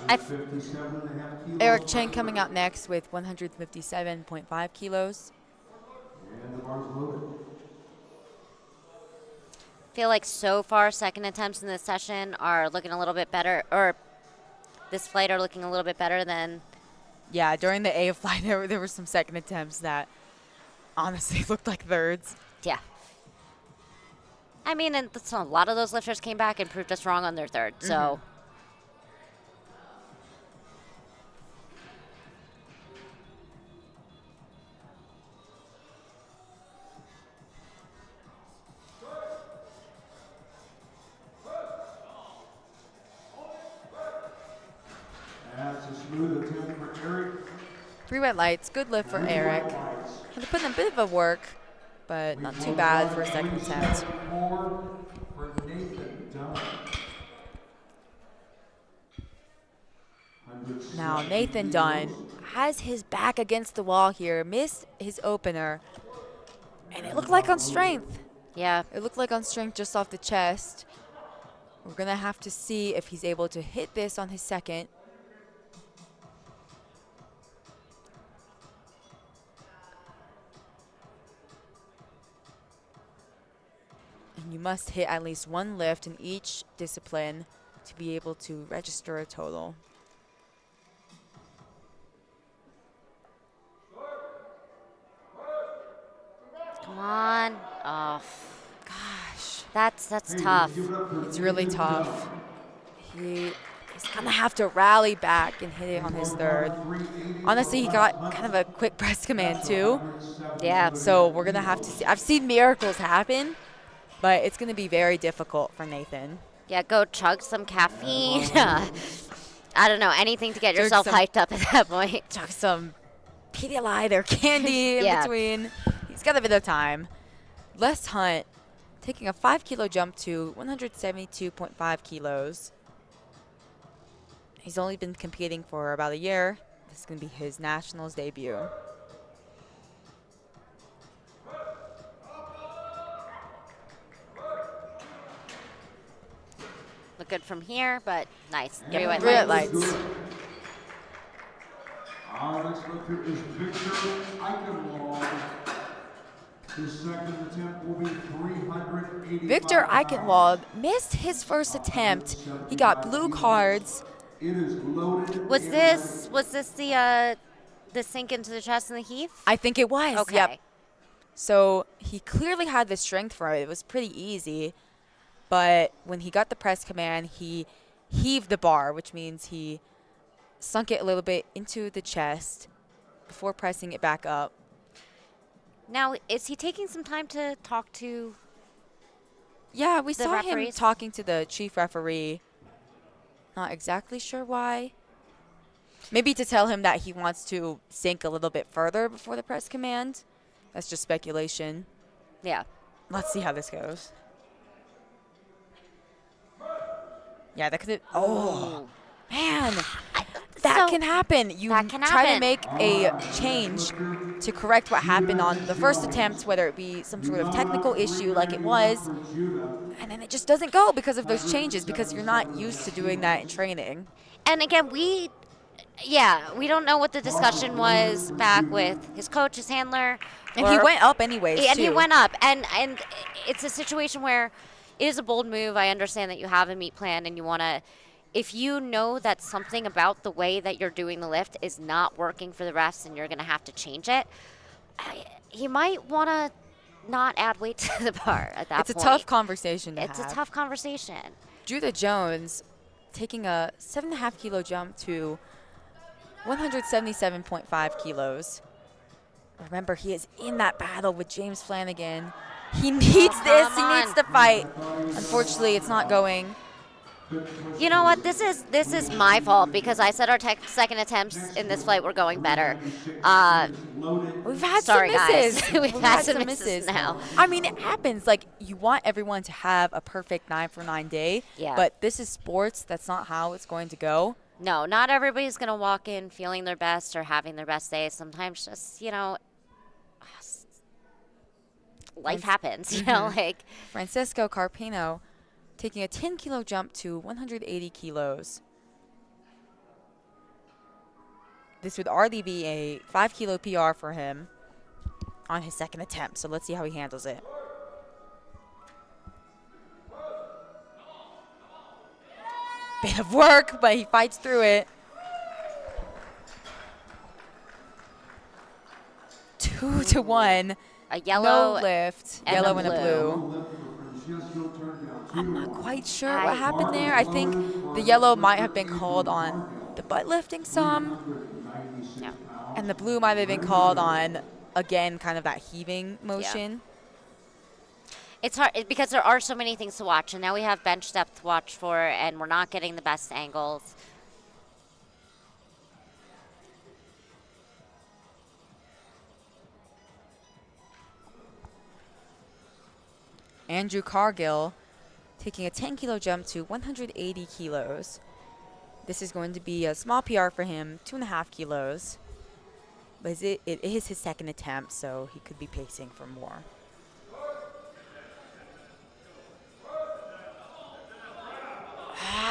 57.5 kilos. Eric Cheng coming out next with 157.5 kilos. And the bar's loaded. Feel like so far second attempts in this session are looking a little bit better, or this flight are looking a little bit better than. Yeah, during the A flight, there were some second attempts that honestly looked like thirds. Yeah. I mean, and a lot of those lifters came back and proved us wrong on their third, so. That's a smooth attempt for Eric. 3 white lights, good lift for Eric. Had to put in a bit of a work, but not too bad for a second attempt. More for Nathan Dunn. Now Nathan Dunn has his back against the wall here, missed his opener, and it looked like on strength. Yeah. It looked like on strength just off the chest. We're gonna have to see if he's able to hit this on his second. And you must hit at least one lift in each discipline to be able to register a total. Come on. Oh, Gosh, that's tough. it's really tough. He's gonna have to rally back and hit it on his third. Honestly, he got kind of a quick press command too. Yeah. So we're gonna have to see. I've seen miracles happen, but it's gonna be very difficult for Nathan. Yeah, go chug some caffeine. I don't know, anything to get Chug yourself some- hyped up at that point. Chug some Pedialyte or candy in Yeah. between. He's got a bit of time. Les Hunt taking a 5-kilo jump to 172.5 kilos. He's only been competing for about a year. This is going to be his nationals debut. Look good from here, but nice. Yep, Three white three white lights. lights. Our next lifter is Victor Eichenwald. His second attempt will be 385 Victor pounds. Eichenwald missed his first attempt. He got blue cards. It is loaded. Was this the sink into the chest and the heave? I think it was. Okay. Yep. So he clearly had the strength for it. It was pretty easy. But when he got the press command, he heaved the bar, which means he sunk it a little bit into the chest before pressing it back up. Now, is he taking some time to talk to? Yeah, we The saw him referees? talking to the chief referee. Not exactly sure why. Maybe to tell him that he wants to sink a little bit further before the press command. That's just speculation. Yeah. Let's see how this goes. Yeah, that could. Oh, man. That So- can happen. You That can try to happen. make a change to correct what happened on the first attempt, whether it be some sort of technical issue like it was, and then it just doesn't go because of those changes, because you're not used to doing that in training. And again, we don't know what the discussion was back with his coach, his handler. And he went up anyways, And he too. went up. And it's a situation where it is a bold move. I understand that you have a meet plan and you want to, if you know that something about the way that you're doing the lift is not working for the refs and you're going to have to change it, you might want to not add weight to the bar at that It's a point. tough conversation to It's have. a tough conversation. Judah Jones taking a 7.5-kilo jump to 177.5 kilos. Remember, he is in that battle with James Flanagan. He needs this. He come needs on. to fight. Unfortunately, it's not going. You know what? This is my fault because I said our second attempts in this flight were going better. We've had Sorry, some misses. guys. We've had some misses now. I mean, it happens. Like, you want everyone to have a perfect 9-for-9 day. Yeah. But this is sports. That's not how it's going to go. No, not everybody's going to walk in feeling their best or having their best day. Sometimes just, life happens, like. Francisco Carpino taking a 10-kilo jump to 180 kilos. This would already be a 5-kilo PR for him on his second attempt. So let's see how he handles it. Bit of work, but he fights through it. 2-1. A yellow No lift. and Yellow a and a blue. I'm not quite sure what happened there. I think the yellow might have been called on the butt lifting some, No. and the blue might have been called on, again, kind of that heaving motion. It's hard because there are so many things to watch, and now we have bench depth to watch for, and we're not getting the best angles. Andrew Cargill taking a 10-kilo jump to 180 kilos. This is going to be a small PR for him, 2.5 kilos. But it is his second attempt, so he could be pacing for more.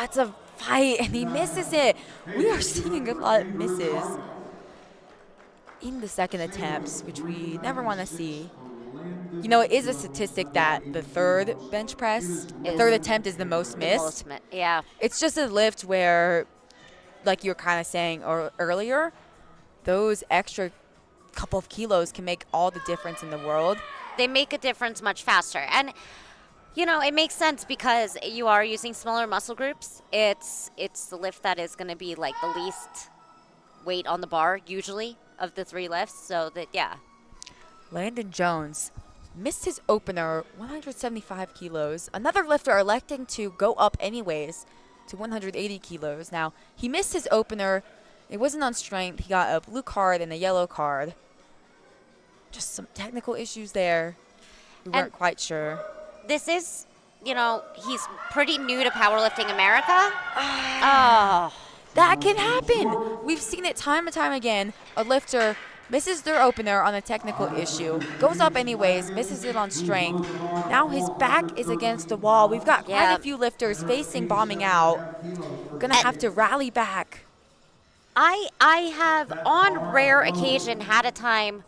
It's a fight, and he misses it. We are seeing a lot of misses in the second attempts, which we never want to see. You know, it is a statistic that the third bench press, the third attempt is the most missed. Yeah. It's just a lift where, like you were kind of saying earlier, those extra couple of kilos can make all the difference in the world. They make a difference much faster. And, it makes sense because you are using smaller muscle groups. It's the lift that is going to be like the least weight on the bar, usually, of the three lifts. So that, yeah. Landon Jones missed his opener, 175 kilos. Another lifter electing to go up anyways to 180 kilos. Now, he missed his opener. It wasn't on strength. He got a blue card and a yellow card. Just some technical issues there. We And weren't quite sure. this is, he's pretty new to Powerlifting America. Oh, That can happen. We've seen it time and time again. A lifter misses their opener on a technical issue, goes up anyways, misses it on strength. Now his back is against the wall. We've got quite yeah. a few lifters facing bombing out. Gonna have to rally back. I have on rare occasion had a time.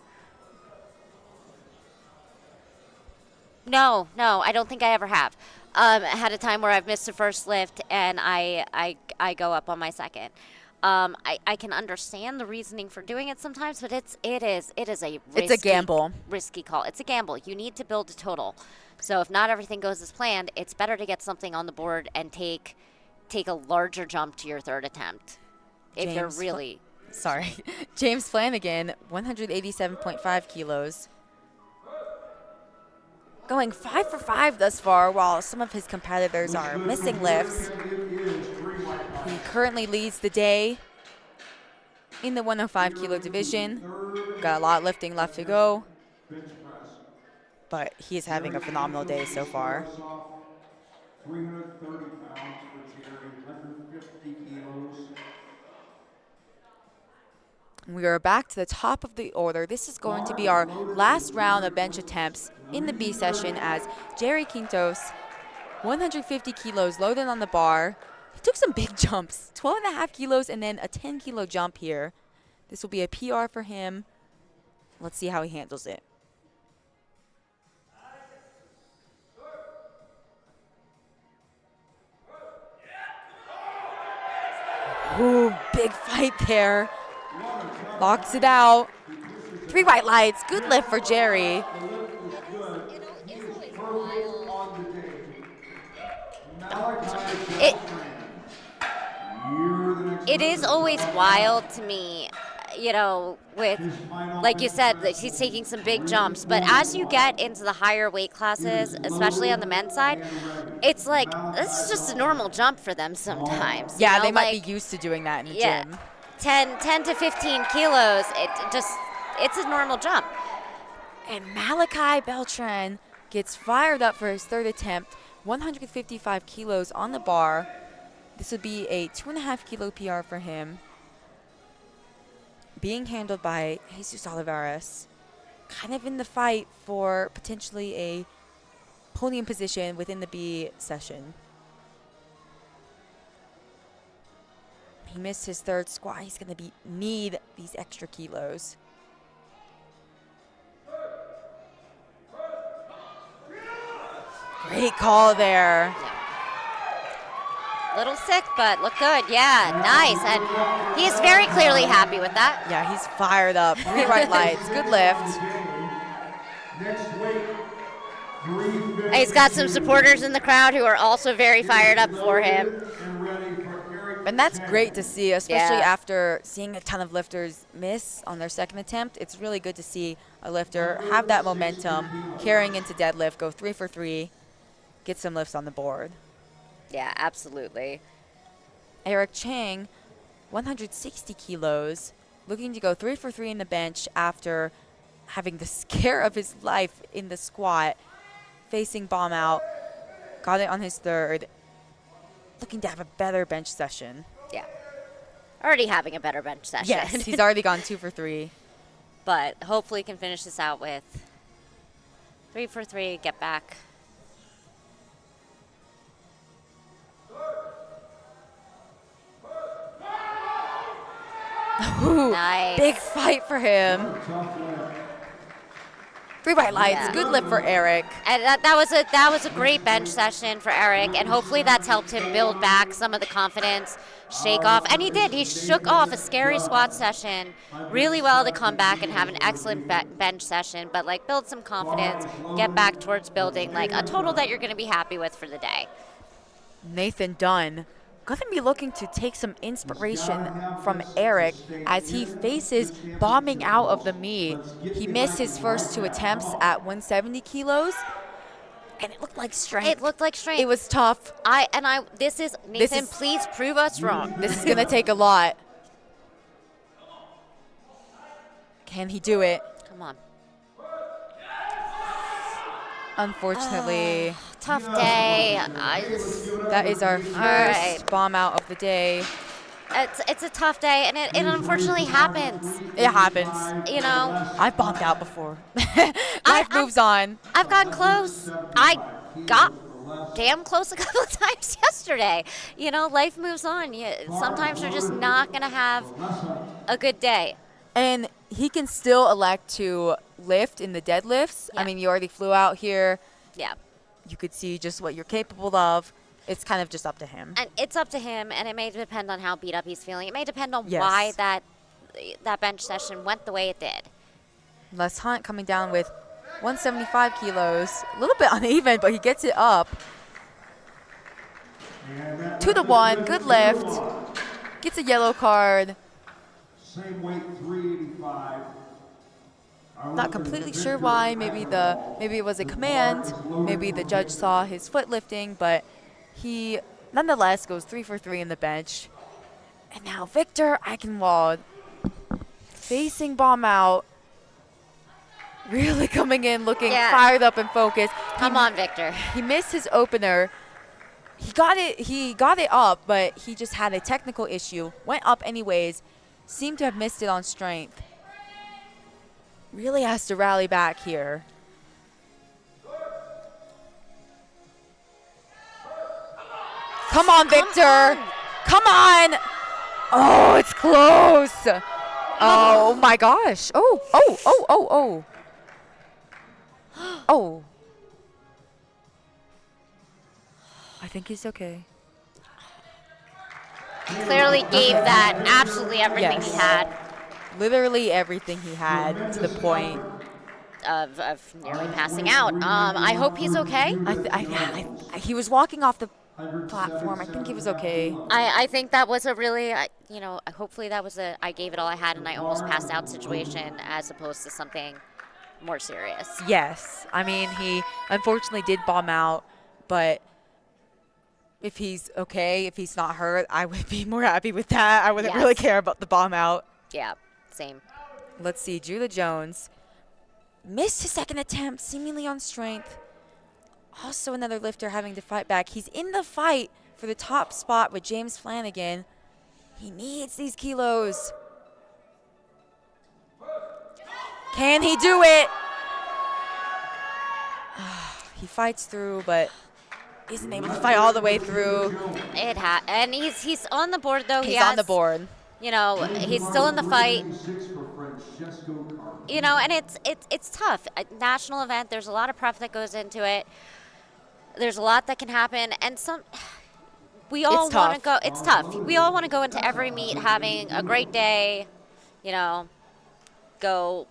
No, I don't think I ever have. Had a time where I've missed the first lift and I go up on my second. I can understand the reasoning for doing it sometimes, but it is a gamble. risky call. It's a gamble. You need to build a total. So if not everything goes as planned, it's better to get something on the board and take a larger jump to your third attempt. If you're really James Flanagan, 187.5 kilos. Going 5 for 5 thus far, while some of his competitors are missing lifts. He currently leads the day in the 105 kilo division. Got a lot of lifting left to go, but he is having a phenomenal day so far. 330 pounds for Jerry, 150 kilos. We are back to the top of the order. This is going to be our last round of bench attempts in the B session as Jerry Quintos, 150 kilos loaded on the bar. He took some big jumps, 12.5 kilos and then a 10 kilo jump here. This will be a PR for him. Let's see how he handles it. Ooh, big fight there. Locks it out. 3 white lights. Good lift for Jerry. It is always wild to me, with, like you said, that he's taking some big jumps. But as you get into the higher weight classes, especially on the men's side, it's like, this is just a normal jump for them sometimes. Yeah, they might be used to doing that in the gym. 10 to 15 kilos, it's a normal jump. And Malachi Beltran gets fired up for his third attempt, 155 kilos on the bar. This would be a 2.5 kilo PR for him. Being handled by Jesus Olivares. Kind of in the fight for potentially a podium position within the B session. He missed his third squat. He's going to need these extra kilos. Great call there. Little sick, but look good. Yeah, nice. And he's very clearly happy with that. Yeah, he's fired up. 3 bright lights. Good lift. He's got some supporters in the crowd who are also very fired up for him. And that's great to see, especially after seeing a ton of lifters miss on their second attempt. It's really good to see a lifter have that momentum, carrying into deadlift, go 3 for 3, get some lifts on the board. Yeah, absolutely. Eric Chang, 160 kilos, looking to go 3 for 3 in the bench after having the scare of his life in the squat, facing bomb out, got it on his third, looking to have a better bench session. Yeah. Already having a better bench session. Yes, he's already gone 2 for 3. But hopefully can finish this out with 3 for 3, get back. Ooh, Nice. Big fight for him. 3 white lights. Good lift for Eric. And that was a great bench session for Eric, and hopefully that's helped him build back some of the confidence, shake off. And he did. He shook off a scary squat session really well to come back and have an excellent bench session, but build some confidence, get back towards building a total that you're going to be happy with for the day. Nathan Dunn going to be looking to take some inspiration from Eric as he faces bombing out of the meet. He missed his first 2 attempts at 170 kilos, and it looked like strength. It looked like strength. It was tough. Nathan, please prove us wrong. This is going to take a lot. Can he do it? Come on. Unfortunately, Tough day. that is our right. first bomb out of the day. It's a tough day, and it unfortunately happens. It happens. You know, I've bombed out before. I- Life moves on. I've gotten close. I got damn close a couple of times yesterday. You know, life moves on. Sometimes you're just not going to have a good day. And he can still elect to lift in the deadlifts. I Yeah. mean, you already flew out here. Yeah. You could see just what you're capable of. It's kind of just up to him. And it's up to him, and it may depend on how beat up he's feeling. It may depend on Yes. why that bench session went the way it did. Les Hunt coming down with 175 kilos. A little bit uneven, but he gets it up. 2-1, good lift. Gets a yellow card. Same weight, 385. Not completely sure why. Maybe it was a command. Maybe the judge saw his foot lifting, but he nonetheless goes 3 for 3 in the bench. And now Victor Eichenwald facing bomb out. Really coming in looking Yeah. fired up and focused. Come on, Victor. He missed his opener. He got it up, but he just had a technical issue. Went up anyways. Seemed to have missed it on strength. Really has to rally back here. Come on, Victor. Come on. Oh, it's close. Oh my gosh. Oh. Oh. I think he's okay. Clearly gave that absolutely everything Yes. he had. Literally everything he had to the point. Of nearly passing out. I hope he's okay. He was walking off the platform. I think he was okay. I think that was a really, hopefully that was I gave it all I had and I almost passed out situation as opposed to something more serious. Yes. I mean, he unfortunately did bomb out, but if he's okay, if he's not hurt, I would be more happy with that. I wouldn't really Yes. care about the bomb out. Yeah, same. Let's see. Judah Jones missed his second attempt, seemingly on strength. Also another lifter having to fight back. He's in the fight for the top spot with James Flanagan. He needs these kilos. Can he do it? He fights through, but isn't able to fight all the way through. And he's on the board though. He's on the board. You know, he's still in the fight. You know, and it's tough. A national event, there's a lot of prep that goes into it. There's a lot that can happen, and we all want to go. It's tough. We all want to go into every meet having a great day. You know, go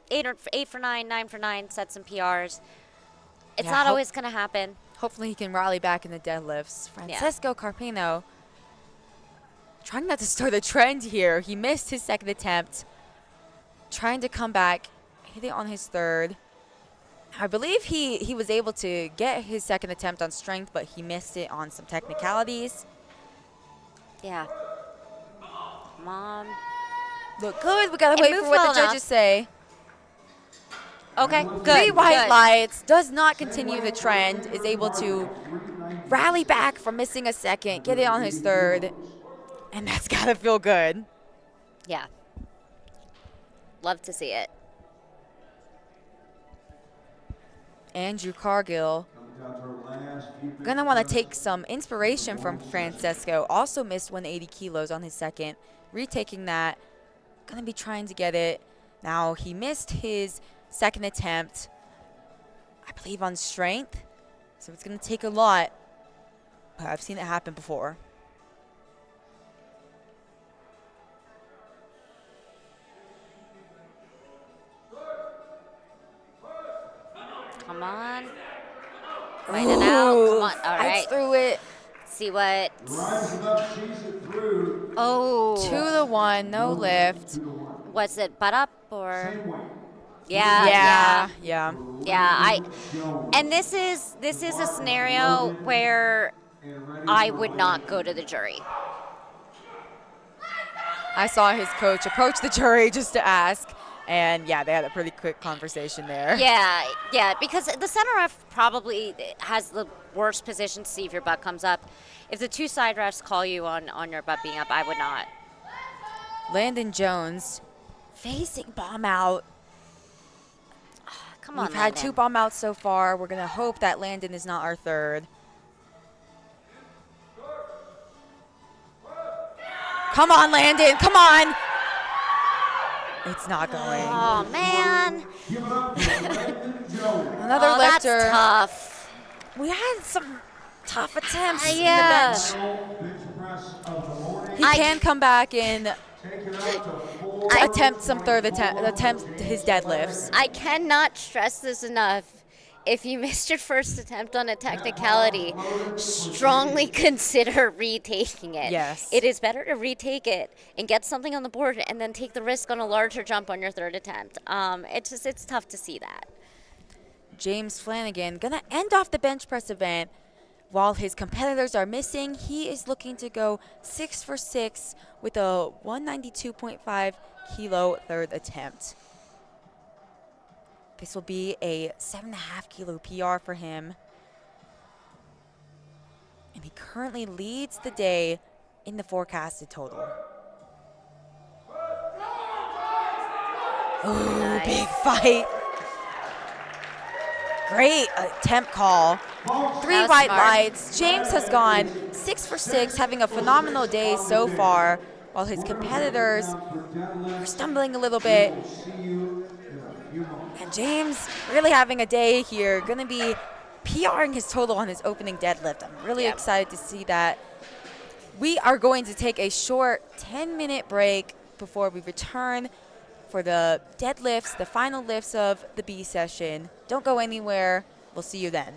8 for 9, 9 for 9, set some PRs. It's Yeah, not always going to happen. Hopefully he can rally back in the deadlifts. Francesco Carpino trying not to start a trend here. He missed his second attempt. Trying to come back, hit it on his third. I believe he was able to get his second attempt on strength, but he missed it on some technicalities. Yeah. Come on. Look good. We got to It wait for moved what well the enough. judges say. Okay, good. 3 white good. lights, does not continue the trend, is able to rally back from missing a second, get it on his third, and that's got to feel good. Yeah. Love to see it. Andrew Cargill gonna want to take some inspiration from Francesco. Also missed 180 kilos on his second. Retaking that, gonna be trying to get it. Now he missed his second attempt, I believe on strength, so it's gonna take a lot, but I've seen it happen before. Come on. Fight it out. Come on. All right. Through it. See what. Rising up, sees it through. Oh. 2-1, no lift. Was it butt up or? Same weight. Yeah. Yeah. And this is a scenario where I would not go to the jury. I saw his coach approach the jury just to ask, And yeah, they had a pretty quick conversation there. Yeah, because the center ref probably has the worst position to see if your butt comes up. If the two side refs call you on your butt being up, I would not. Landon Jones facing bomb out. Come on, We've had 2 Landon. bomb outs so far. We're going to hope that Landon is not our third. Come on, Landon. Come on. It's not going. Oh, man. Give it up for Landon Jones. Another Oh, lifter. that's tough. We had some tough attempts Yeah. in the bench. Bench press of the morning. He can come back and Take it out to 4. attempt some attempt his deadlifts. I cannot stress this enough. If you missed your first attempt on a technicality, strongly consider retaking it. Yes. It is better to retake it and get something on the board and then take the risk on a larger jump on your third attempt. It's tough to see that. James Flanagan gonna end off the bench press event. While his competitors are missing, he is looking to go 6 for 6 with a 192.5 kilo third attempt. This will be a 7.5 kilo PR for him. And he currently leads the day in the forecasted total. Ooh, Nice. big fight. Great attempt call. 3 That was white smart. lights. James has gone 6 for 6, having a phenomenal day so far, while his competitors are stumbling a little bit. See you in a few moments. And James really having a day here, gonna be PRing his total on his opening deadlift. I'm really Yep. excited to see that. We are going to take a short 10-minute break before we return for the deadlifts, the final lifts of the B session. Don't go anywhere. We'll see you then.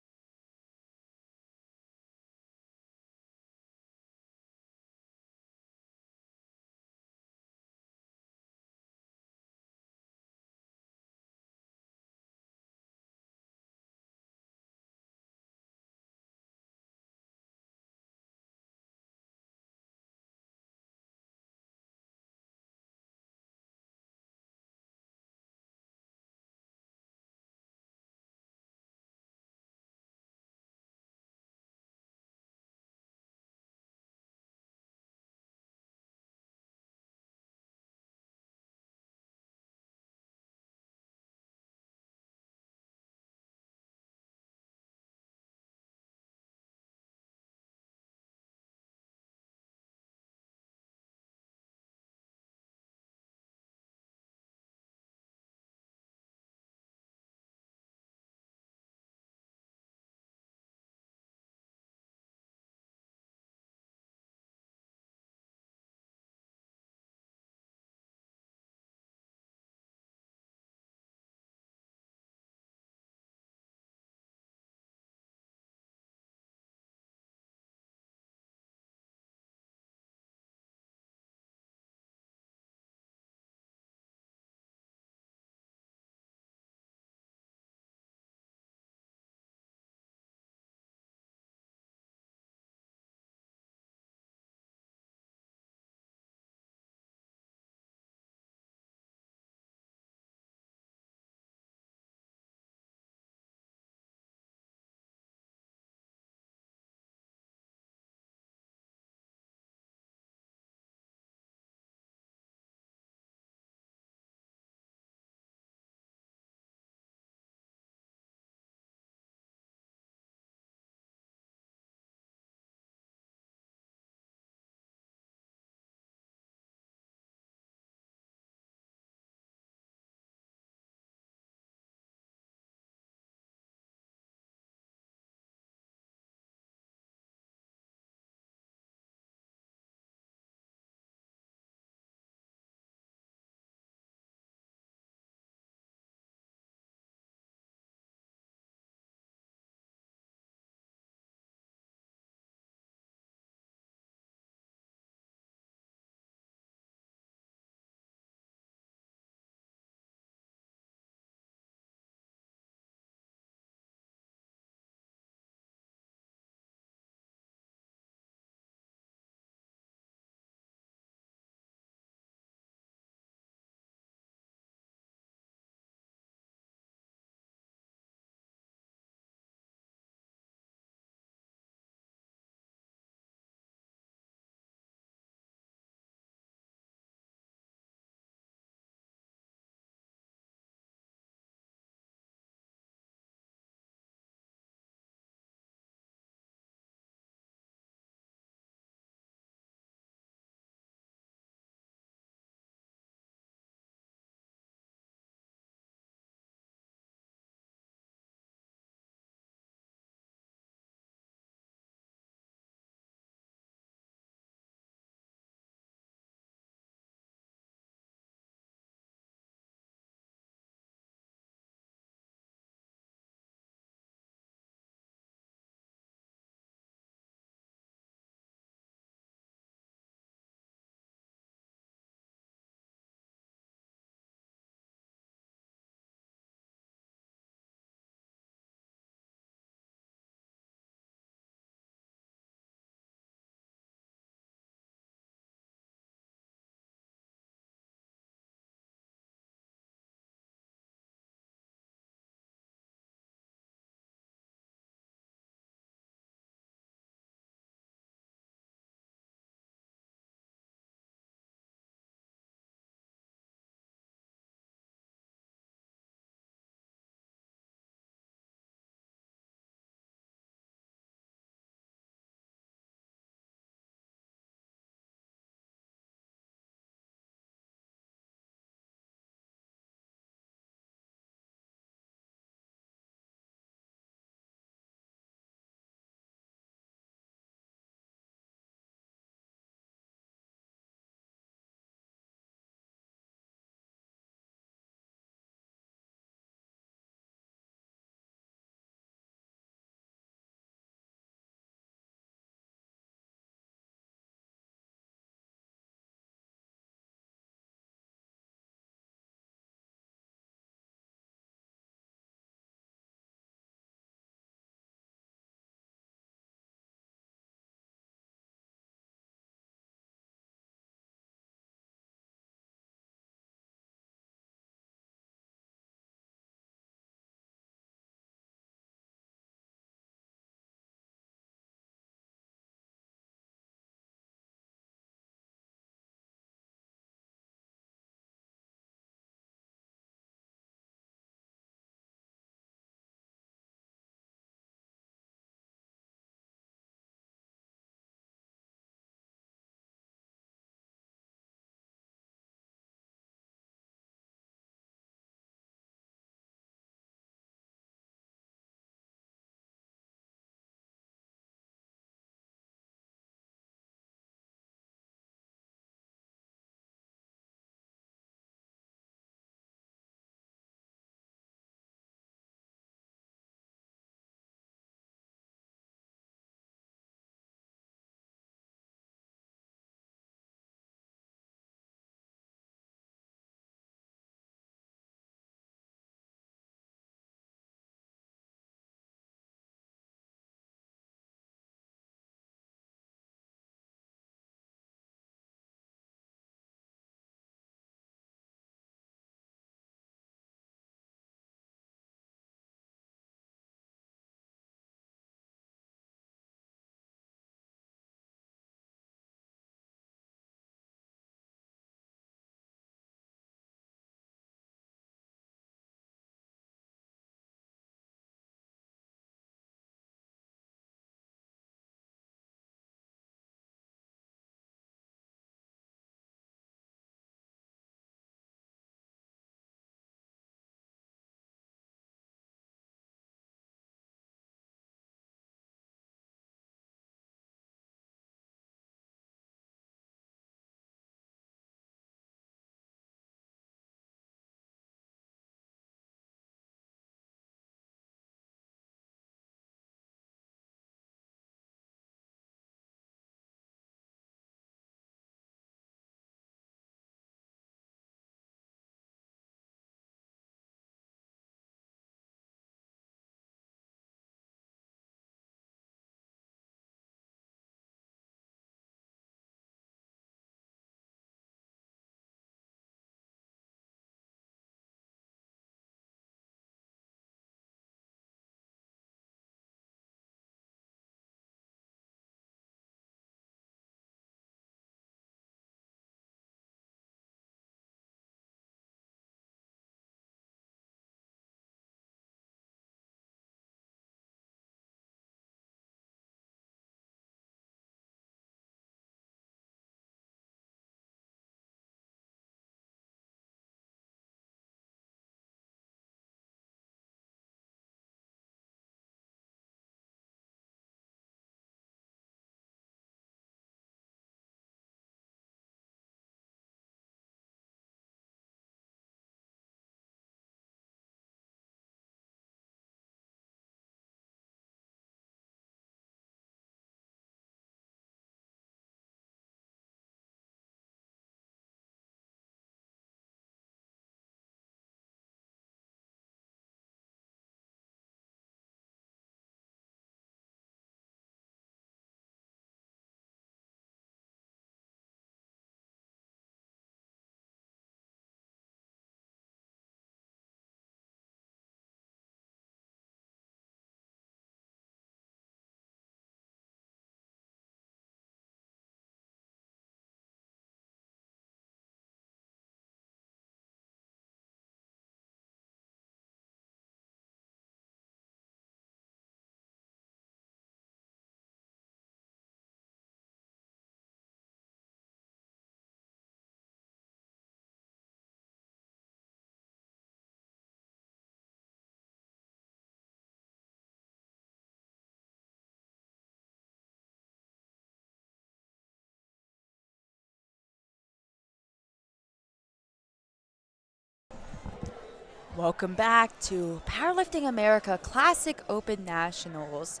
Welcome back to Powerlifting America Classic Open Nationals.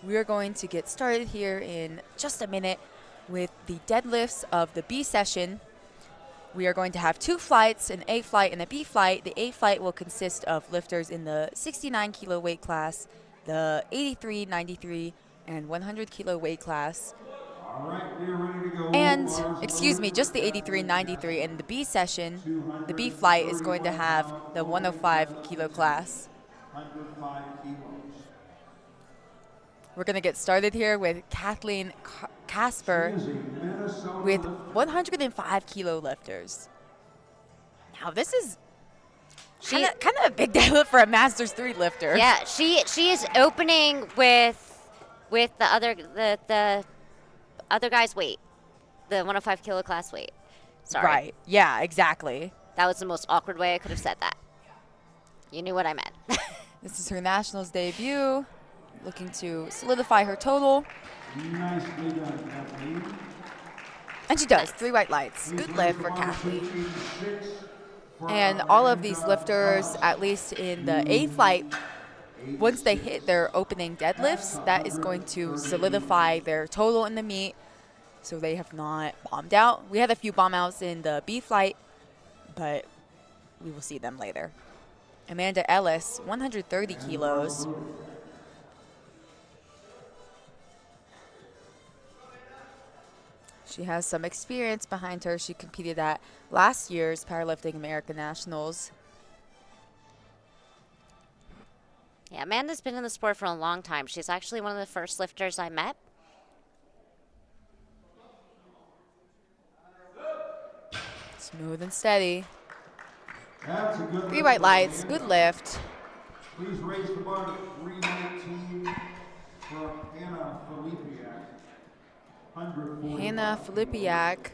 We are going to get started here in just a minute with the deadlifts of the B session. We are going to have 2 flights, an A flight and a B flight. The A flight will consist of lifters in the 69 kilo weight class, the 83, 93, and 100 kilo weight class. All right, we are ready to go. And, Bars excuse me, loaded just the for 83 and 93. In the B session, the B 235 flight is going to have the 105 kilo class. 105 kilos. We're going to get started here with Kathleen Casper She is a Minnesota with lifter. 105 kilo lifters. Now, this is She, kind of a big deadlift for a Masters 3 lifter. yeah, she is opening with the other guy's weight, the 105 kilo class weight. Sorry. Right. Yeah, exactly. That was the most awkward way I could have said that. You knew what I meant. This is her Nationals debut, looking to solidify her total. Nicely done, Kathleen. And she does. 3 white lights. Good lift for Kathleen. And all of these lifters, at least in the A flight, once they hit their opening deadlifts, that is going to solidify their total in the meet, so they have not bombed out. We had a few bomb outs in the B flight, but we will see them later. Amanda Ellis, 130 kilos. She has some experience behind her. She competed at last year's Powerlifting America Nationals. Yeah, Amanda's been in the sport for a long time. She's actually one of the first lifters I met. Smooth and steady. That's a good 3 lift white for lights, Amanda. good lift. Please raise the bar to 319 for Hannah Filipiak. 145. Hannah Filipiak,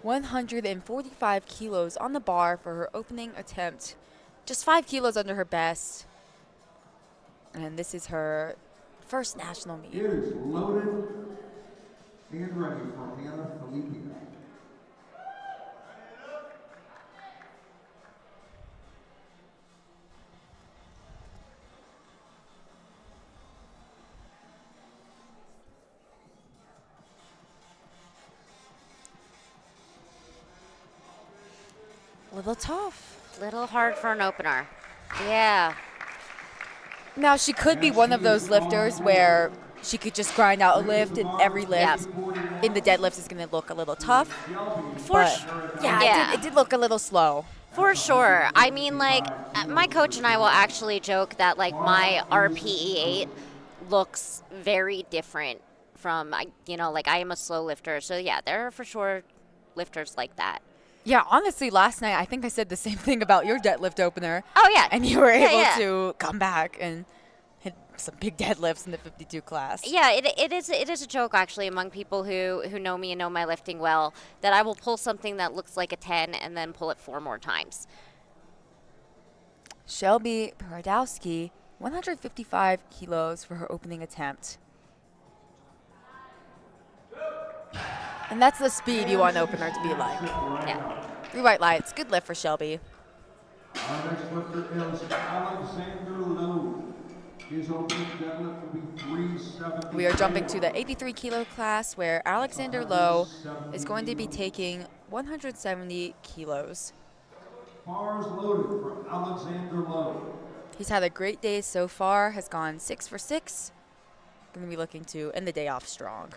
145 kilos on the bar for her opening attempt. Just 5 kilos under her best. And this is her first national meet. It is loaded and ready for Hannah Filipiak. A little tough. Little hard for an opener. Yeah. Now, she could be one of those lifters where she could just grind out a lift, and every lift in the deadlift is going to look a little tough. But, yeah, Yeah. it did look a little slow. For sure. I mean, like, my coach and I will actually joke that, like, my RPE8 looks very different from, like, I am a slow lifter. So, yeah, there are for sure lifters like that. Yeah, honestly, last night I think I said the same thing about your deadlift opener. Oh, yeah. And you were Yeah, able yeah. to come back and hit some big deadlifts in the 52 class. Yeah, it is a joke actually among people who know me and know my lifting well that I will pull something that looks like a 10 and then pull it 4 more times. Shelby Paradowski, 155 kilos for her opening attempt. And that's the speed you want an opener to be like. Yeah. 3 white lights, good lift for Shelby. Our next lifter is Alexander Lowe. His opening deadlift will be 370. We are jumping to the 83 kilo class where Alexander Lowe is going to be taking 170 kilos. Bars loaded for Alexander Lowe. He's had a great day so far, has gone 6 for 6. Going to be looking to end the day off strong.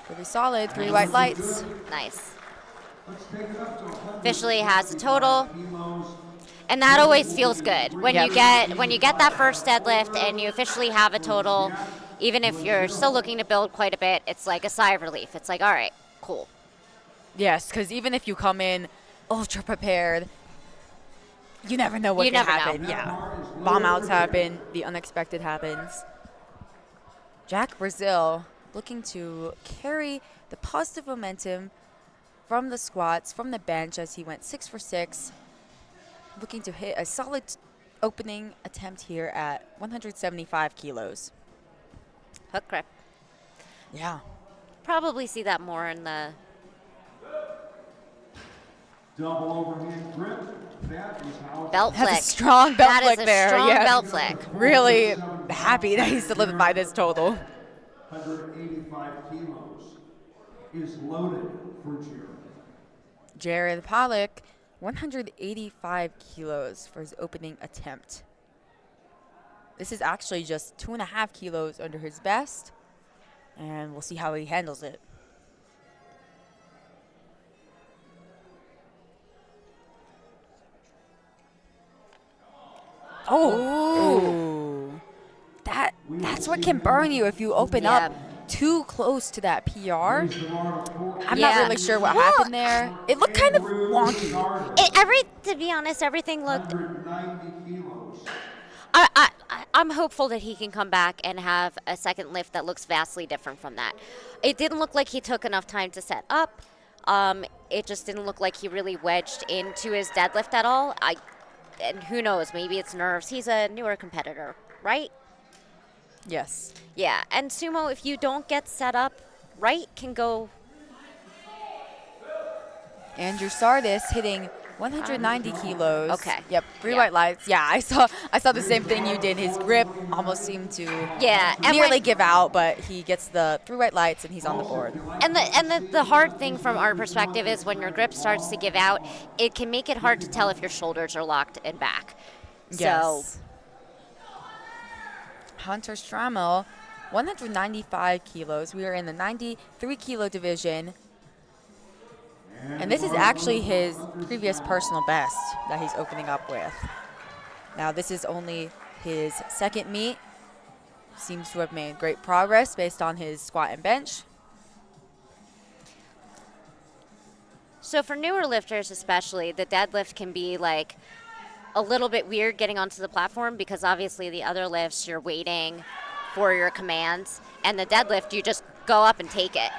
Pretty solid, 3 white lights. Nice. Let's take it up to 100 Officially has a total. kilos. And that always feels good when Yep. you get that first deadlift and you officially have a total. Even if you're still looking to build quite a bit, it's like a sigh of relief. It's like, all right, cool. Yes, because even if you come in ultra prepared, you never know what You can never know. happen. Yeah, bomb outs happen, the unexpected happens. Jack Brazil looking to carry the positive momentum from the squats, from the bench as he went 6 for 6. Looking to hit a solid opening attempt here at 175 kilos. Hook grip. Yeah. Probably see that more in the Double overhand grip. That is how it's belt Has flick. a strong belt That flick is a there. strong Yeah. belt flick. Really happy that he solidified this total. 185 kilos is loaded for Jared. Jared Pollock, 185 kilos for his opening attempt. This is actually just 2.5 kilos under his best, and we'll see how he handles it. Oh, that's what can burn you if you open up too close to that PR. I'm not really sure what happened there. It looked kind of wonky. To be honest, everything looked. 190 kilos. I'm hopeful that he can come back and have a second lift that looks vastly different from that. It didn't look like he took enough time to set up. It just didn't look like he really wedged into his deadlift at all. And who knows, maybe it's nerves. He's a newer competitor, right? Yes. Yeah, and sumo, if you don't get set up right, can go. Andrew Sardis hitting 190 kilos. Okay. Yep. Three Yeah. white lights. Yeah, I saw the same thing you did. His grip almost seemed to And nearly give out, but he gets the 3 white lights and he's on the board. And the hard thing from our perspective is when your grip starts to give out, it can make it hard to tell if your shoulders are locked and back. Yes. Hunter Strammel, 195 kilos. We are in the 93 kilo division. And this is actually his previous personal best that he's opening up with. Now, this is only his second meet. Seems to have made great progress based on his squat and bench. So for newer lifters especially, the deadlift can be like a little bit weird getting onto the platform because obviously the other lifts you're waiting for your commands, and the deadlift you just go up and take it.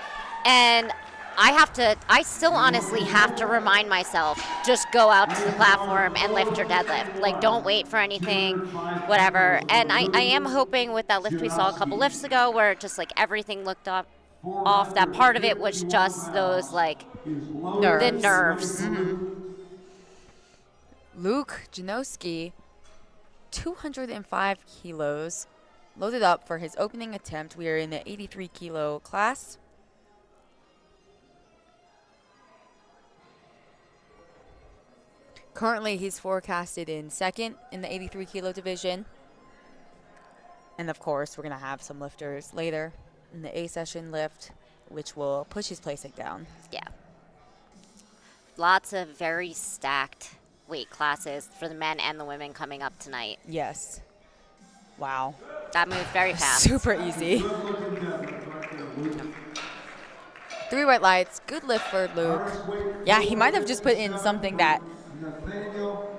And I still honestly have to remind myself, just go out to the platform and lift your deadlift. Like, don't wait for anything, whatever. And I am hoping with that lift we saw a couple lifts ago where just like everything looked off, that part of it was just those like Nerves. the nerves. Luke Janowski, 205 kilos, loaded up for his opening attempt. We are in the 83 kilo class. Currently, he's forecasted in second in the 83 kilo division. And of course, we're going to have some lifters later in the A session lift, which will push his placing down. Yeah. Lots of very stacked weight classes for the men and the women coming up tonight. Yes. Wow. That moved very fast. Super easy. 3 white lights. Good lift for Luke. Yeah, he might have just put in something that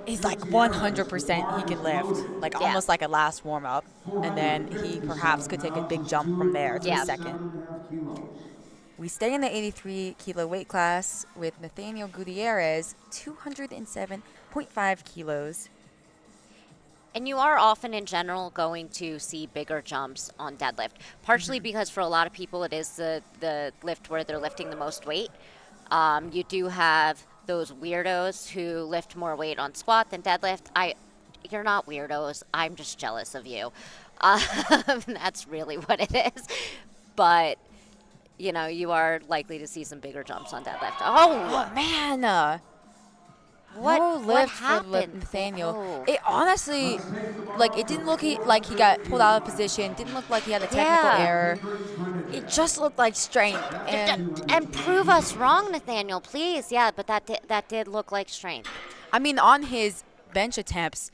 is like 100% he can lift, like almost like a last warm-up, and then he perhaps could take a big jump from there to the second. We stay in the 83 kilo weight class with Nathaniel Gutierrez, 207.5 kilos. And you are often in general going to see bigger jumps on deadlift, partially because for a lot of people it is the lift where they're lifting the most weight. You do have those weirdos who lift more weight on squat than deadlift. You're not weirdos. I'm just jealous of you. That's really what it is. But, you know, you are likely to see some bigger jumps on deadlift. Oh, man. What lift happened? for Nathaniel. Oh. It honestly, like, it didn't look like he got pulled out of position. Didn't look like he had a technical error. It just looked like strength. And prove us wrong, Nathaniel, please. Yeah, but that did look like strength. I mean, on his bench attempts,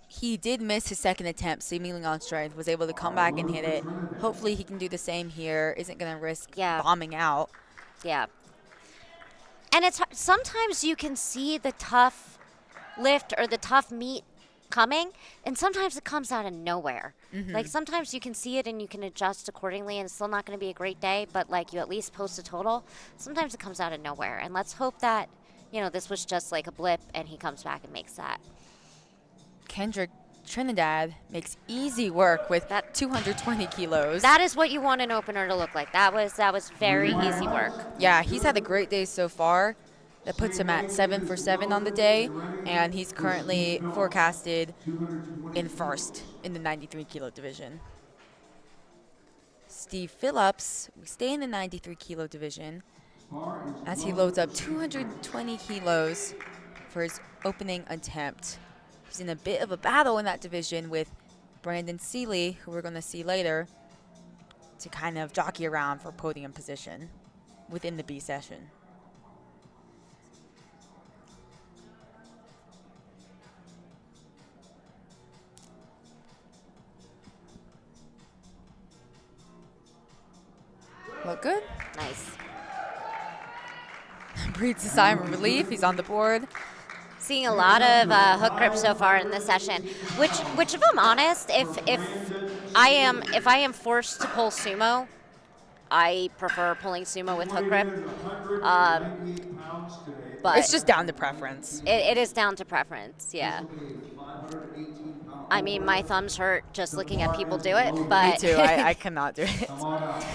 he did miss his second attempt, seemingly on strength, was able to come back and hit it. Hopefully he can do the same here. Isn't going to risk bombing out. Yeah. And it's sometimes you can see the tough lift or the tough meet coming, and sometimes it comes out of nowhere. Like sometimes you can see it and you can adjust accordingly, and it's still not going to be a great day, but like you at least post a total. Sometimes it comes out of nowhere, and let's hope that, you know, this was just like a blip and he comes back and makes that. Kendrick Trinidad makes easy work with That- 220 kilos. That is what you want an opener to look like. That was very easy work. Yeah, he's had a great day so far. That puts him at 7 for 7 on the day, and he's currently forecasted in first in the 93 kilo division. Steve Phillips, we stay in the 93 kilo division as he loads up 220 kilos for his opening attempt. He's in a bit of a battle in that division with Brandon Seeley, who we're going to see later, to kind of jockey around for podium position within the B session. Look good. Nice. Breathes a sigh of relief. He's on the board. Seeing a lot of hook grips so far in this session. Which, if I'm honest, if I am forced to pull sumo, I prefer pulling sumo with hook grip. But It's just down to preference. it is down to preference. Yeah. I mean, my thumbs hurt just looking at people do it, Me but too. I cannot do it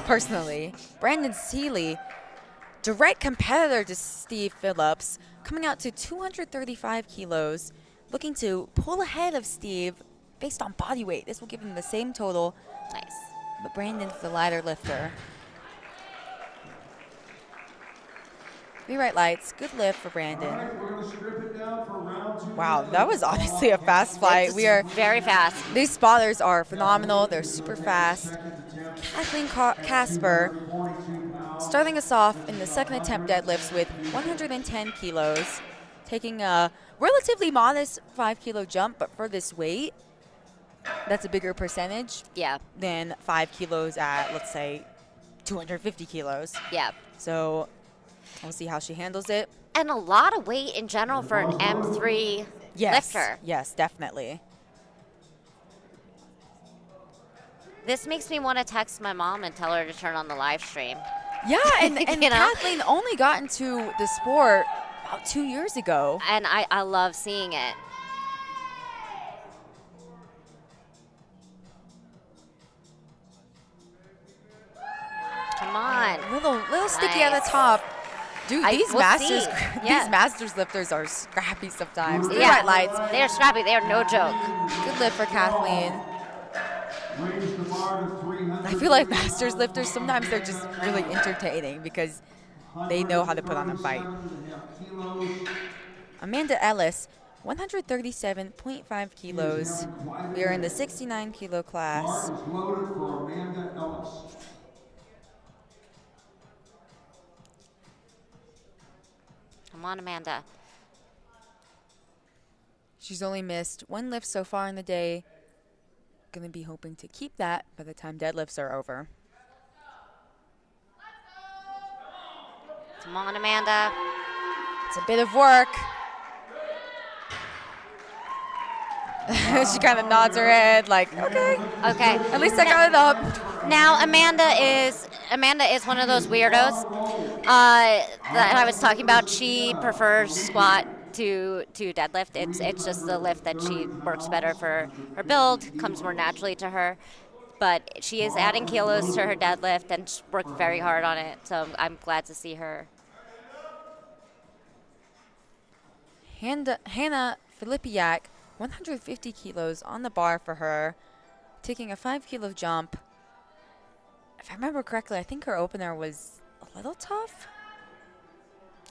personally. Brandon Seeley, direct competitor to Steve Phillips, coming out to 235 kilos, looking to pull ahead of Steve based on body weight. This will give him the same total, nice. but Brandon's the lighter lifter. Rewrite lights. Good lift for Brandon. Wow, that was honestly a fast flight. It's very fast. These spotters are phenomenal. They're super fast. Kathleen Casper starting us off in the second attempt deadlifts with 110 kilos, taking a relatively modest 5 kilo jump, but for this weight, that's a bigger percentage Yeah. than 5 kilos at, let's say, 250 kilos. Yeah. So we'll see how she handles it. And a lot of weight in general for an M3 lifter. Yes, definitely. This makes me want to text my mom and tell her to turn on the live stream. Yeah, and You know? Kathleen only got into the sport about 2 years ago. And I love seeing it. Come on. Little sticky at the Nice. top. Dude, We'll see. these Yeah. masters lifters are scrappy sometimes. Three Yeah, white lights. they are scrappy. They are no joke. Good lift for Kathleen. I feel like masters lifters, sometimes they're just really entertaining because they know how to put on a fight. Amanda Ellis, 137.5 kilos. We are in the 69 kilo class. Come on, Amanda. She's only missed one lift so far in the day. Gonna be hoping to keep that by the time deadlifts are over. Come on, Amanda. It's a bit of work. She kind of nods her head like, okay, Okay. at least I got it up. Now Amanda is one of those weirdos that I was talking about. She prefers squat to deadlift. It's just the lift that she works better for her build, comes more naturally to her. But she is adding kilos to her deadlift and she's worked very hard on it. So I'm glad to see her. Hannah Filipiak, 150 kilos on the bar for her, taking a 5 kilo jump. If I remember correctly, I think her opener was a little tough.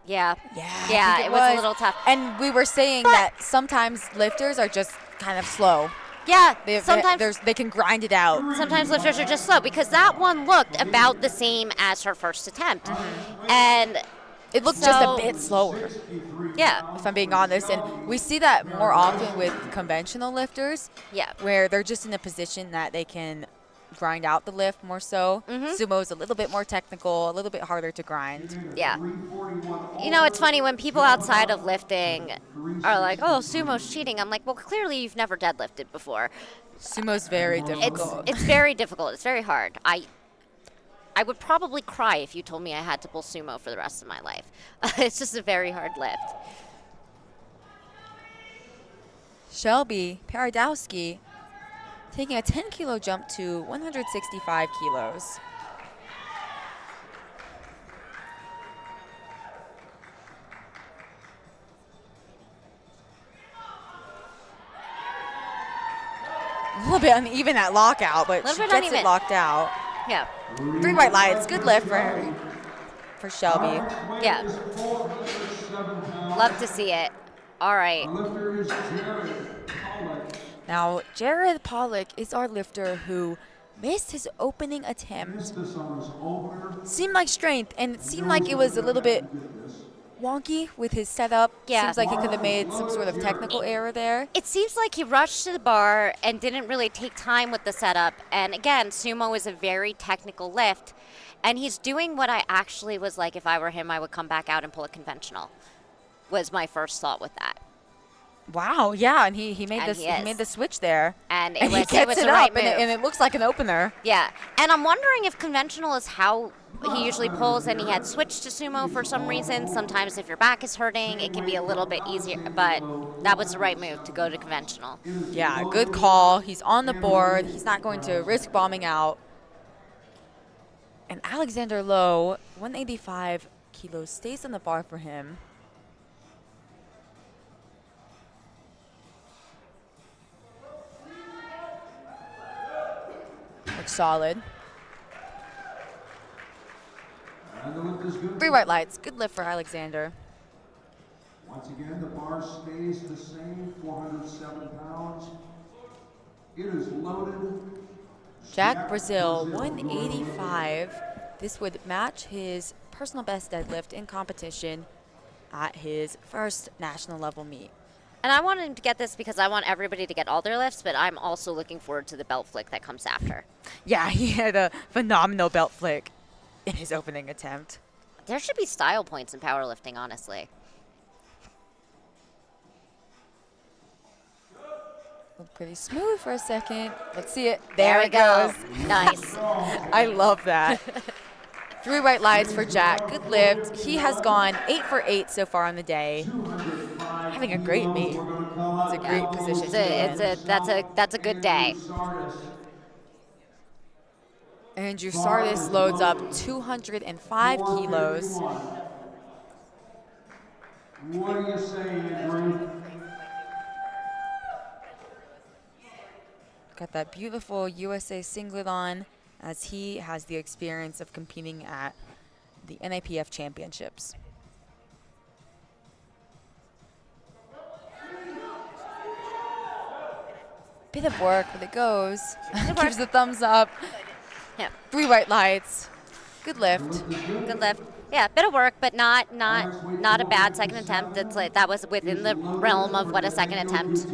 Yeah. Yeah, Yeah, I think it was a little tough. And we were saying that sometimes lifters are just kind of slow. Yeah. Sometimes they can grind it out. Sometimes lifters are just slow because that one looked about the same as her first attempt. And It looked just a So- bit slower, yeah. if I'm being honest. And we see that more often with conventional lifters, Yeah. where they're just in a position that they can grind out the lift more so. Sumo's a little bit more technical, a little bit harder to grind. Yeah. You know, it's funny when people outside of lifting are like, oh, sumo's cheating. I'm like, well, clearly you've never deadlifted before. Sumo's very difficult. It's very difficult. It's very hard. I would probably cry if you told me I had to pull sumo for the rest of my life. It's just a very hard lift. Shelby Paradowski taking a 10-kilo jump to 165 kilos. A little bit uneven at lockout, but she gets it locked out. Yeah. 3 white lights. Good lift for Shelby. Yeah. Love to see it. All right. Now, Jared Pollock is our lifter who missed his opening attempt. Seemed like strength, and it seemed like it was a little bit wonky with his setup. Yeah. Seems like he could have made some sort of technical error there. It seems like he rushed to the bar and didn't really take time with the setup. And again, sumo is a very technical lift. And he's doing what I actually was like, if I were him, I would come back out and pull a conventional, was my first thought with that. Wow, yeah, and he made And this he he is. made the switch there. And he it gets was it the right up, move. and it looks like an opener. Yeah, and I'm wondering if conventional is how he usually pulls, and he had switched to sumo for some reason. Sometimes if your back is hurting, it can be a little bit easier, but that was the right move to go to conventional. Yeah, good call. He's on the board. He's not going to risk bombing out. And Alexander Lowe, 185 kilos, stays on the bar for him. Looks solid. 3 white lights. Good lift for Alexander. Once again, the bar stays the same, 407 pounds. It is loaded. Jack Brazil, 185. This would match his personal best deadlift in competition at his first national level meet. And I wanted him to get this because I want everybody to get all their lifts, but I'm also looking forward to the belt flick that comes after. Yeah, he had a phenomenal belt flick in his opening attempt. There should be style points in powerlifting, honestly. Looked pretty smooth for a second. Let's see it. There There we it go. goes. Nice. I love that. 3 white lights for Jack. Good lift. He has gone 8 for 8 so far on the day. Having a great meet. It's a great position. That's a good day. Andrew Sardis loads up 205 kilos. What do you say, Andrew? Got that beautiful USA singlet on as he has the experience of competing at the NAPF championships. Bit of work, but it goes. Gives the thumbs up. Yeah. 3 white lights. Good lift. Good lift. Yeah, bit of work, but not a bad second attempt. It's like that was within the realm of what a second attempt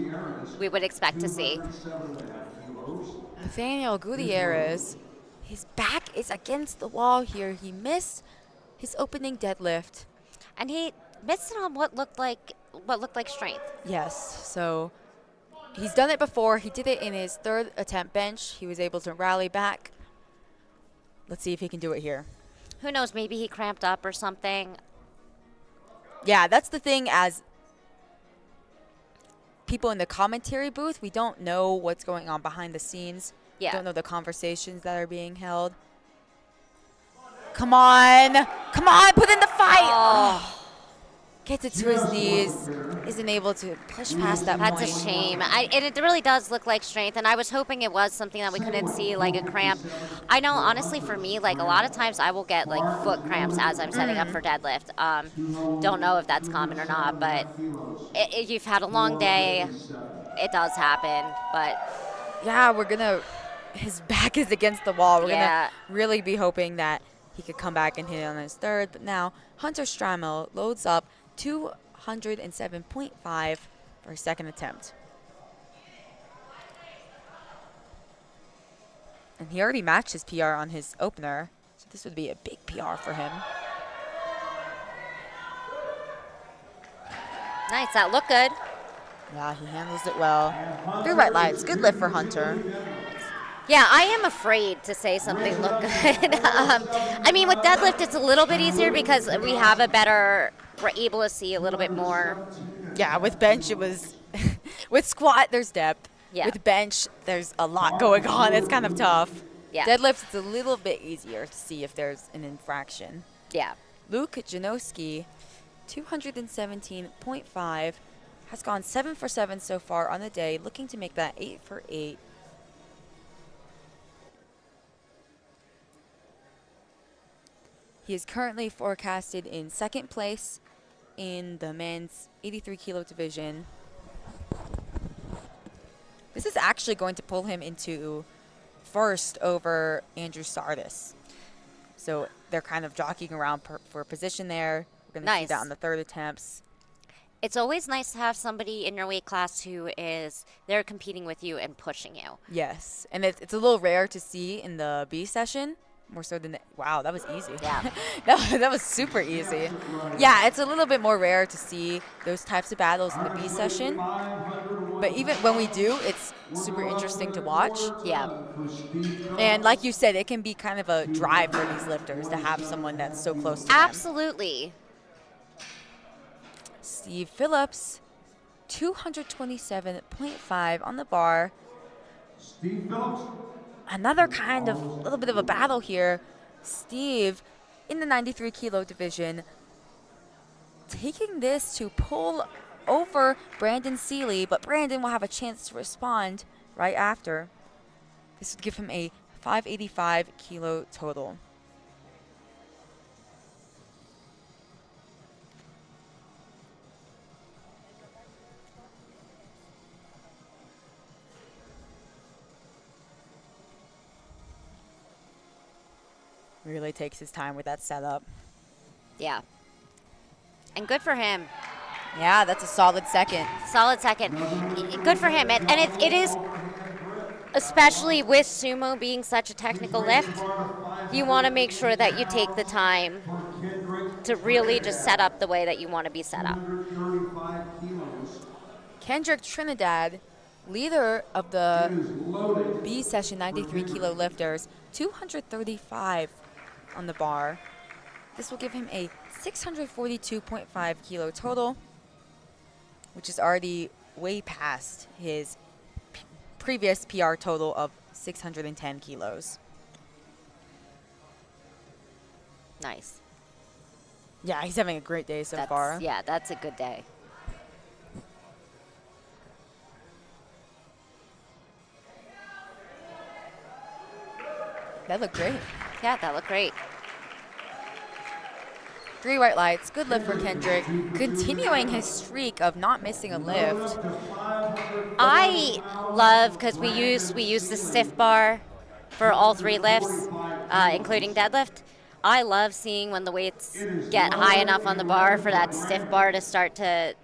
we would expect to see. Nathaniel Gutierrez, his back is against the wall here. He missed his opening deadlift. And he missed it on what looked like strength. Yes, so he's done it before. He did it in his 3rd attempt bench. He was able to rally back. Let's see if he can do it here. Who knows, maybe he cramped up or something. Yeah, that's the thing as people in the commentary booth, we don't know what's going on behind the scenes. Yeah. Don't know the conversations that are being held. Come on. Come on, put in the fight. Oh. Gets it to his knees. Isn't able to push past that That's point. a shame. And it really does look like strength, and I was hoping it was something that we couldn't see, like a cramp. I know, honestly, for me, like a lot of times I will get like foot cramps as I'm setting up for deadlift. Don't know if that's common or not, but you've had a long day. It does happen, but Yeah, his back is against the wall. We're Yeah. going to really be hoping that he could come back and hit it on his 3rd. But now Hunter Strammel loads up 207.5 for his 2nd attempt. And he already matched his PR on his opener, so this would be a big PR for him. nice. That looked good. Yeah, he handles it well. 3 white lights. Good lift for Hunter. Yeah, I am afraid to say something looked good. I mean, with deadlift, it's a little bit easier because we have we're able to see a little bit more. Yeah, with bench, it was With squat, there's depth. Yeah. With bench, there's a lot going on. It's kind of tough. Yeah. Deadlift, it's a little bit easier to see if there's an infraction. Yeah. Luke Janowski, 217.5, has gone 7 for 7 so far on the day, looking to make that 8 for 8. He is currently forecasted in second place in the men's 83 kilo division. This is actually going to pull him into first over Andrew Sardis. So they're kind of jockeying around for position there. We're going to see Nice. that on the third attempts. It's always nice to have somebody in your weight class who is there competing with you and pushing you. Yes, and it's a little rare to see in the B session, more so than wow, that was easy. Yeah. that was super easy. Yeah, it's a little bit more rare to see those types of battles in the B session, but even when we do, it's super interesting to watch. Yeah. And like you said, it can be kind of a drive for these lifters to have someone that's so close to them. Absolutely. Steve Phillips, 227.5 on the bar. Steve Phillips. Another kind of little bit of a battle here. Steve in the 93 kilo division, taking this to pull over Brandon Seeley, but Brandon will have a chance to respond right after. This would give him a 585 kilo total. Really takes his time with that setup. Yeah. And good for him. Yeah, that's a solid second. Solid second. Good for him. And it is, especially with sumo being such a technical lift, you want to make sure that you take the time to really just set up the way that you want to be set up. Kendrick Trinidad, leader of the B session 93 kilo lifters, 235 on the bar. This will give him a 642.5 kilo total, which is already way past his previous PR total of 610 kilos. Nice. Yeah, he's having a great day so far. Yeah, that's a good day. That looked great. Yeah, that looked great. 3 white lights. Good lift for Kendrick. Continuing his streak of not missing a lift. I love, because we use the stiff bar for all 3 lifts, including deadlift. I love seeing when the weights get high enough on the bar for that stiff bar to start to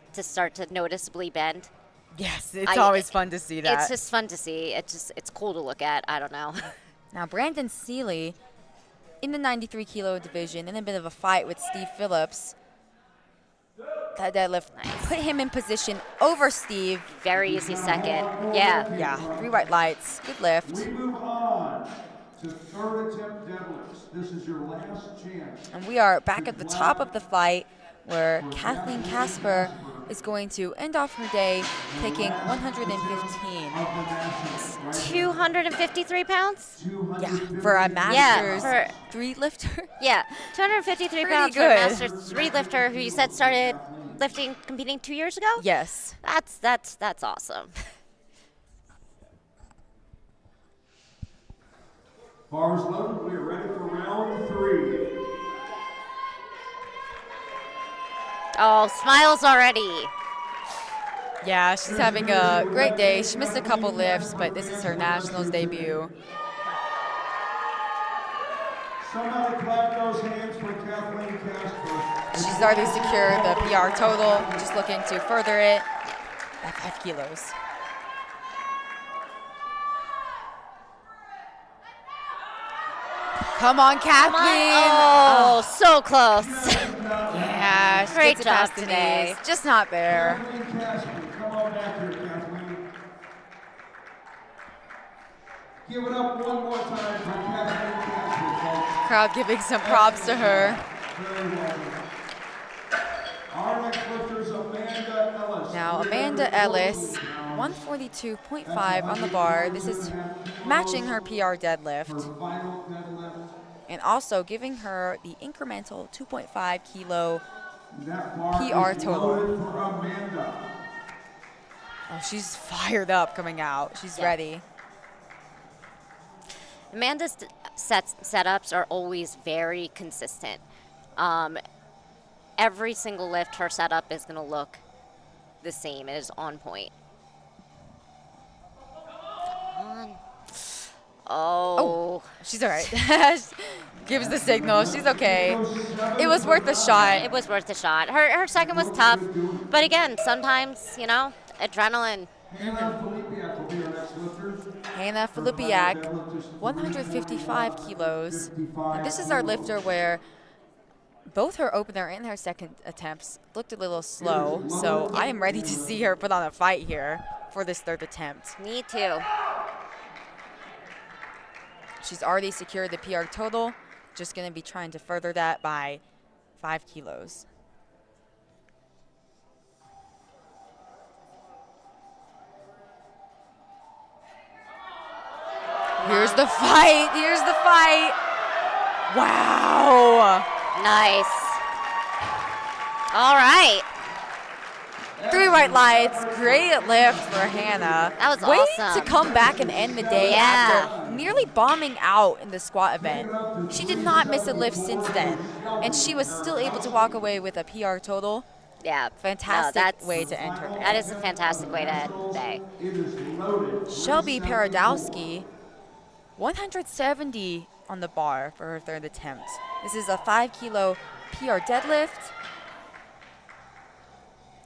noticeably bend. Yes, it's always fun to see that. It's just fun to see. It's cool to look at. I don't know. Now, Brandon Seeley in the 93 kilo division in a bit of a fight with Steve Phillips. That deadlift put him in position over Steve. Very easy second. Yeah. Yeah, 3 white lights. Good lift. We move on to third attempt deadlifts. This is your last chance. And we are back at the top of the fight where Kathleen Casper is going to end off her day taking 115. 253 pounds? Yeah, for a Masters for- 3 lifter. Yeah, 253 Pretty pounds for good. a Masters 3 lifter who you said started competing 2 years ago? Yes. That's awesome. Bars loaded. We are ready for round 3. Oh, smiles already. Yeah, she's having a great day. She missed a couple lifts, but this is her Nationals debut. Somebody clap those hands for Kathleen Casper. She's already secured the PR total, just looking to further it by 5 kilos. Come on, Kathleen. Oh, so close. Yeah, she Great gets it job past the today. knees. Just not there. Kathleen Casper, come on back here, Kathleen. Give it up one more time for Kathleen Casper, folks. Crowd giving some props to her. Very well. Our next lifter is Amanda Ellis. Now, Amanda Ellis 142.5 on the bar. This is matching her PR deadlift Her final deadlift. and also giving her the incremental 2.5 kilo. That bar PR is total. loaded for Amanda. Oh, she's fired up coming out. She's Yeah. ready. Amanda's setups are always very consistent. Every single lift, her setup is going to look the same. It is on point. Come on. Oh. She's all right. Gives the signal. She's okay. It was worth a shot. It was worth a shot. Her second was tough. But again, sometimes, you know, adrenaline. Hannah Filipiak will be our next lifter. Hannah Filipiak, 155 kilos. And this is our lifter where both her opener and her second attempts looked a little slow. So I am ready to see her put on a fight here for this third attempt. Me too. She's already secured the PR total. Just going to be trying to further that by 5 kilos. Here's the fight. Here's the fight. Wow. Nice. All right. 3 white lights. Great lift for Hannah. That was Way awesome. to come back and end the day Yeah. after nearly bombing out in the squat event. She did not miss a lift since then, and she was still able to walk away with a PR total. Yeah. Fantastic way to end her day. That is a fantastic way to end the day. It is loaded. Shelby Paradowski, 170 on the bar for her third attempt. This is a 5 kilo PR deadlift.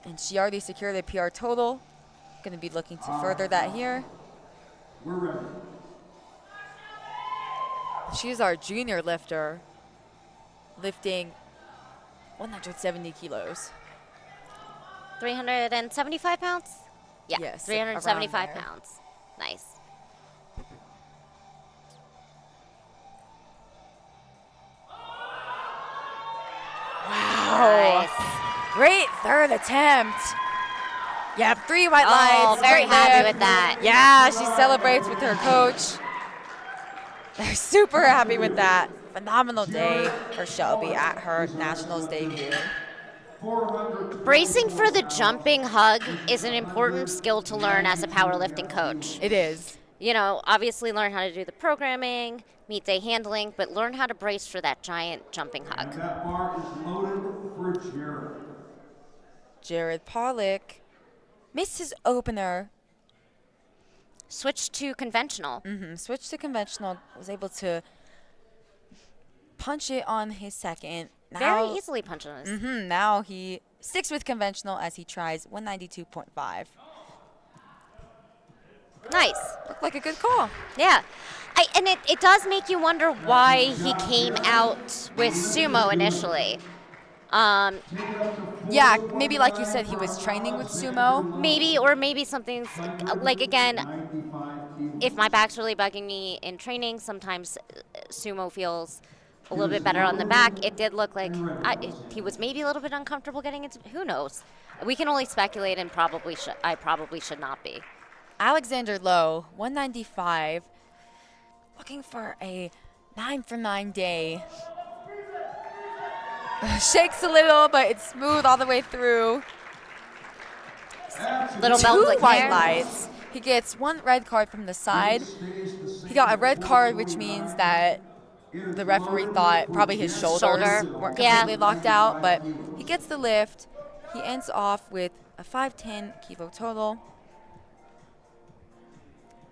And she already secured a PR total. Going to be looking to further that here. We're ready. She's our junior lifter, lifting 170 kilos. 375 pounds? Yeah, Yes, 375 around there. pounds. Nice. Wow. Nice. Great third attempt. Yep, 3 white Oh, lights. very great happy lift. with that. Yeah, she celebrates with her coach. They're super happy with that. Phenomenal day for Shelby at her nationals debut. 400. Bracing for the jumping hug is an important skill to learn as a powerlifting coach. It is. You know, obviously learn how to do the programming, meet day handling, but learn how to brace for that giant jumping hug. That bar is loaded for Jared. Jared Pollock missed his opener. Switch to conventional. Switched to conventional. Was able to punch it on his second. Now, Very easily punch on us. Now he sticks with conventional as he tries 192.5. Nice. Looked like a good call. Yeah. And it does make you wonder why he came out with sumo initially. Yeah, maybe like you said, he was training with sumo. Maybe something's like, again, 95 kilos. if my back's really bugging me in training, sometimes sumo feels a little bit better on the back. It did look like he was maybe a little bit uncomfortable getting into. Who knows? We can only speculate, and I probably should not be. Alexander Lowe, 195, looking for a 9 for 9 day. Shakes a little, but it's smooth all the way through. Little 2 belt flick white there. lights. He gets 1 red card from the side. He got a red card, which means that the referee thought probably his shoulders weren't Yeah. completely locked out, but he gets the lift. He ends off with a 510 kilo total.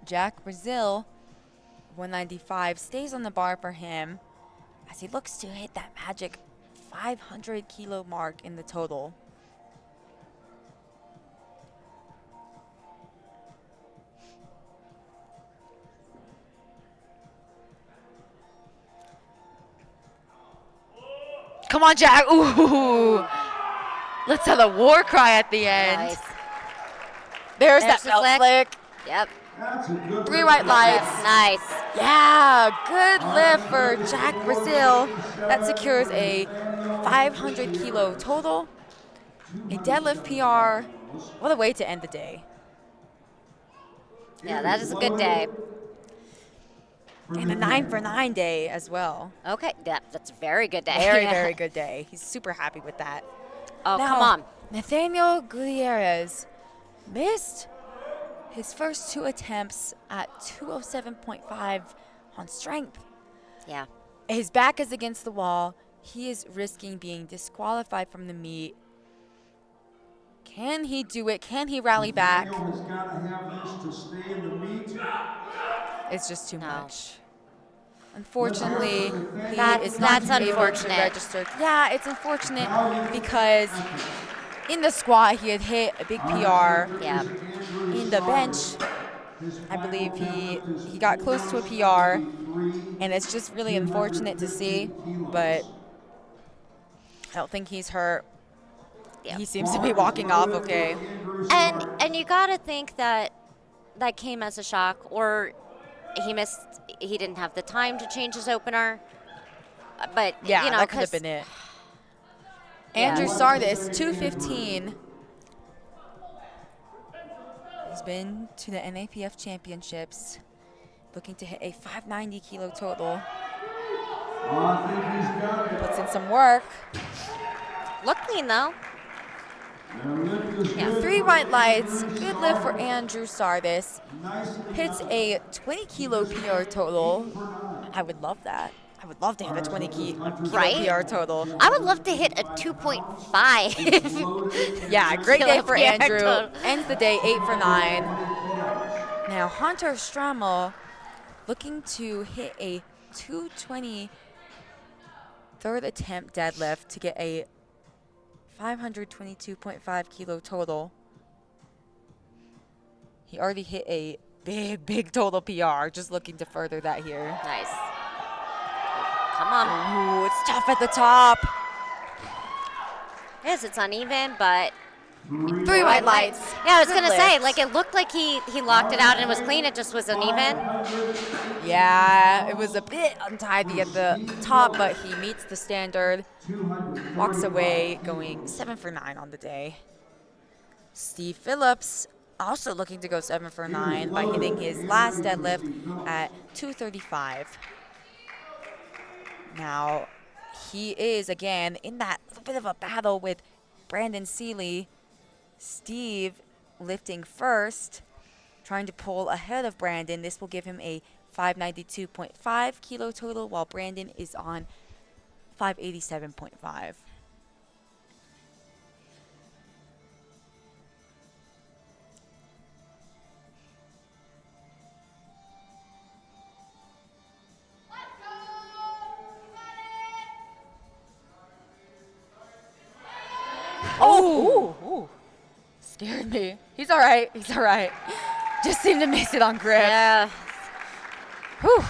Jack Brazil, 195, stays on the bar for him as he looks to hit that magic 500 kilo mark in the total. Come on, Jack. Ooh. Let's have a war cry at the end. Nice. There's There's that the belt flick. flick. Yep. That's a good 3 white lights. Nice. Yeah, good lift for Jack Brazil. That secures a 500 kilo total. A deadlift PR. What a way to end the day. Yeah, that is a good day. And a 9 for 9 day as well. Okay, that's a very good day. Very, very good day. He's super happy with that. Oh, Now, come on. Nathaniel Gutierrez missed his first 2 attempts at 207.5 on strength. Yeah. His back is against the wall. He is risking being disqualified from the meet. Can he do it? Can he rally back? Daniel has got to have this to stay in the meet. It's just too No. much. Unfortunately, That's unfortunate. Registered. Yeah, it's unfortunate because in the squat he had hit a big PR. Yeah. In the bench, I believe he got close to a PR, and it's just really unfortunate to see, but I don't think he's hurt. Yeah. He seems to be walking off okay. And you got to think that came as a shock, or he didn't have the time to change his opener. But, Yeah, you know, that could have 'cause- been it. Yeah. Andrew Sardis, 215. He's been to the NAPF championships, looking to hit a 590 kilo total. I think he's got it. Puts in some work. Look clean, though. Yeah. 3 white lights. Good lift for Andrew Sardis. Hits a 20 kilo PR total. I would love that. I would love to have a 20 kilo Right? PR total. I would love to hit a 2.5. Yeah, great day for PR Andrew. total. Ends the day 8 for 9. Now Hunter Strammel looking to hit a 220 third attempt deadlift to get a 522.5 kilo total. He already hit a big total PR. Just looking to further that here. Nice. Come on. Ooh, it's tough at the top. Yes, it's uneven, but 3 white lights. yeah, I was Good gonna say, lift. like, it looked like he locked it out and it was clean. It just was uneven. Yeah, it was a bit untidy at the top, but he meets the standard. Walks away going 7 for 9 on the day. Steve Phillips also looking to go 7 for 9 by hitting his last deadlift at 235. Now, he is again in that little bit of a battle with Brandon Seeley. Steve lifting first, trying to pull ahead of Brandon. This will give him a 592.5 kilo total, while Brandon is on 587.5. Oh! Ooh. Scared me. He's all right. He's all right. Just seemed to miss it on grip. Yeah. Whew.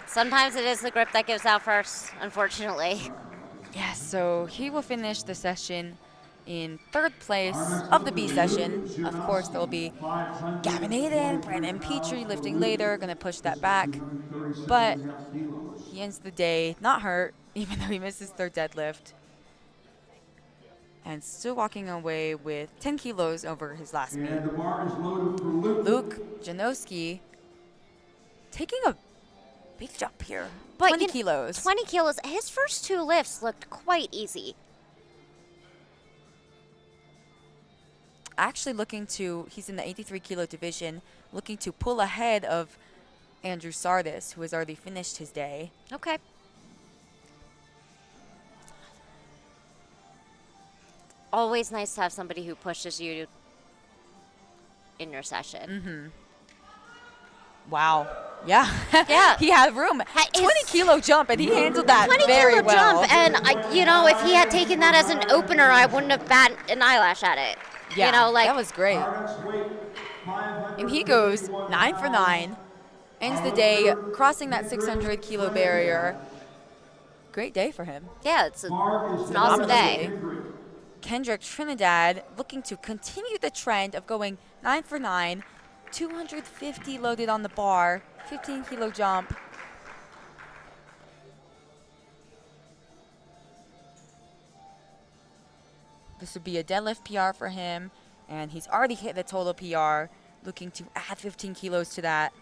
Sometimes it is the grip that gives out first, unfortunately. Yeah, so he will finish the session in 3rd place of the B session. Of course, there'll be Gavin Aiden, Brandon Petrie lifting later, going to push that back. But he ends the day not hurt, even though he missed his 3rd deadlift. And still walking away with 10 kilos over his last meet. And the bar is loaded for Luke. Luke Janowski taking a big jump here. But 20 kilos. 20 kilos. His first 2 lifts looked quite easy. Actually looking to, he's in the 83 kilo division, looking to pull ahead of Andrew Sardis, who has already finished his day. Okay. Always nice to have somebody who pushes you in your session. Wow. Yeah. Yeah. He had room. His- 20 kilo jump, and he handled that 20 very kilo well. jump, and if he had taken that as an opener, I wouldn't have batted an eyelash at it. Yeah, You know, like, that was great. And he goes 9 for 9, ends the day crossing that 600 kilo barrier. Great day for him. yeah, it's an awesome day. Kendrick Trinidad looking to continue the trend of going 9 for 9, 250 loaded on the bar, 15 kilo jump. This would be a deadlift PR for him, and he's already hit the total PR. looking to add 15 kilos to that.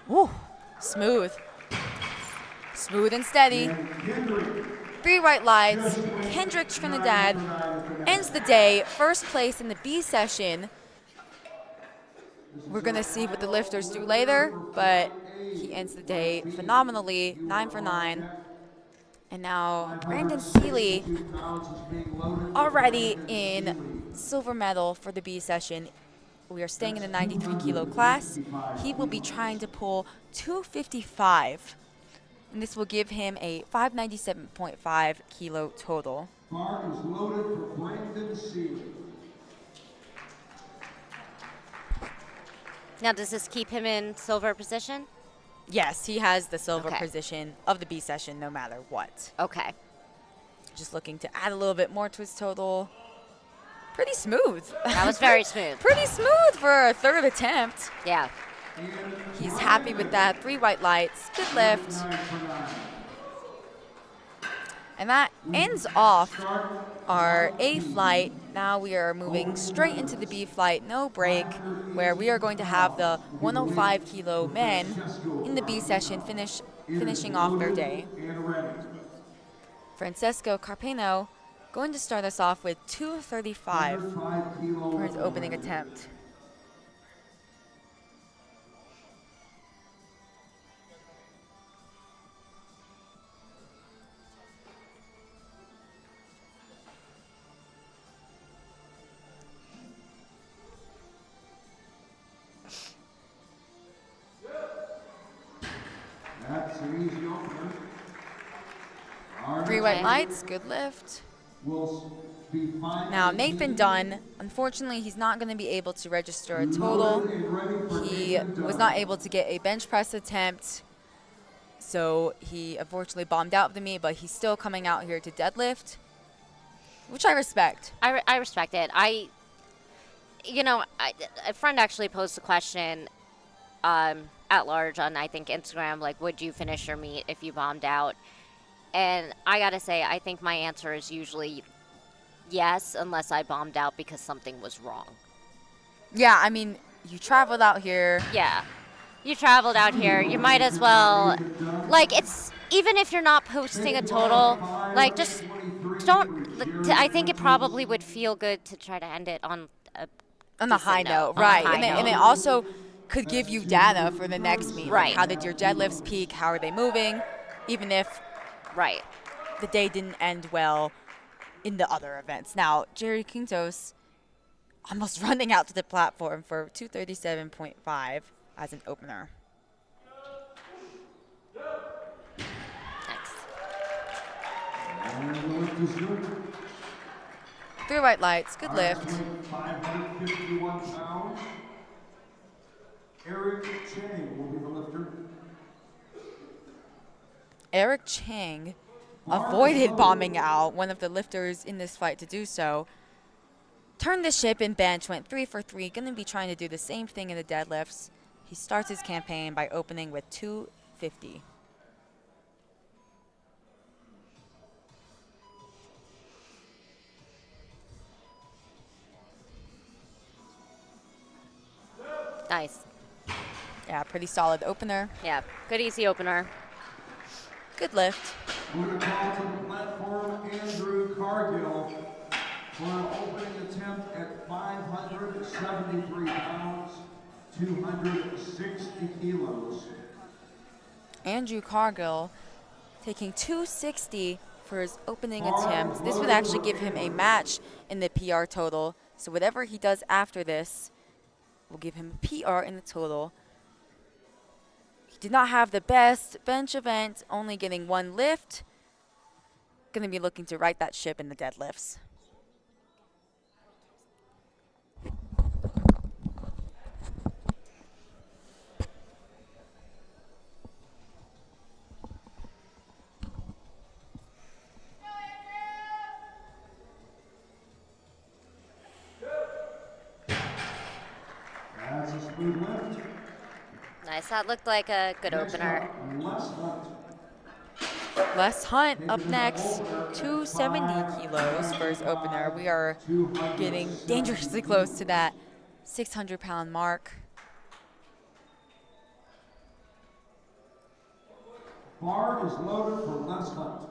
Woo, smooth. Smooth and steady. 3 white lights. Kendrick Trinidad ends the day first place in the B session. We're going to see what the lifters do later, but he ends the day phenomenally, 9 for 9. And now Brandon Seeley already in silver medal for the B session. We are staying in the 93 kilo class. He will be trying to pull 255, and this will give him a 597.5 kilo total. Bar is loaded for Brandon Seeley. Now, does this keep him in silver position? Yes, he has the silver Okay. position of the B session no matter what. Okay. Just looking to add a little bit more to his total. Pretty smooth. That was very smooth. Pretty smooth for a third attempt. Yeah. He's happy with that. 3 white lights. Good lift. And that ends off our A flight. Now we are moving straight into the B flight, no break, where we are going to have the 105 kilo men in the B session finishing off their day. Francesco Carpeno going to start us off with 235 for his opening attempt. That's an easy opener. 3 white lights, good lift. Will be fine. Now Nathan Dunn, unfortunately he's not going to be able to register a total. He was not able to get a bench press attempt, so he unfortunately bombed out of the meet, but he's still coming out here to deadlift, which I respect. I respect it. A friend actually posed the question at large on, I think, Instagram, like, would you finish your meet if you bombed out? And I gotta say, I think my answer is usually yes, unless I bombed out because something was wrong. Yeah, I mean, you traveled out here. Yeah. You traveled out here. You might as well, like, it's, even if you're not posting a total, like, just don't, I think it probably would feel good to try to end it on a High note, on a right. high And it also could give you data for the next meet. Right. Like how did your deadlifts peak? How are they moving? Even if Right. the day didn't end well in the other events. Now, Jerry Quintos almost running out to the platform for 237.5 as an opener. Next. And the lift is good. 3 white lights, good lift. 551 pounds. Eric Chang will be the lifter. Eric Chang avoided bombing out, one of the lifters in this fight to do so. Turned the ship in bench, went 3 for 3, going to be trying to do the same thing in the deadlifts. He starts his campaign by opening with 250. Nice. Yeah, pretty solid opener. Yeah. Good, easy opener. Good lift. We're going to call to the platform Andrew Cargill for an opening attempt at 573 pounds, 260 kilos. Andrew Cargill taking 260 for his opening attempt. This would actually give him a match in the PR total. So whatever he does after this will give him a PR in the total. He did not have the best bench event, only getting 1 lift. Going to be looking to right that ship in the deadlifts. That's a smooth lift. Nice. That looked like a good opener. Less lift. Les Hunt up next, 270 kilos for his opener. We are getting dangerously close to that 600-pound mark. Bar is loaded for Les Hunt.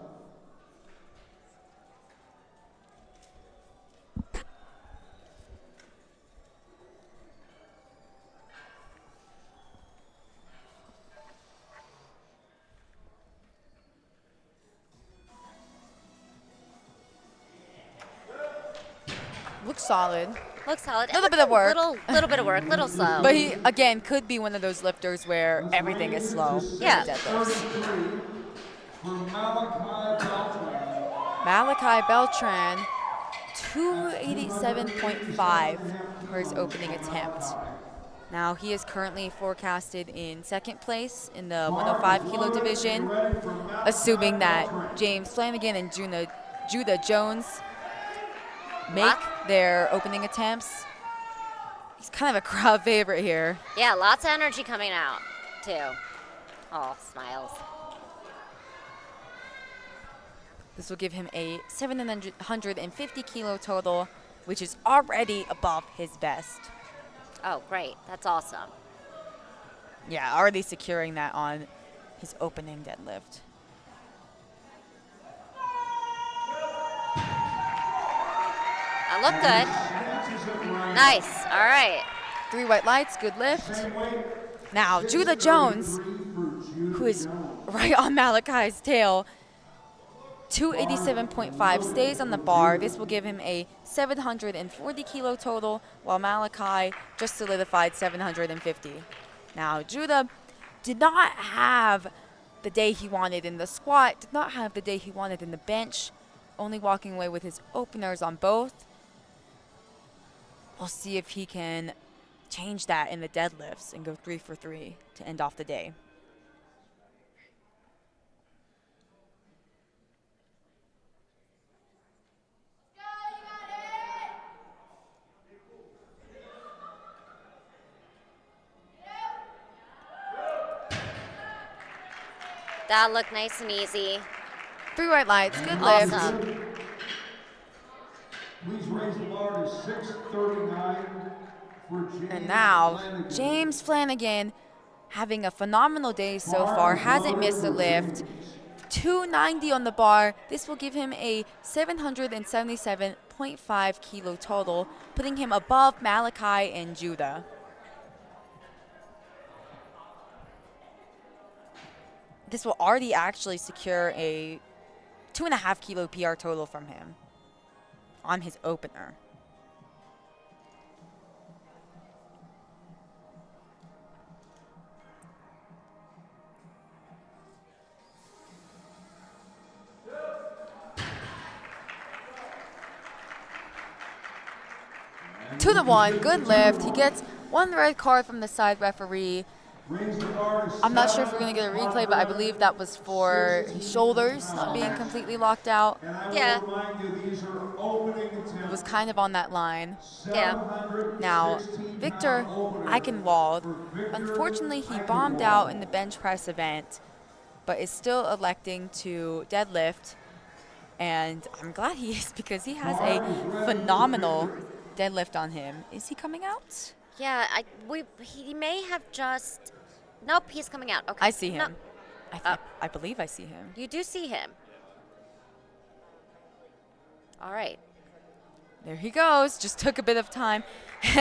Looks solid. Looks solid. Little bit of work. Little bit of work. Little slow. But he, again, could be one of those lifters where everything is slow. Yeah. Deadlifts. For Malachi Beltran. Malachi Beltran, 287.5 for his opening attempt. Now, he is currently forecasted in second place in the 105 kilo division, assuming that James Flanagan and Judah Jones make their opening attempts. He's kind of a crowd favorite here. Yeah, lots of energy coming out, too. Oh, smiles. This will give him a 750 kilo total, which is already above his best. Oh, great. That's awesome. Yeah, already securing that on his opening deadlift. That looked good. Nice. All right. 3 white lights, good lift. Now, Judah Jones, who is right on Malachi's tail, 287.5 stays on the bar. This will give him a 740 kilo total, while Malachi just solidified 750. Now, Judah did not have the day he wanted in the squat, did not have the day he wanted in the bench, only walking away with his openers on both. We'll see if he can change that in the deadlifts and go 3 for 3 to end off the day. That looked nice and easy. 3 white lights, good lift. Awesome. Please raise the bar to 639 for James And now, Flanagan. James Flanagan having a phenomenal day so far, hasn't missed a lift. 290 on the bar. This will give him a 777.5 kilo total, putting him above Malachi and Judah. This will already actually secure a 2.5 kilo PR total from him on his opener. To the 1, good lift. He gets 1 red card from the side referee. Raise the bar to I'm not sure if we're going to get a replay, but I believe that was for his shoulders not being completely locked out. And I will Yeah. remind you, these are opening It attempts. was kind of on that line. Yeah. Now, 716 Victor pound opener Eichenwald, for Victor unfortunately, he Eichenwald. bombed out in the bench press event, but is still electing to deadlift. And I'm glad he is, because he has a phenomenal deadlift on him. Is he coming out? Yeah, he may have just. Nope, he's coming out. Okay. I see No, him. Oh. I believe I see him. you do see him. All right. There he goes. Just took a bit of time.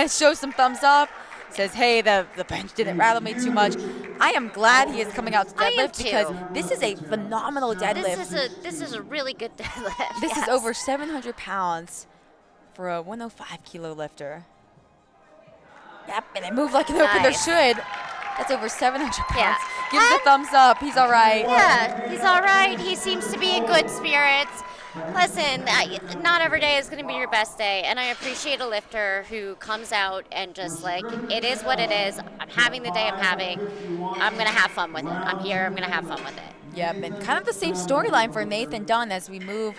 Shows some thumbs up. Says, hey, the bench didn't rattle me too much. I am glad he is coming out to I am deadlift, because too. this is a phenomenal deadlift. This is a really good deadlift. This yes. is over 700 pounds for a 105 kilo lifter. Yep, and it moved like an opener Nice. should. That's over 700 pounds. Yeah. Gives a thumbs up. He's all right. Yeah, he's all right. He seems to be in good spirits. Listen, not every day is going to be your best day, and I appreciate a lifter who comes out and just like, it is what it is. I'm having the day I'm having. I'm going to have fun with it. I'm here. I'm going to have fun with it. Yep, and kind of the same storyline for Nathan Dunn as we move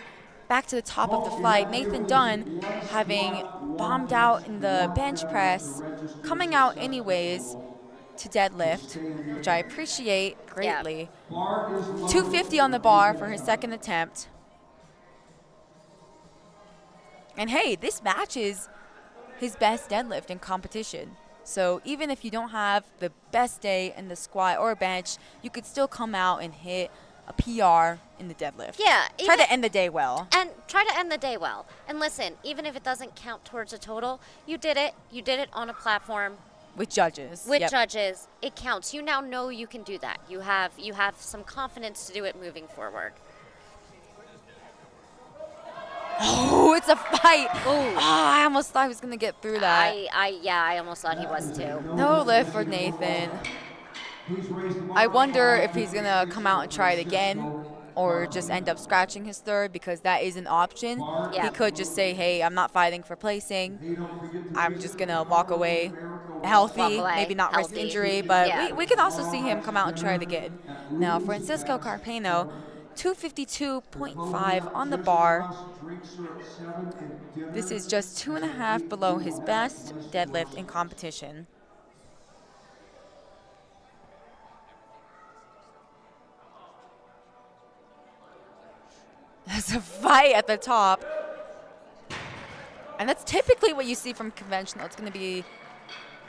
back to the top of the flight. Nathan Dunn, having bombed out in the bench press, coming out anyways, to deadlift, which I appreciate Yeah. greatly. Bar is loaded. 250 on the bar for his second attempt. And hey, this matches his best deadlift in competition. So even if you don't have the best day in the squat or bench, you could still come out and hit a PR in the deadlift. Yeah, Try even- to end the day well. And try to end the day well. And listen, even if it doesn't count towards a total, you did it. You did it on a platform With judges. with Yep. judges. It counts. You now know you can do that. You have some confidence to do it moving forward. Oh, it's a fight. Ooh. I almost thought I was going to get through that. I almost thought he was too. No lift for Nathan. Please raise the bar I up wonder high. if he's going to come out and try it again or just end up scratching his third, because that is an option. Yeah. He could just say, hey, I'm not fighting for placing. Hey, don't forget to I'm visit just going to walk away Walk healthy, away, maybe not risk healthy. injury, but Yeah. we can also see him come out and try it again. Now, Francisco Carpeno, 252.5 on the bar. This is just 2.5 below his best deadlift in competition. There's a fight at the top. And that's typically what you see from conventional. It's going to be,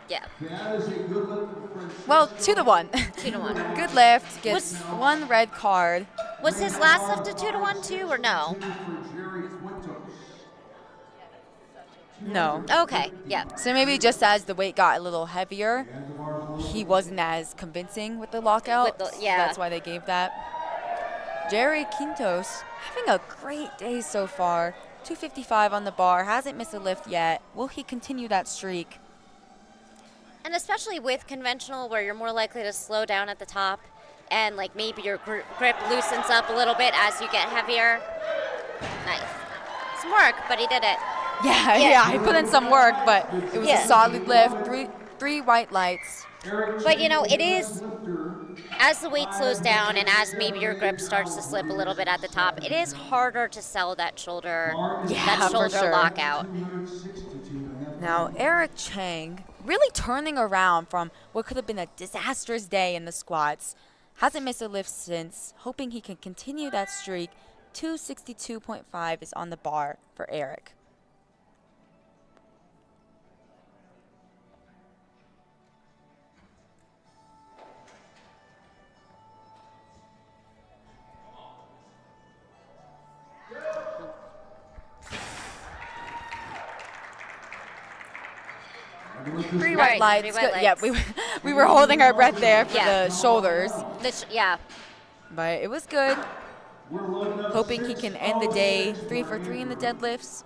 Yeah. That is a good lift for Francisco. well, 2-1. 2-1. Good lift, gets Was- one red card. Was his last lift a 2-1 too, or no? For Jerry Quintos. No. Okay. Yeah. So maybe just as the weight got a little heavier, he wasn't as convincing with the lockout. With the- so yeah. that's why they gave that. Jerry Quintos having a great day so far. 255 on the bar, hasn't missed a lift yet. Will he continue that streak? And especially with conventional, where you're more likely to slow down at the top, and like maybe your grip loosens up a little bit as you get heavier. Nice. Some work, but he did it. Yeah, he put in some work, but it was Yeah. a solid lift. Three white lights. But you know, it is, as the weight slows down and as maybe your grip starts to slip a little bit at the top, it is harder to sell that shoulder, Yeah, that for shoulder sure. lockout. Now, Eric Chang really turning around from what could have been a disastrous day in the squats. Hasn't missed a lift since, hoping he can continue that streak. 262.5 is on the bar for Eric. Three white Right, lights. three white Good. Yeah, lights. we were holding our breath there for Yeah. the shoulders, Yeah. but it was good. Hoping he can end the day 3 for 3 in the deadlifts.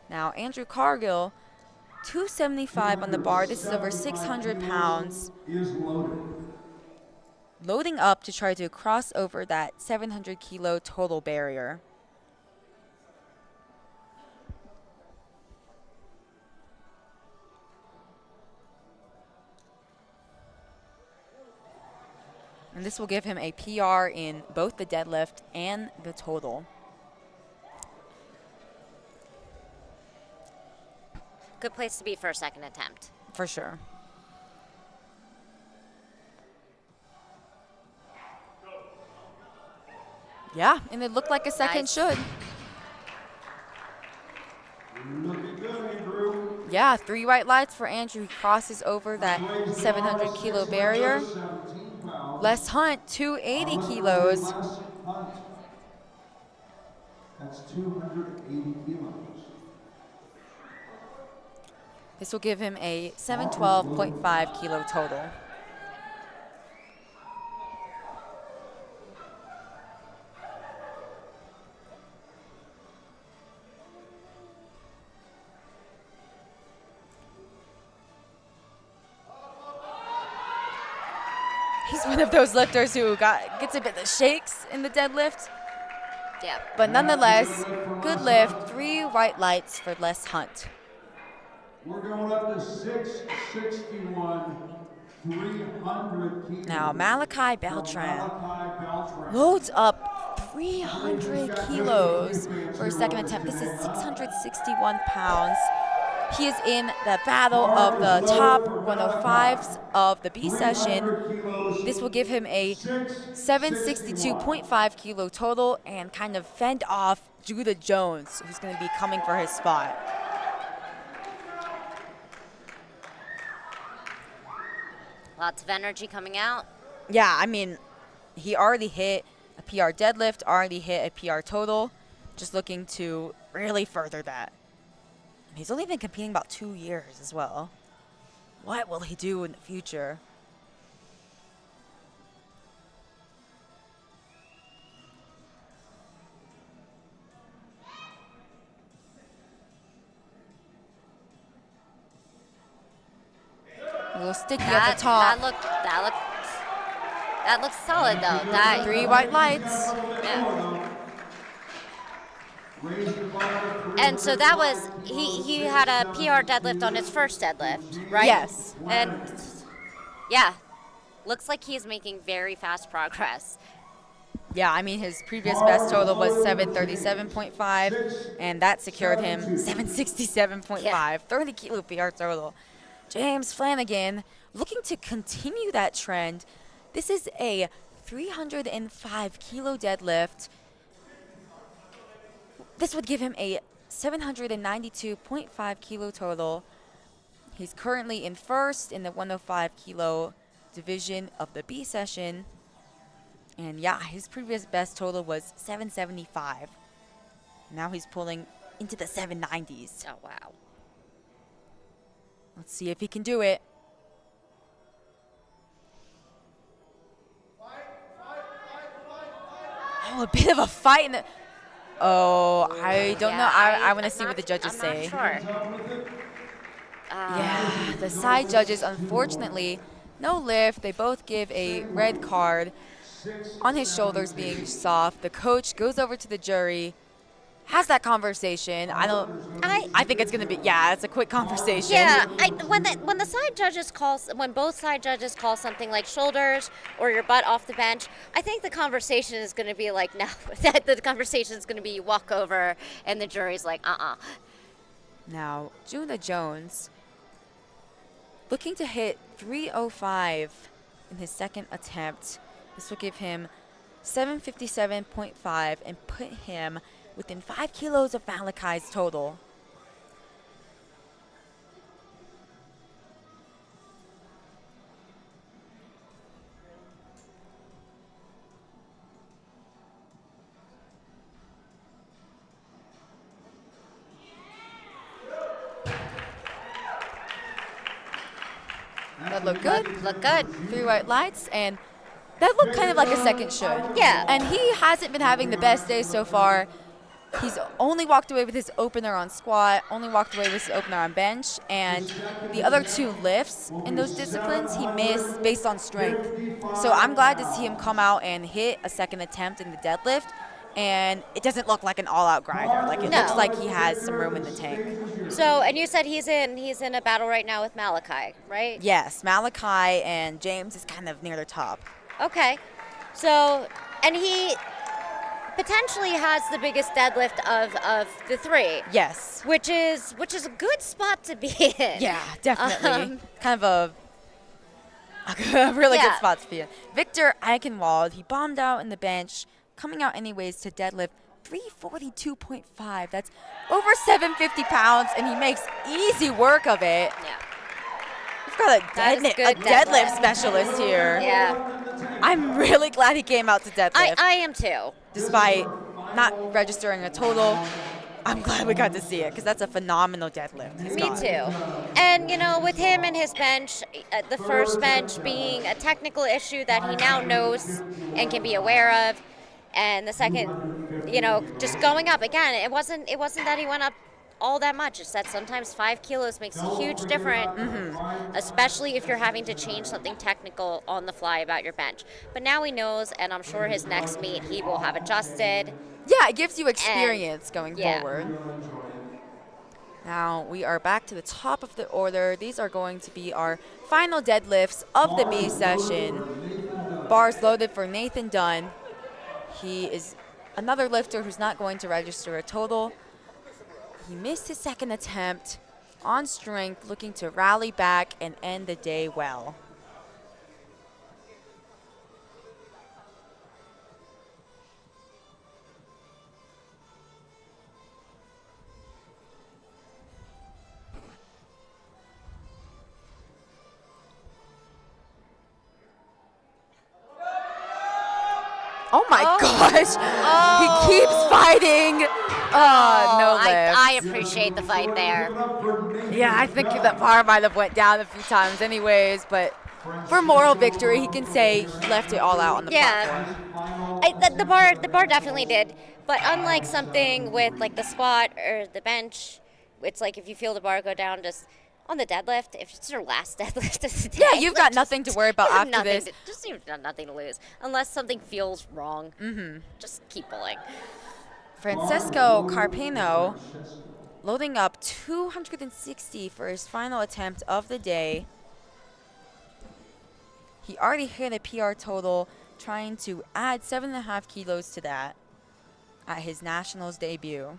Now, Andrew Cargill, 275 on the bar. This is over 600 pounds. Is loaded. Loading up to try to cross over that 700 kilo total barrier. And this will give him a PR in both the deadlift and the total. Good place to be for a second attempt. For sure. Yeah, and it looked like a second Nice. should. Looking good, Andrew. Yeah, 3 white lights for Andrew. He crosses over that 700 kilo barrier. 17 pounds. Les Hunt, 280 kilos. Les Hunt. That's 280 kilos. This will give him a 712.5 kilo total. He's one of those lifters who gets a bit of shakes in the deadlift. Yeah. But nonetheless, good lift. 3 white lights for Les Hunt. We're going up to 661, 300 kilos. Now, Malachi Beltran Malachi Beltran. loads up 300 kilos for a second attempt. This is 661 pounds. He is in the battle of the top 105s of the B session. 300 kilos, This will give him a 661. 762.5 kilo total and kind of fend off Judah Jones, who's going to be coming for his spot. Lots of energy coming out. Yeah, I mean, he already hit a PR deadlift, already hit a PR total, just looking to really further that. He's only been competing about 2 years as well. What will he do in the future? A little sticky at the top. That looks solid though. That 3 white lights. yeah. And so that was he had a PR deadlift on his first deadlift, right? Yes. And yeah, looks like he's making very fast progress. Yeah, I mean, his previous best total was 737.5, and that secured him 767.5, Yeah. 30 kilo PR total. James Flanagan looking to continue that trend. This is a 305 kilo deadlift. This would give him a 792.5 kilo total. He's currently in first in the 105 kilo division of the B session. And yeah, his previous best total was 775. Now he's pulling into the 790s. Oh wow. Let's see if he can do it. Oh, a bit of a fight in the... Oh, I don't know. I want to see what the judges say. I'm not sure. Yeah, the side judges, unfortunately, no lift. They both give a red card on his shoulders being soft. The coach goes over to the jury, has that conversation. I think it's gonna be, yeah, it's a quick conversation. Yeah, when the side judges when both side judges call something like shoulders or your butt off the bench, I think the conversation is going to be like, no, the conversation is going to be you walk over and the jury's like, Now, Judah Jones looking to hit 305 in his second attempt. This will give him 757.5 and put him within 5 kilos of Malachi's total. That looked good. Look good. 3 white lights, and that looked kind of like a second should. Yeah. And he hasn't been having the best day so far. He's only walked away with his opener on squat, only walked away with his opener on bench, and the other 2 lifts in those disciplines he missed based on strength. So I'm glad to see him come out and hit a second attempt in the deadlift, and it doesn't look like an all-out grinder. Like, it No. looks like he has some room in the tank. So, and you said he's in a battle right now with Malachi, right? Yes, Malachi and James is kind of near the top. Okay. So, and he potentially has the biggest deadlift of the 3. Yes. Which is a good spot to be in. Yeah, definitely. Kind of a really good Yeah. spot to be in. Victor Eichenwald, he bombed out in the bench, coming out anyways to deadlift 342.5. That's over 750 pounds, and he makes easy work of it. Yeah. We've got That is a good deadlift deadlift. specialist here. Yeah. I'm really glad he came out to deadlift. I am too. Despite not registering a total, I'm glad we got to see it because that's a phenomenal deadlift. He's Me got. too. And, with him and his bench, the first bench being a technical issue that he now knows and can be aware of, and the second, just going up again. It wasn't that he went up all that much. It's that sometimes 5 kilos makes a huge difference, especially if you're having to change something technical on the fly about your bench. But now he knows, and I'm sure his next meet he will have adjusted. Yeah, it gives you experience going yeah. forward. Now we are back to the top of the order. These are going to be our final deadlifts of the B session. Bars loaded for Nathan Dunn. He is another lifter who's not going to register a total. He missed his second attempt. on strength, looking to rally back and end the day well. Oh my gosh! Oh. He keeps fighting. No lift. I appreciate the fight there. Yeah, I think that bar might have went down a few times anyways, but for moral victory, he can say he left it all out on the platform. The bar definitely did. But unlike something with like the squat or the bench, it's like if you feel the bar go down, just on the deadlift, if it's your last deadlift of the day, Yeah, you've got nothing to worry about you have after this. You've got nothing to lose. Unless something feels wrong, just keep pulling. Francesco Carpeno loading up 260 for his final attempt of the day. He already hit a PR total, trying to add 7.5 kilos to that at his nationals debut.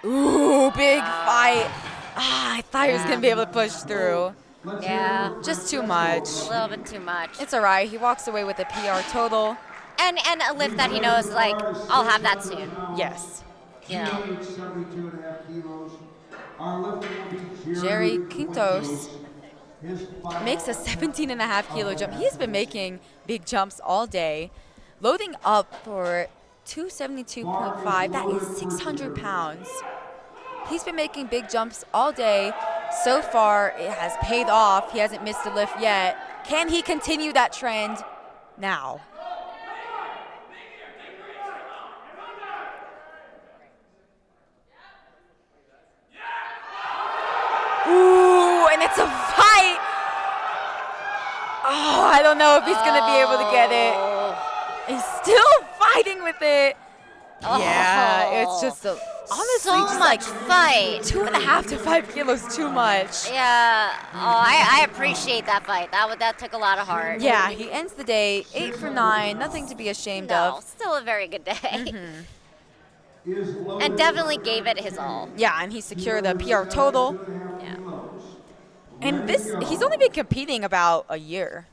Ooh, big fight. I thought he was going to be able to push through. Yeah, Just too much. a little bit too much. It's all right. He walks away with a PR total. And a lift that he knows, like, I'll have that soon. Yes. You know. 72.5 kilos. Our lifter will be Jerry Quintos His makes a 17.5 kilo jump. He's been making big jumps all day. Loading up for 272.5. That is 600 pounds. He's been making big jumps all day. So far, it has paid off. He hasn't missed a lift yet. Can he continue that trend now? Ooh, and it's a fight. Oh, I don't know if he's going to be able to get it. He's still fighting with it. Yeah, it's just honestly so just much like fight. 2.5 to 5 kilos too much. Yeah. Oh, I appreciate that fight. That took a lot of heart. Yeah, he ends the day 8 for 9. Nothing to be ashamed No, of. still a very good day. And definitely gave it his all. Yeah, and he secured a PR total. Yeah. And he's only been competing about a year.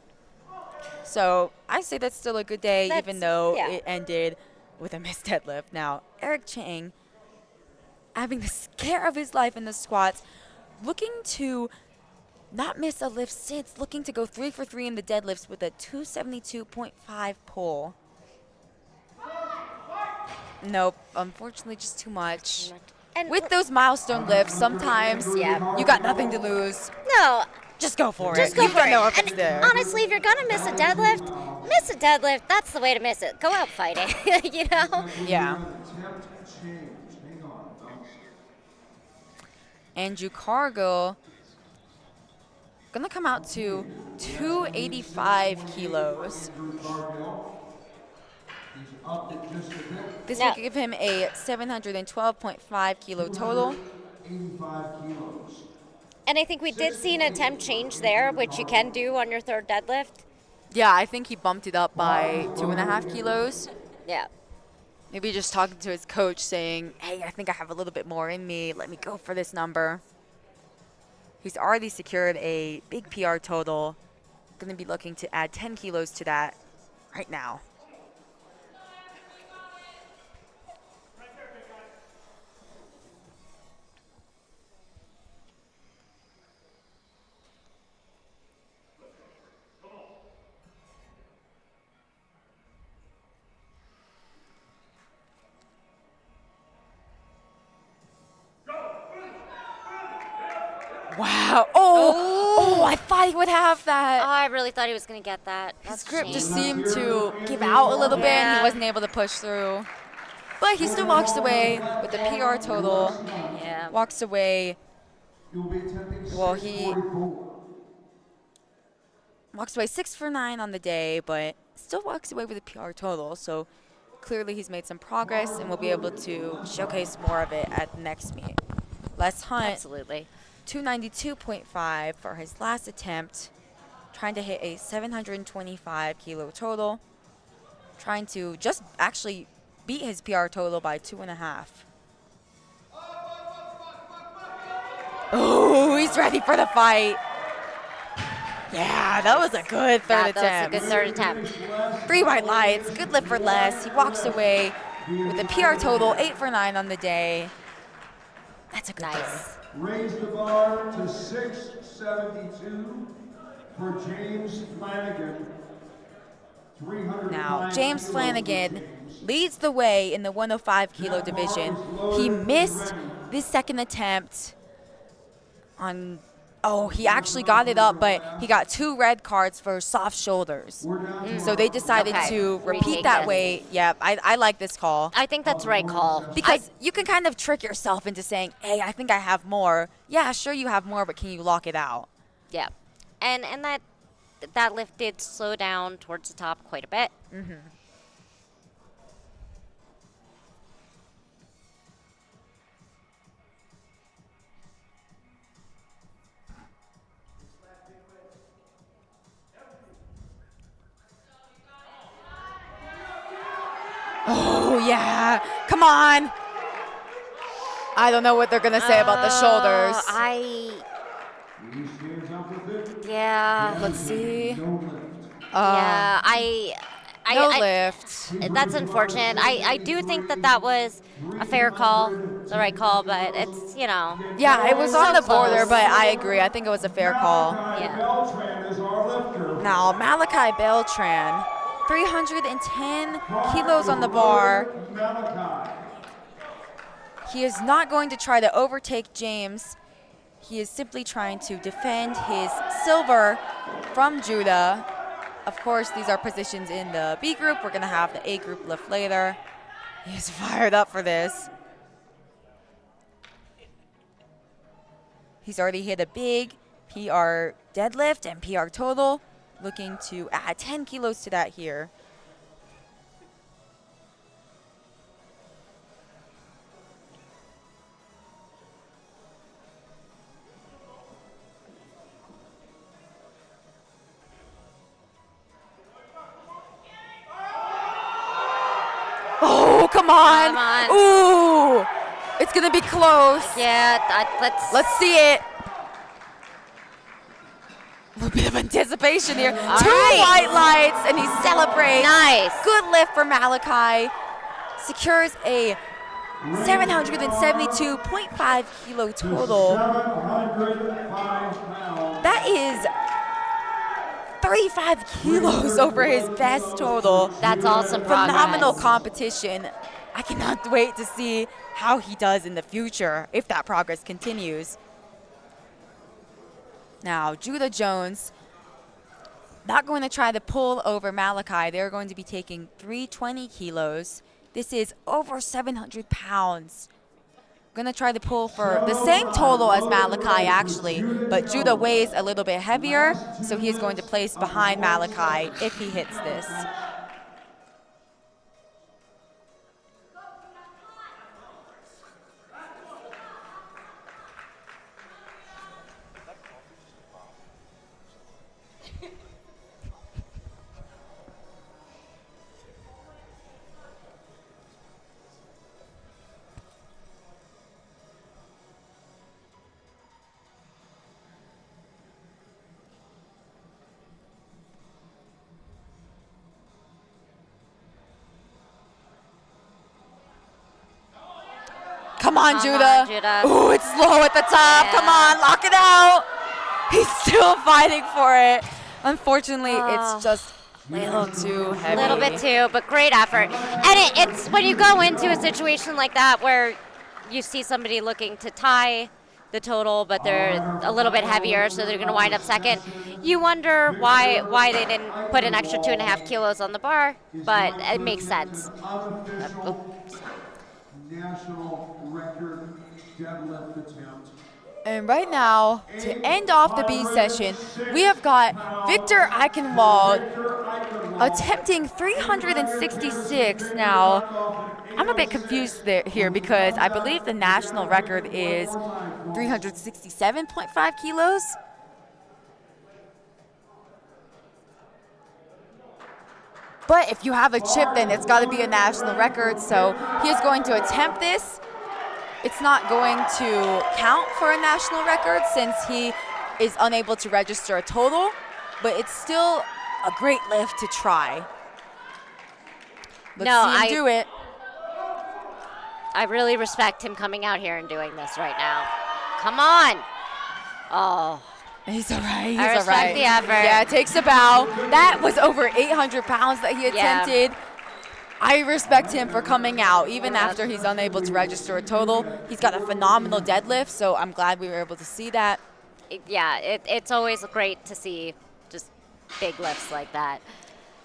So I say that's still a good day, even though it ended with a missed deadlift. Now, Eric Chang, having the scare of his life in the squats, looking to not miss a lift since, looking to go 3 for 3 in the deadlifts with a 272.5 pull. Nope, unfortunately just too much. And With those milestone lifts, sometimes you got nothing to lose. no, Just go for just it. go You for don't it. know if And it's there. honestly, if you're gonna miss a deadlift, miss a deadlift. That's the way to miss it. Go out fighting. You know. Yeah. attempt change. Hang on, folks. Andrew Cargill gonna come out to 285 kilos. Andrew Cargill. He's upped it just a bit. This Yeah. will give him a 712.5 kilo total. 85 kilos. And I think we did see an attempt change there, which you can do on your third deadlift. Yeah, I think he bumped it up by 2.5 kilos. Yeah. Maybe just talking to his coach saying, hey, I think I have a little bit more in me. Let me go for this number. He's already secured a big PR total. Going to be looking to add 10 kilos to that right now. Wow. Oh, I thought he would have Oh, that. I really thought he was gonna get that. His That's a grip shame. just seemed to give out a little bit and he Yeah. wasn't able to push through. But he still walks away with the PR total. Yeah. Walks away. You'll be attempting Well, 644. Walks away 6 for 9 on the day, but still walks away with a PR total. So clearly he's made some progress and we'll be able to showcase more of it at the next meet. Les Hunt, Absolutely. 292.5 for his last attempt. Trying to hit a 725 kilo total. Trying to just actually beat his PR total by 2.5. Oh, he's ready for the fight. Yeah, that was a good third attempt. That was a good third attempt. 3 white lights, good lift for less. He walks away with a PR total 8 for 9 on the day. That's a good Nice. day. Raise the bar to 672 for James Flanagan. Now, James Flanagan leads the way in the 105 kilo division. He missed this second attempt on, he actually got it up, but he got 2 red cards for soft shoulders. So they decided to repeat Retake that this. weight. Yep, I like this call. I think that's the right call. Because you can kind of trick yourself into saying, hey, I think I have more. Yeah, sure you have more, but can you lock it out? Yeah. And that lift did slow down towards the top quite a bit. Oh, yeah. Come on. I don't know what they're going to say about the shoulders. Yeah. Let's see. Yeah, No lift. That's unfortunate. I do think that was a fair call, the right call, but it's, Yeah, it was on so the border, close. but I agree. I think it was a fair call. Yeah. Beltran is our lifter. Now, Malachi Beltran, 310 kilos on the bar. Malachi. He is not going to try to overtake James. He is simply trying to defend his silver from Judah. Of course, these are positions in the B group. We're going to have the A group lift later. He's fired up for this. He's already hit a big PR deadlift and PR total. Looking to add 10 kilos to that here. Oh, come on. Come on. Ooh, it's going to be close. Yeah, Let's see it. A little bit of anticipation here. All 2 right. white lights, and he celebrates. Nice. Good lift for Malachi. Secures a 772.5 kilo total. 705 pounds. That is 35 kilos over his best total. That's awesome progress. Phenomenal competition. I cannot wait to see how he does in the future if that progress continues. Now, Judah Jones, not going to try to pull over Malachi. They're going to be taking 320 kilos. This is over 700 pounds. Going to try to pull for the same total as Malachi, actually, but Judah weighs a little bit heavier, so he is going to place behind Malachi if he hits this. Come on, Come Judah. on, Judah. Ooh, it's low at the top. Yeah. Come on, lock it out. He's still fighting for it. Unfortunately, it's just a little too heavy. A little bit too, but great effort. And it's when you go into a situation like that where you see somebody looking to tie the total, but they're a little bit heavier, so they're going to wind up second. You wonder why they didn't put an extra 2.5 kilos on the bar, but it makes sense. Unofficial national record deadlift attempt. And right now, to end off the B session, we have got Victor Eichenwald attempting 366. Now, I'm a bit confused here because I believe the national record is 367.5 kilos. But if you have a chip, then it's got to be a national record. So he is going to attempt this. It's not going to count for a national record since he is unable to register a total, but it's still a great lift to try. Let's see him do it. I really respect him coming out here and doing this right now. Come on. Oh. He's all right. He's I all respect right. the effort. Yeah, it takes a bow. That was over 800 pounds that he attempted. Yeah. I respect him for coming out, even after he's unable to register a total. He's got a phenomenal deadlift, so I'm glad we were able to see that. It's always great to see just big lifts like that.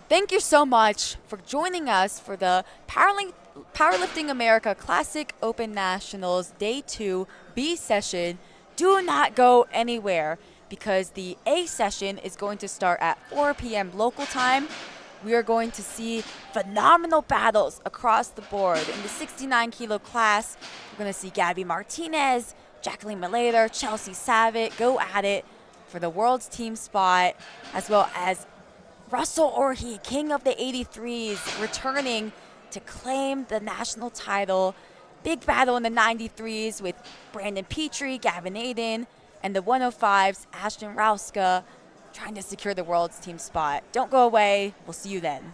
Thank you so much for joining us for the Powerlifting America Classic Open Nationals Day 2 B session. Do not go anywhere because the A session is going to start at 4 p.m. local time. We are going to see phenomenal battles across the board. In the 69 kilo class, we're going to see Gabby Martinez, Jacqueline Malater, Chelsea Savitt go at it for the world's team spot, as well as Russell Orhe, king of the 83s, returning to claim the national title. Big battle in the 93s with Brandon Petrie, Gavin Aiden, and the 105s, Ashton Rauska, trying to secure the world's team spot. Don't go away. We'll see you then.